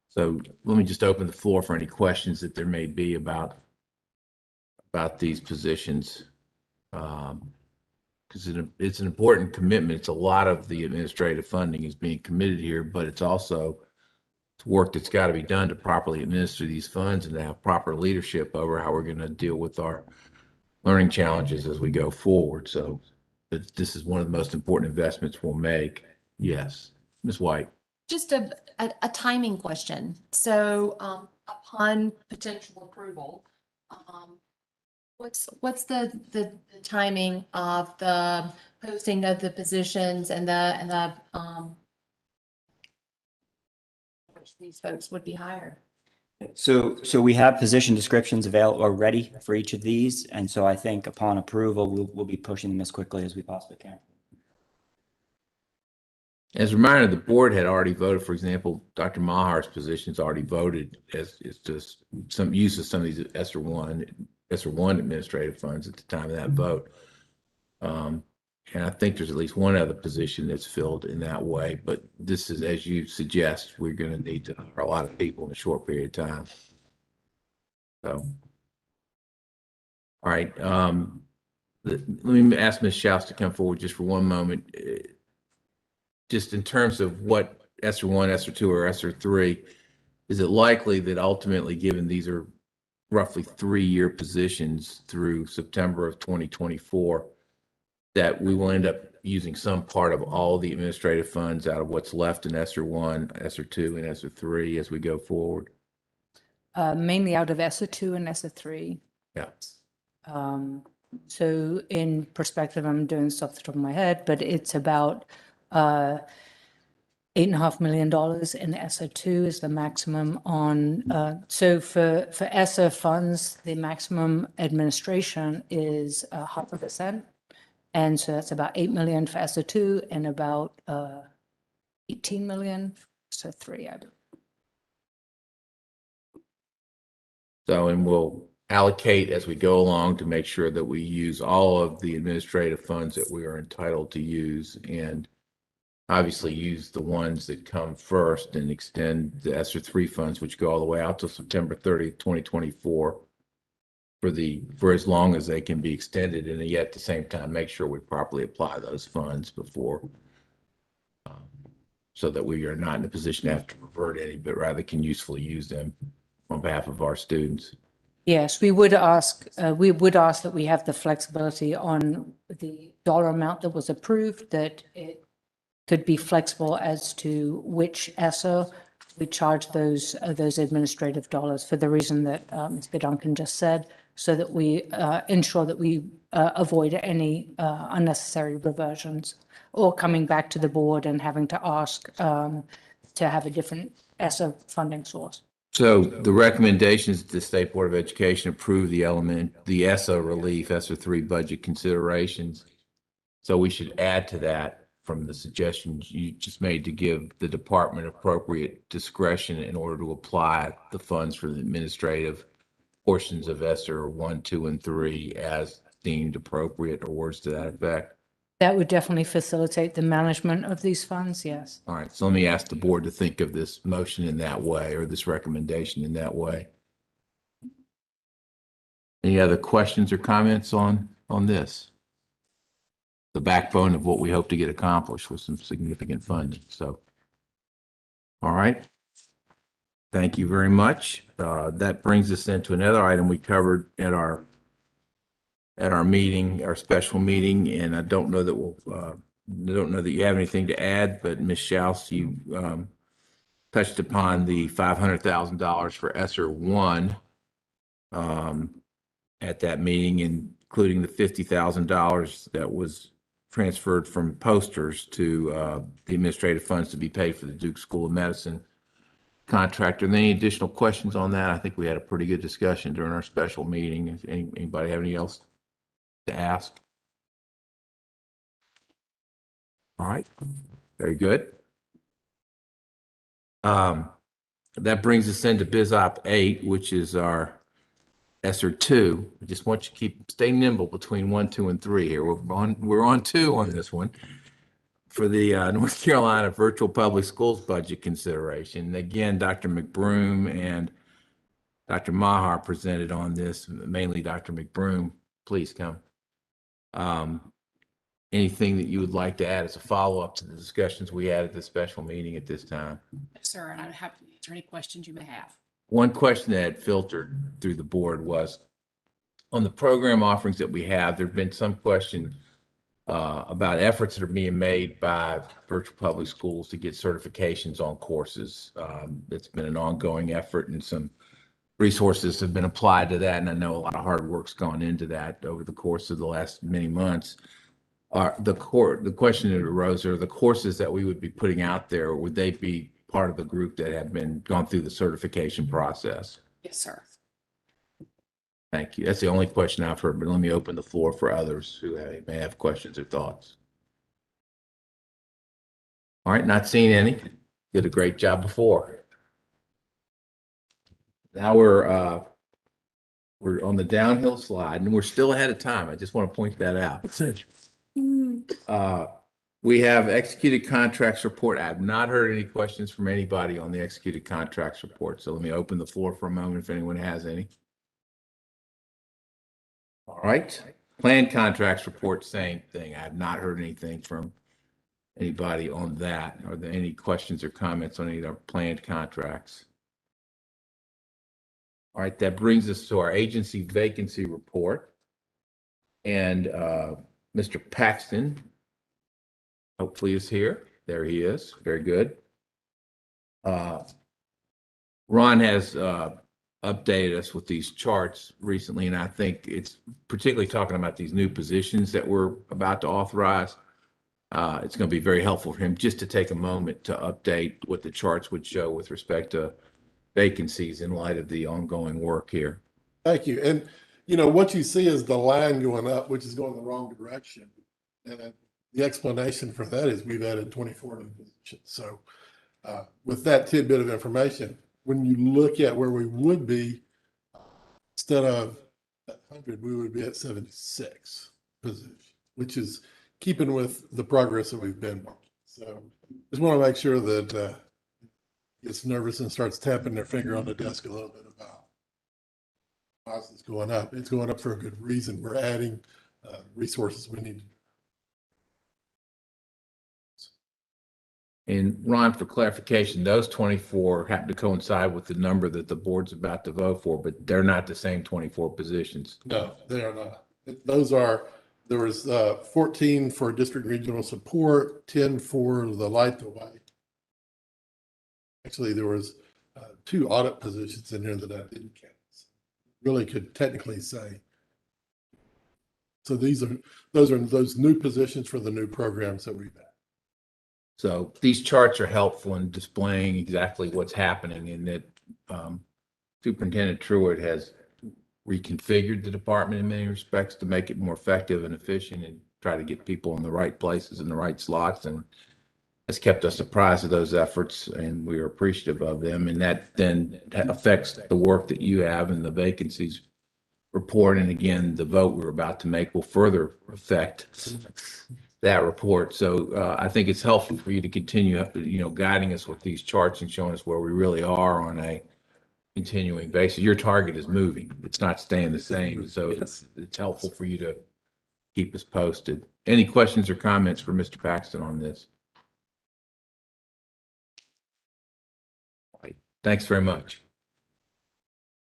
So let me just open the floor for any questions that there may be about these positions, because it's an important commitment. It's a lot of the administrative funding is being committed here, but it's also work that's got to be done to properly administer these funds and to have proper leadership over how we're going to deal with our learning challenges as we go forward. So this is one of the most important investments we'll make. Yes, Ms. White. Just a timing question. So upon potential approval, What's the timing of the posting of the positions and the which these folks would be hired? So we have position descriptions available or ready for each of these. And so I think upon approval, we'll be pushing them as quickly as we possibly can. As a reminder, the board had already voted, for example, Dr. Mahar's position's already voted as it's just some use of some of these ESSER one administrative funds at the time of that vote. And I think there's at least one other position that's filled in that way, but this is, as you suggest, we're going to need to hire a lot of people in a short period of time. So, all right. Let me ask Ms. Schaus to come forward just for one moment. Just in terms of what ESSER 1, ESSER 2, or ESSER 3, is it likely that ultimately, given these are roughly 3-year positions through September of 2024, that we will end up using some part of all the administrative funds out of what's left in ESSER 1, ESSER 2, and ESSER 3 as we go forward? Mainly out of ESSER 2 and ESSER 3. Yeah. So in perspective, I'm doing this off the top of my head, but it's about $8.5 million in ESSER 2 is the maximum on. So for ESSER funds, the maximum administration is 0.5%. And so that's about 8 million for ESSER 2 and about 18 million for ESSER 3, I believe. So, and we'll allocate as we go along to make sure that we use all of the administrative funds that we are entitled to use, and obviously use the ones that come first and extend the ESSER 3 funds, which go all the way out to September 30th, 2024 for as long as they can be extended, and yet at the same time, make sure we properly apply those funds before, so that we are not in a position to have to revert any, but rather can usefully use them on behalf of our students. Yes, we would ask that we have the flexibility on the dollar amount that was approved, that it could be flexible as to which ESSER we charge those administrative dollars for the reason that Mr. Duncan just said, so that we ensure that we avoid any unnecessary reversions or coming back to the board and having to ask to have a different ESSER funding source. So the recommendations that the State Board of Education approve the ESSER relief, ESSER 3 budget considerations. So we should add to that from the suggestions you just made to give the department appropriate discretion in order to apply the funds for the administrative portions of ESSER 1, 2, and 3 as deemed appropriate, or words to that effect. That would definitely facilitate the management of these funds, yes. All right, so let me ask the board to think of this motion in that way, or this recommendation in that way. Any other questions or comments on this? The backbone of what we hope to get accomplished with some significant funding. So, all right. Thank you very much. That brings us into another item we covered at our meeting, our special meeting, and I don't know that you have anything to add, but Ms. Schaus, you touched upon the $500,000 for ESSER 1 at that meeting, including the $50,000 that was transferred from posters to the administrative funds to be paid for the Duke School of Medicine contract. Are there any additional questions on that? I think we had a pretty good discussion during our special meeting. Anybody have any else to ask? All right, very good. That brings us into BizOp 8, which is our ESSER 2. I just want you to stay nimble between 1, 2, and 3 here. We're on 2 on this one for the North Carolina Virtual Public Schools budget consideration. And again, Dr. McBroom and Dr. Maher presented on this, mainly Dr. McBroom. Please come. Anything that you would like to add as a follow-up to the discussions we had at this special meeting at this time? Yes, sir, and I'm happy to answer any questions you may have. One question that had filtered through the board was on the program offerings that we have, there've been some question about efforts that are being made by virtual public schools to get certifications on courses. It's been an ongoing effort, and some resources have been applied to that, and I know a lot of hard work's gone into that over the course of the last many months. The question that arose are the courses that we would be putting out there, would they be part of the group that have been gone through the certification process? Yes, sir. Thank you. That's the only question I've heard, but let me open the floor for others who may have questions or thoughts. All right, not seeing any. Did a great job before. Now we're on the downhill slide, and we're still ahead of time. I just want to point that out. We have executed contracts report. I have not heard any questions from anybody on the executed contracts report. So let me open the floor for a moment if anyone has any. All right. Planned contracts report, same thing. I have not heard anything from anybody on that. Are there any questions or comments on any of our planned contracts? All right, that brings us to our agency vacancy report. And Mr. Paxton hopefully is here. There he is. Very good. Ron has updated us with these charts recently, and I think it's particularly talking about these new positions that we're about to authorize. It's going to be very helpful for him just to take a moment to update what the charts would show with respect to vacancies in light of the ongoing work here. Thank you. And, you know, what you see is the line going up, which is going the wrong direction. And the explanation for that is we've added 24 new positions. So with that tidbit of information, when you look at where we would be, instead of 100, we would be at 76 positions, which is keeping with the progress that we've been making. So just want to make sure that gets nervous and starts tapping their finger on the desk a little bit about why it's going up. It's going up for a good reason. We're adding resources we need. And Ron, for clarification, those 24 happen to coincide with the number that the board's about to vote for, but they're not the same 24 positions. No, they are not. There was 14 for district regional support, 10 for the light the way. Actually, there was 2 audit positions in here that I didn't count. Really could technically say. So those are those new positions for the new programs that we've had. So these charts are helpful in displaying exactly what's happening, and that Superintendent Truitt has reconfigured the department in many respects to make it more effective and efficient and try to get people in the right places in the right slots, and has kept us apprised of those efforts, and we are appreciative of them. And that then affects the work that you have in the vacancies report. And again, the vote we're about to make will further affect that report. So I think it's helpful for you to continue, guiding us with these charts and showing us where we really are on a continuing basis. Your target is moving. It's not staying the same. So it's helpful for you to keep us posted. Any questions or comments for Mr. Paxton on this? Thanks very much.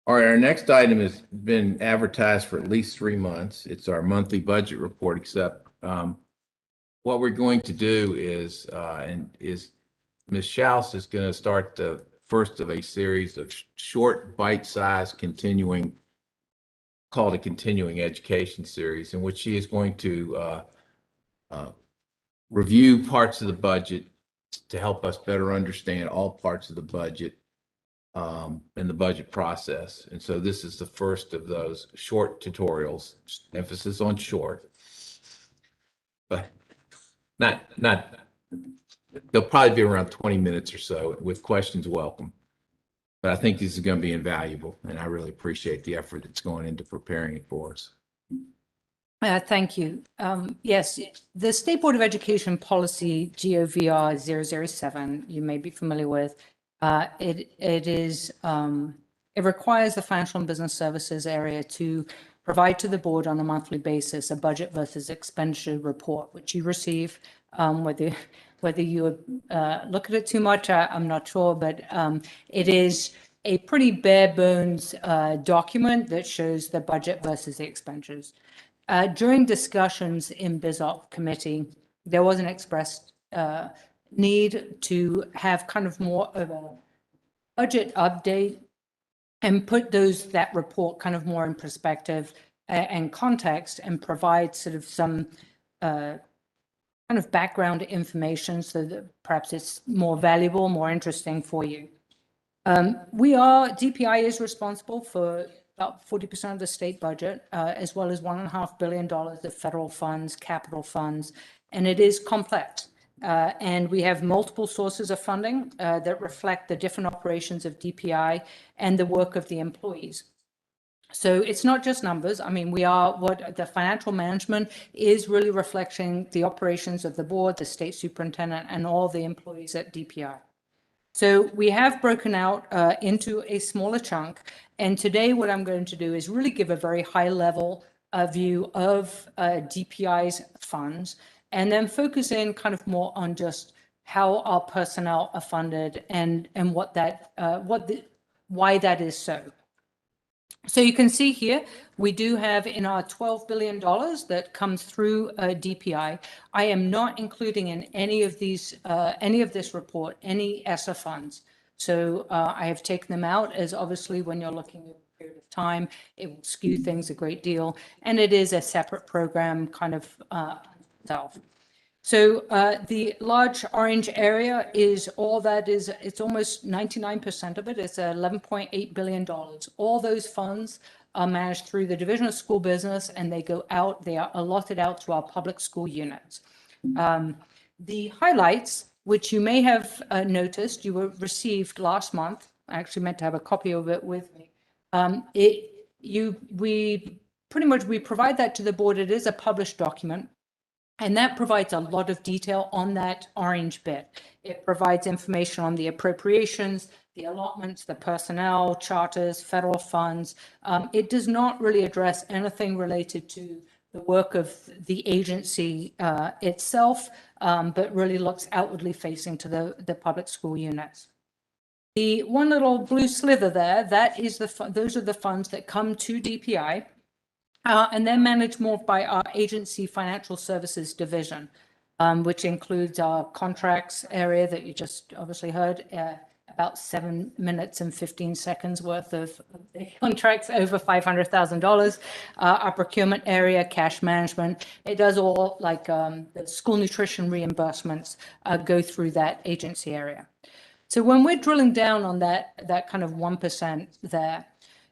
All right, our next item has been advertised for at least 3 months. It's our monthly budget report, except what we're going to do is Ms. Schaus is going to start the first of a series of short, bite-sized called a continuing education series, in which she is going to review parts of the budget to help us better understand all parts of the budget in the budget process. And so this is the first of those short tutorials, emphasis on short, but they'll probably be around 20 minutes or so with questions welcome. But I think this is going to be invaluable, and I really appreciate the effort that's going into preparing it for us. Thank you. Yes, the State Board of Education Policy GOVR 007, you may be familiar with. It requires the financial and business services area to provide to the board on a monthly basis a budget versus expenditure report, which you receive. Whether you look at it too much, I'm not sure, but it is a pretty bare bones document that shows the budget versus the expenditures. During discussions in BizOp committee, there was an expressed need to have kind of more of a budget update and put that report kind of more in perspective and context, and provide sort of some kind of background information so that perhaps it's more valuable, more interesting for you. DPI is responsible for about 40% of the state budget, as well as $1.5 billion of federal funds, capital funds, and it is complex. And we have multiple sources of funding that reflect the different operations of DPI and the work of the employees. So it's not just numbers. I mean, what the financial management is really reflecting the operations of the board, the state superintendent, and all the employees at DPI. So we have broken out into a smaller chunk. And today what I'm going to do is really give a very high level view of DPI's funds, and then focus in kind of more on just how our personnel are funded and why that is so. So you can see here, we do have in our $12 billion that comes through DPI. I am not including in any of this report, any ESSA funds. So I have taken them out, as obviously when you're looking at a period of time, it will skew things a great deal. And it is a separate program kind of itself. So the large orange area is all that is, it's almost 99% of it. It's $11.8 billion. All those funds are managed through the Division of School Business, and they go out, they are allotted out to our public school units. The highlights, which you may have noticed, you were received last month. I actually meant to have a copy of it with me. We provide that to the board. It is a published document. And that provides a lot of detail on that orange bit. It provides information on the appropriations, the allotments, the personnel, charters, federal funds. It does not really address anything related to the work of the agency itself, but really looks outwardly facing to the public school units. The one little blue sliver there, those are the funds that come to DPI. And they're managed more by our agency financial services division, which includes our contracts area that you just obviously heard, about 7 minutes and 15 seconds worth of contracts over $500,000. Our procurement area, cash management, it does all like the school nutrition reimbursements go through that agency area. So when we're drilling down on that kind of 1% there,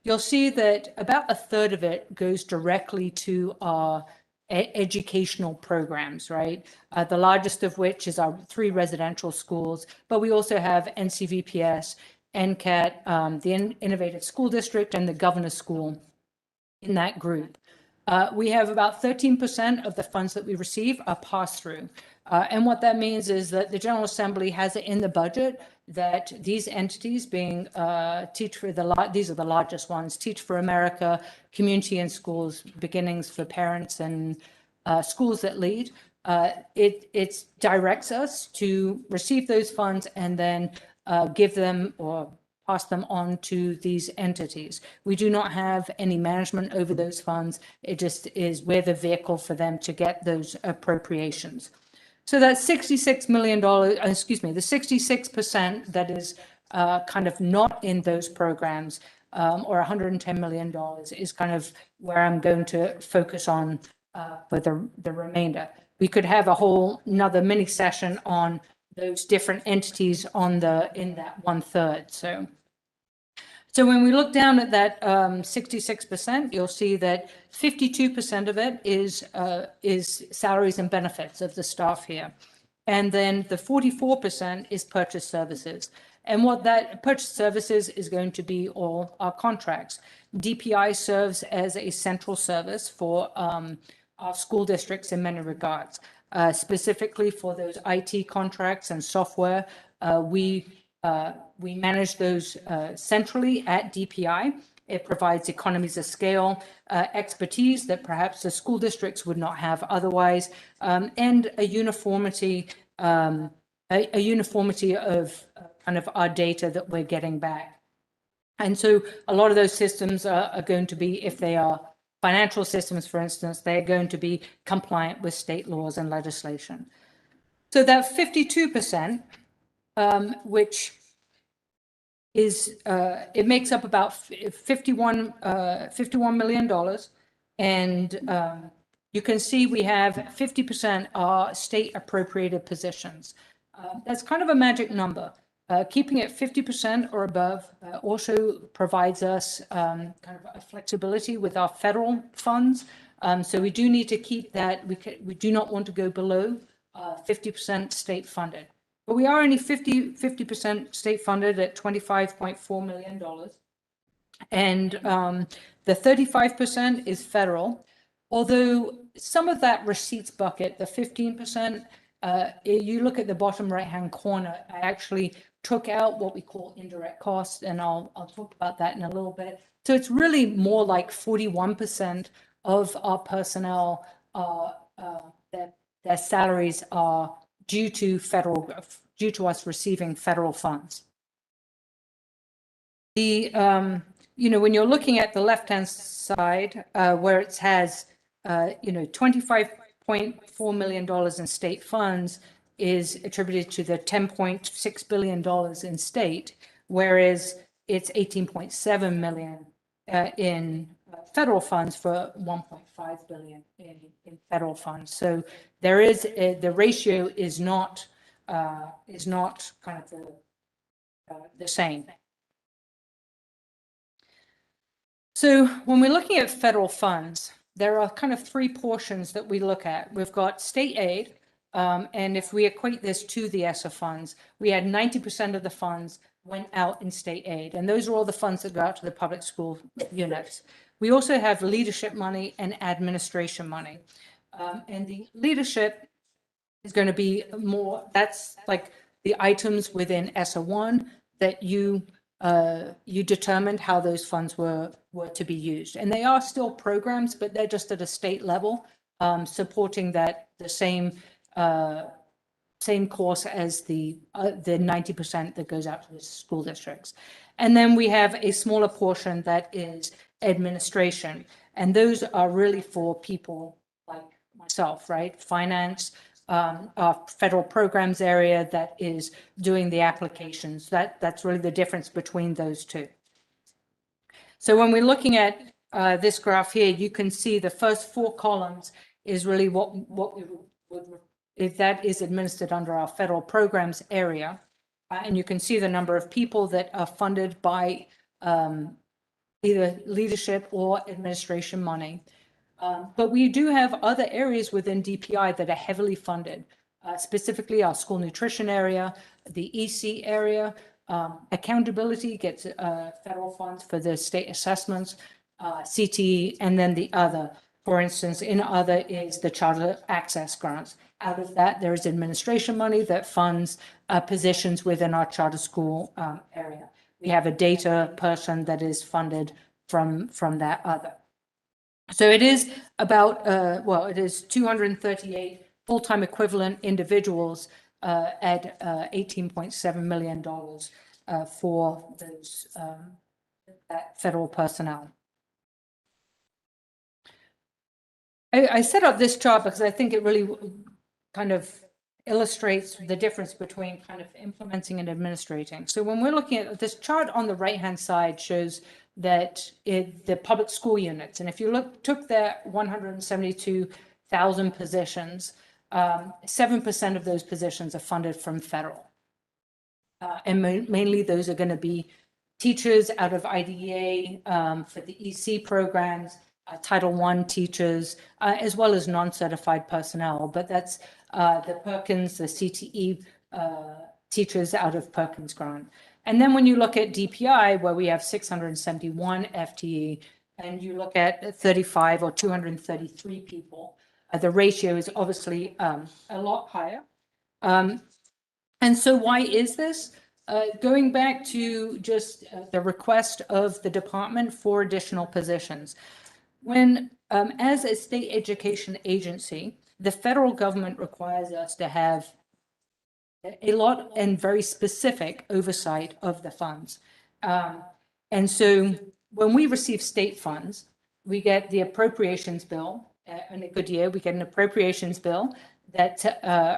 you'll see that about a third of it goes directly to our educational programs, right? The largest of which is our 3 residential schools, but we also have NCVPS, NCAT, the Innovative School District, and the Governor's School in that group. We have about 13% of the funds that we receive are passed through. And what that means is that the General Assembly has it in the budget that these entities being these are the largest ones, Teach for America, Community and Schools, Beginnings for Parents, and Schools That Lead. It directs us to receive those funds and then give them or pass them on to these entities. We do not have any management over those funds. It just is, we're the vehicle for them to get those appropriations. So that $66 million, the 66% that is kind of not in those programs, or $110 million, is kind of where I'm going to focus on for the remainder. We could have another mini session on those different entities in that 1/3. So when we look down at that 66%, you'll see that 52% of it is salaries and benefits of the staff here. And then the 44% is purchase services. And what that purchase services is going to be all our contracts. DPI serves as a central service for our school districts in many regards. Specifically for those IT contracts and software, we manage those centrally at DPI. It provides economies of scale, expertise that perhaps the school districts would not have otherwise, and a uniformity of kind of our data that we're getting back. And so a lot of those systems are going to be, if they are financial systems, for instance, they're going to be compliant with state laws and legislation. So that 52%, which it makes up about $51 million. And you can see we have 50% are state appropriated positions. That's kind of a magic number. Keeping it 50% or above also provides us kind of a flexibility with our federal funds. So we do need to keep that. We do not want to go below 50% state funded. But we are only 50% state funded at $25.4 million. And the 35% is federal. Although some of that receipts bucket, the 15%, you look at the bottom right-hand corner, I actually took out what we call indirect costs, and I'll talk about that in a little bit. So it's really more like 41% of our personnel their salaries are due to us receiving federal funds. When you're looking at the left-hand side, where it has, $25.4 million in state funds is attributed to the $10.6 billion in state, whereas it's $18.7 million in federal funds for $1.5 billion in federal funds. So there is the ratio is not kind of the same. So when we're looking at federal funds, there are kind of three portions that we look at. We've got state aid, and if we equate this to the ESSER funds, we had 90% of the funds went out in state aid, and those are all the funds that go out to the public school units. We also have leadership money and administration money, and the leadership is going to be more, that's like the items within ESSER 1 that you determined how those funds were to be used. And they are still programs, but they're just at a state level, supporting the same course as the 90% that goes out to the school districts. And then we have a smaller portion that is administration. And those are really for people like myself, right? Finance, our federal programs area that is doing the applications. That's really the difference between those two. So when we're looking at this graph here, you can see the first four columns is really what we would, if that is administered under our federal programs area. And you can see the number of people that are funded by either leadership or administration money. But we do have other areas within DPI that are heavily funded, specifically our school nutrition area, the EC area. Accountability gets federal funds for the state assessments, CTE, and then the other. For instance, in other is the charter access grants. Out of that, there is administration money that funds positions within our charter school area. We have a data person that is funded from that other. So it is about, it is 238 full-time equivalent individuals at $18.7 million for those that federal personnel. I set up this chart because I think it really kind of illustrates the difference between kind of implementing and administrating. So when we're looking at this chart on the right-hand side shows that the public school units, and if you took their 172,000 positions, 7% of those positions are funded from federal. And mainly those are going to be teachers out of IDEA for the EC programs, Title I teachers, as well as non-certified personnel. But that's the Perkins, the CTE teachers out of Perkins grant. And then when you look at DPI, where we have 671 FTE, and you look at 35 or 233 people, the ratio is obviously a lot higher. And so why is this? Going back to just the request of the department for additional positions. When, as a state education agency, the federal government requires us to have a lot and very specific oversight of the funds. And so when we receive state funds, we get the appropriations bill. In a good year, we get an appropriations bill that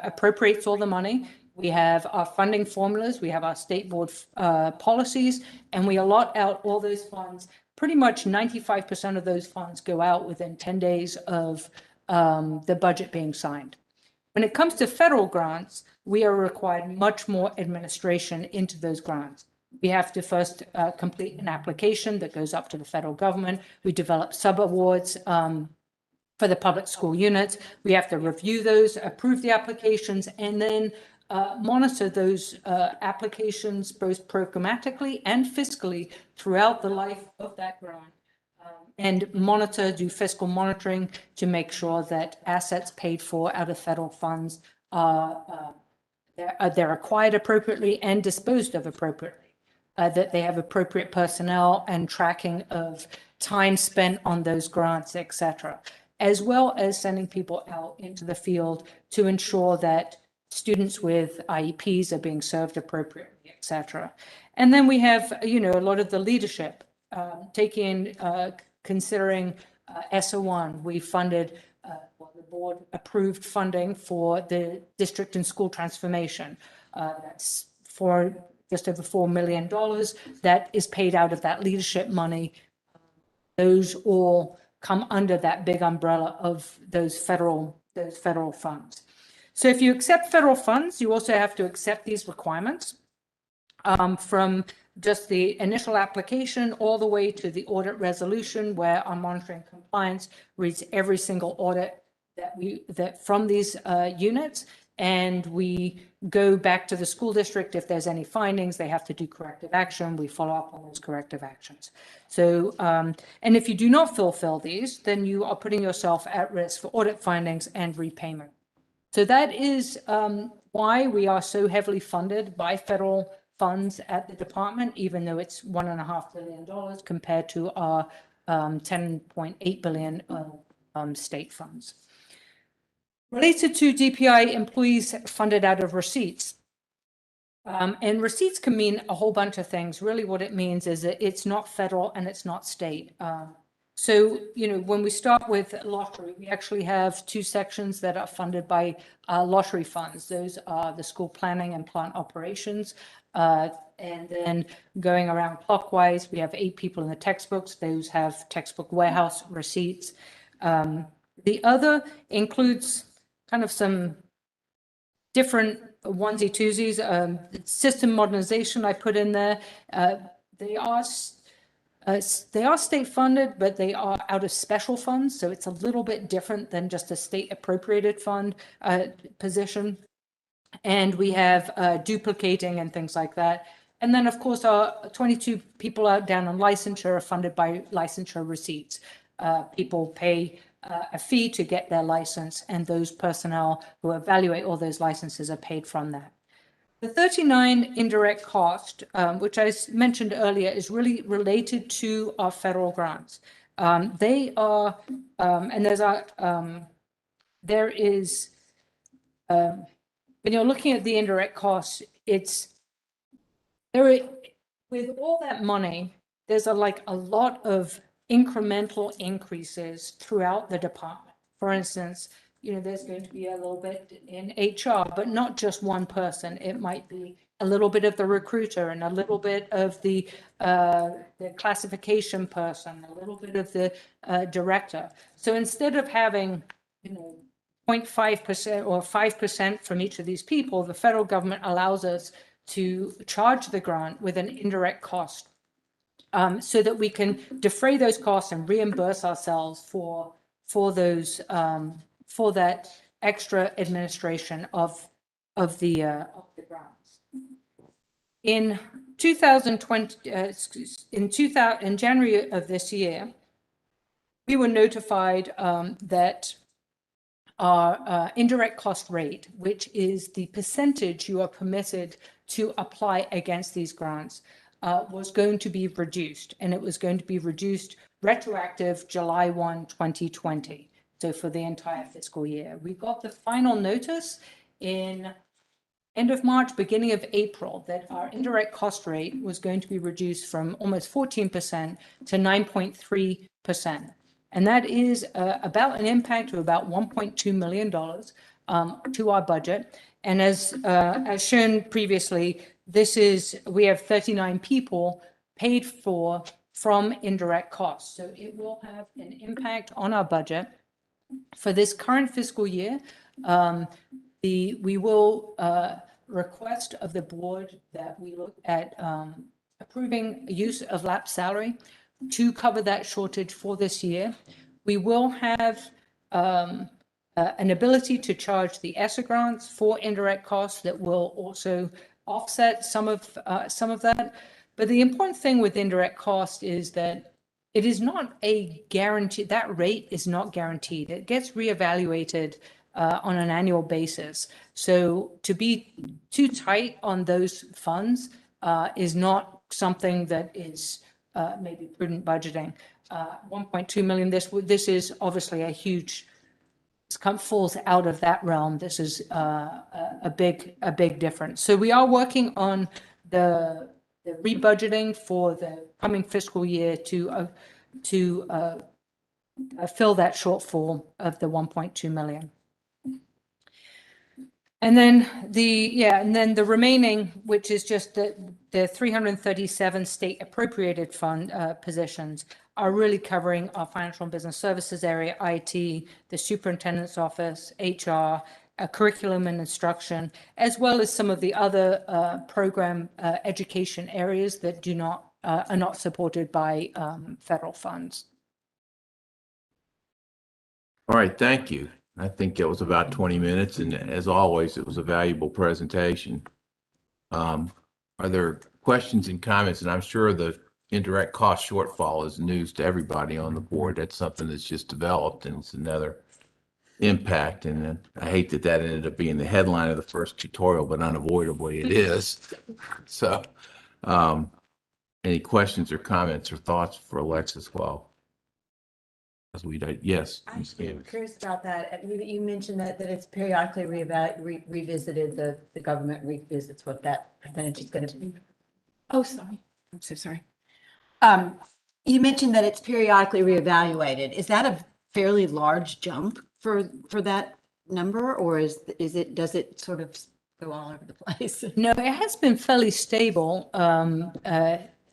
appropriates all the money. We have our funding formulas, we have our state board policies, and we allot out all those funds. Pretty much 95% of those funds go out within 10 days of the budget being signed. When it comes to federal grants, we are required much more administration into those grants. We have to first complete an application that goes up to the federal government. We develop sub-awards for the public school units. We have to review those, approve the applications, and then monitor those applications both programmatically and fiscally throughout the life of that grant. And do fiscal monitoring to make sure that assets paid for out of federal funds they're acquired appropriately and disposed of appropriately, that they have appropriate personnel and tracking of time spent on those grants, etc., as well as sending people out into the field to ensure that students with IEPs are being served appropriately, etc. And then we have, a lot of the leadership considering SO1. We funded, the board approved funding for the district and school transformation. That's for just over $4 million. That is paid out of that leadership money. Those all come under that big umbrella of those federal funds. So if you accept federal funds, you also have to accept these requirements from just the initial application all the way to the audit resolution, where our monitoring compliance reads every single audit that from these units, and we go back to the school district. If there's any findings, they have to do corrective action. We follow up on those corrective actions. So, and if you do not fulfill these, then you are putting yourself at risk for audit findings and repayment. So that is why we are so heavily funded by federal funds at the department, even though it's $1.5 billion compared to our $10.8 billion state funds. Related to DPI employees funded out of receipts. And receipts can mean a whole bunch of things. Really what it means is that it's not federal and it's not state. So, when we start with lottery, we actually have two sections that are funded by lottery funds. Those are the school planning and plant operations. And then going around clockwise, we have 8 people in the textbooks. Those have textbook warehouse receipts. The other includes kind of some different onesie twosies. System modernization I put in there. They are state funded, but they are out of special funds. So it's a little bit different than just a state appropriated fund position. And we have duplicating and things like that. And then, of course, our 22 people out down on licensure are funded by licensure receipts. People pay a fee to get their license, and those personnel who evaluate all those licenses are paid from that. The 39 indirect cost, which I mentioned earlier, is really related to our federal grants. They are, and there is, when you're looking at the indirect costs, with all that money, there's a lot of incremental increases throughout the department. For instance, there's going to be a little bit in HR, but not just one person. It might be a little bit of the recruiter and a little bit of the classification person, a little bit of the director. So instead of having, 0.5% or 5% from each of these people, the federal government allows us to charge the grant with an indirect cost, so that we can defray those costs and reimburse ourselves for those for that extra administration of the grants. In 2020, in January of this year, we were notified that our indirect cost rate, which is the percentage you are permitted to apply against these grants, was going to be reduced, and it was going to be reduced retroactive July 1, 2020. So for the entire fiscal year. We got the final notice in end of March, beginning of April, that our indirect cost rate was going to be reduced from almost 14% to 9.3%. And that is about an impact of about $1.2 million. to our budget. And as shown previously, we have 39 people paid for from indirect costs. So it will have an impact on our budget. For this current fiscal year, we will request of the board that we look at approving use of lap salary to cover that shortage for this year. We will have an ability to charge the ESSER grants for indirect costs that will also offset some of that. But the important thing with indirect cost is that it is not a guarantee. That rate is not guaranteed. It gets reevaluated on an annual basis. So to be too tight on those funds is not something that is maybe prudent budgeting. 1.2 million, this is obviously a huge, falls out of that realm. This is a big difference. So we are working on the rebudgeting for the coming fiscal year to fill that shortfall of the 1.2 million. And then the remaining, which is just the 337 state appropriated fund positions, are really covering our financial and business services area, IT, the superintendent's office, HR, curriculum and instruction, as well as some of the other program education areas that are not supported by federal funds. All right, thank you. I think it was about 20 minutes, and as always, it was a valuable presentation. Are there questions and comments? And I'm sure the indirect cost shortfall is news to everybody on the board. That's something that's just developed, and it's another impact. And I hate that ended up being the headline of the first tutorial, but unavoidably it is. So any questions or comments or thoughts for Alexis while as we yes. I'm curious about that. You mentioned that it's periodically revisited, the government revisits what that percentage is going to be. Oh, sorry. I'm so sorry. You mentioned that it's periodically reevaluated. Is that a fairly large jump for that number, or does it sort of go all over the place? No, it has been fairly stable.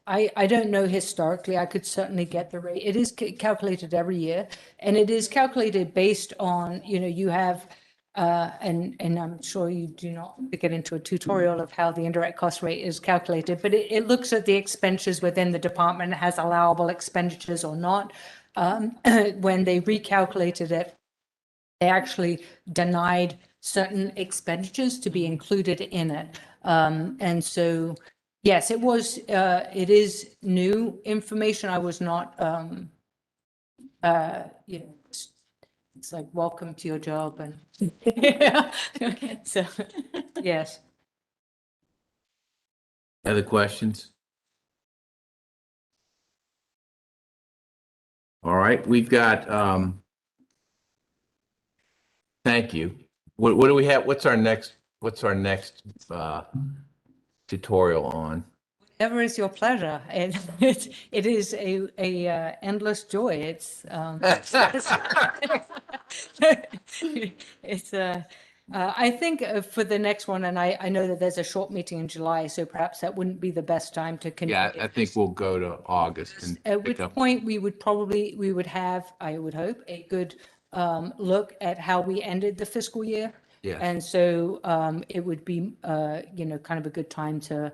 I don't know historically. I could certainly get the rate. It is calculated every year, and it is calculated based on, you have, and I'm sure you do not get into a tutorial of how the indirect cost rate is calculated, but it looks at the expenditures within the department, has allowable expenditures or not. When they recalculated it, they actually denied certain expenditures to be included in it. And so, yes, it is new information. I was not, it's like, welcome to your job. And so, yes. Other questions? All right, we've got, thank you. What do we have? What's our next tutorial on? Whatever is your pleasure. And it is a endless joy. It's I think for the next one, and I know that there's a short meeting in July, so perhaps that wouldn't be the best time to Yeah, I think we'll go to August. And at which point we would have, I would hope, a good look at how we ended the fiscal year. Yes. And so it would be, kind of a good time to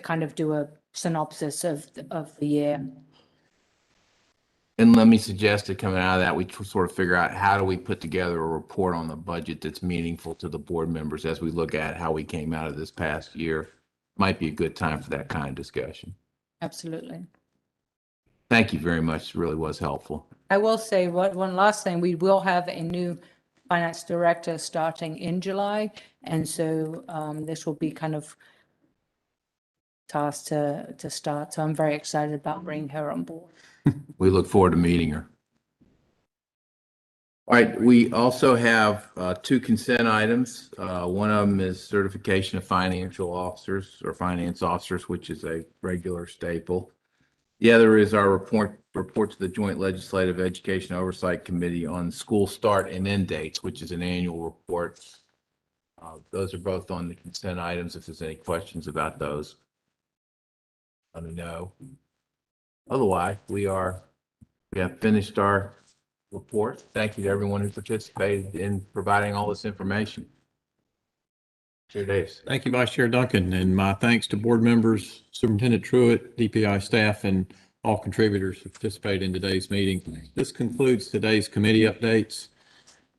kind of do a synopsis of the year. And let me suggest that coming out of that, we sort of figure out how do we put together a report on the budget that's meaningful to the board members as we look at how we came out of this past year. Might be a good time for that kind of discussion. Absolutely. Thank you very much. It really was helpful. I will say one last thing. We will have a new finance director starting in July. And so this will be kind of task to start. So I'm very excited about bringing her on board. We look forward to meeting her. All right, we also have two consent items. One of them is certification of financial officers or finance officers, which is a regular staple. The other is our report to the Joint Legislative Education Oversight Committee on school start and end dates, which is an annual report. Those are both on the consent items. If there's any questions about those, let me know. Otherwise, we have finished our report. Thank you to everyone who participated in providing all this information. Chair Davis. Thank you, Vice Chair Duncan, and my thanks to board members, Superintendent Truitt, DPI staff, and all contributors who participated in today's meeting. This concludes today's committee updates.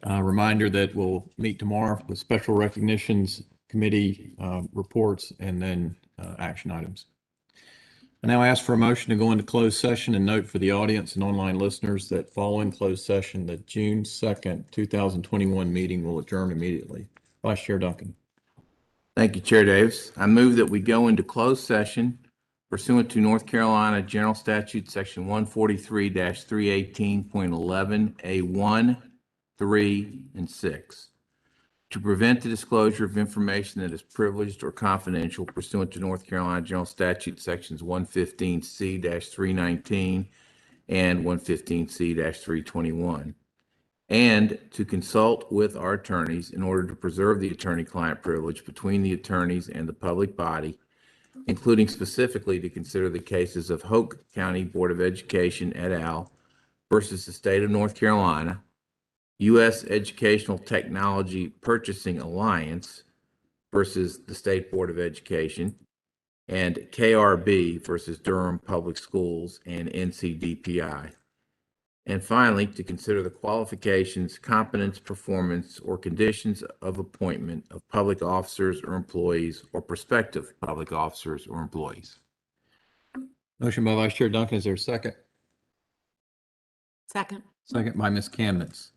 Reminder that we'll meet tomorrow with special recognitions committee reports and then action items. I now ask for a motion to go into closed session, and note for the audience and online listeners that following closed session, the June 2nd, 2021 meeting will adjourn immediately. Vice Chair Duncan. Thank you, Chair Davis. I move that we go into closed session pursuant to North Carolina General Statute, Section 143-318.11A1, 3, and 6, to prevent the disclosure of information that is privileged or confidential pursuant to North Carolina General Statute, Sections 115C-319 and 115C-321. And to consult with our attorneys in order to preserve the attorney-client privilege between the attorneys and the public body, including specifically to consider the cases of Hoke County Board of Education et al. Versus the State of North Carolina, U.S. Educational Technology Purchasing Alliance versus the State Board of Education, and KRB versus Durham Public Schools and NCDPI. And finally, to consider the qualifications, competence, performance, or conditions of appointment of public officers or employees or prospective public officers or employees. Motion by Vice Chair Duncan. Is there a second? Second. Second by Ms. Kamnitz.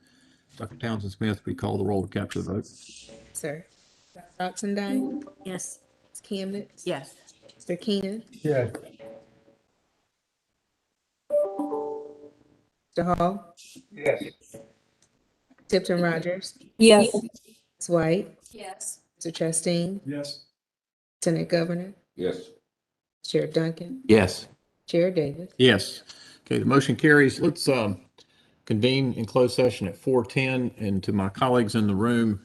Dr. Townsend Smith, we call the roll to capture the vote. Sir. Dr. Oxendine? Yes. Ms. Kamnitz? Yes. Mr. Keenan? Yes. Mr. Hall? Yes. Tipton Rogers? Yes. Ms. White? Yes. Mr. Chastain? Yes. Lieutenant Governor? Yes. Chair Duncan? Yes. Chair Davis? Yes. Okay, the motion carries. Let's convene in closed session at 4:10. And to my colleagues in the room,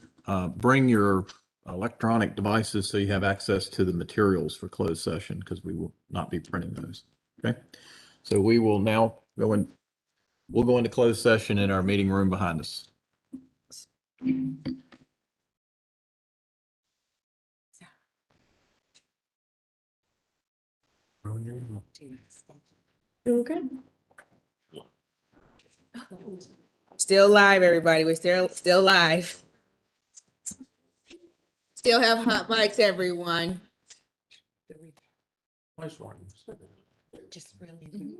bring your electronic devices so you have access to the materials for closed session, because we will not be printing those. Okay. So we will now we'll go into closed session in our meeting room behind us. Okay. Still live, everybody. We're still live. Still have hot mics, everyone. Nice one. Just really.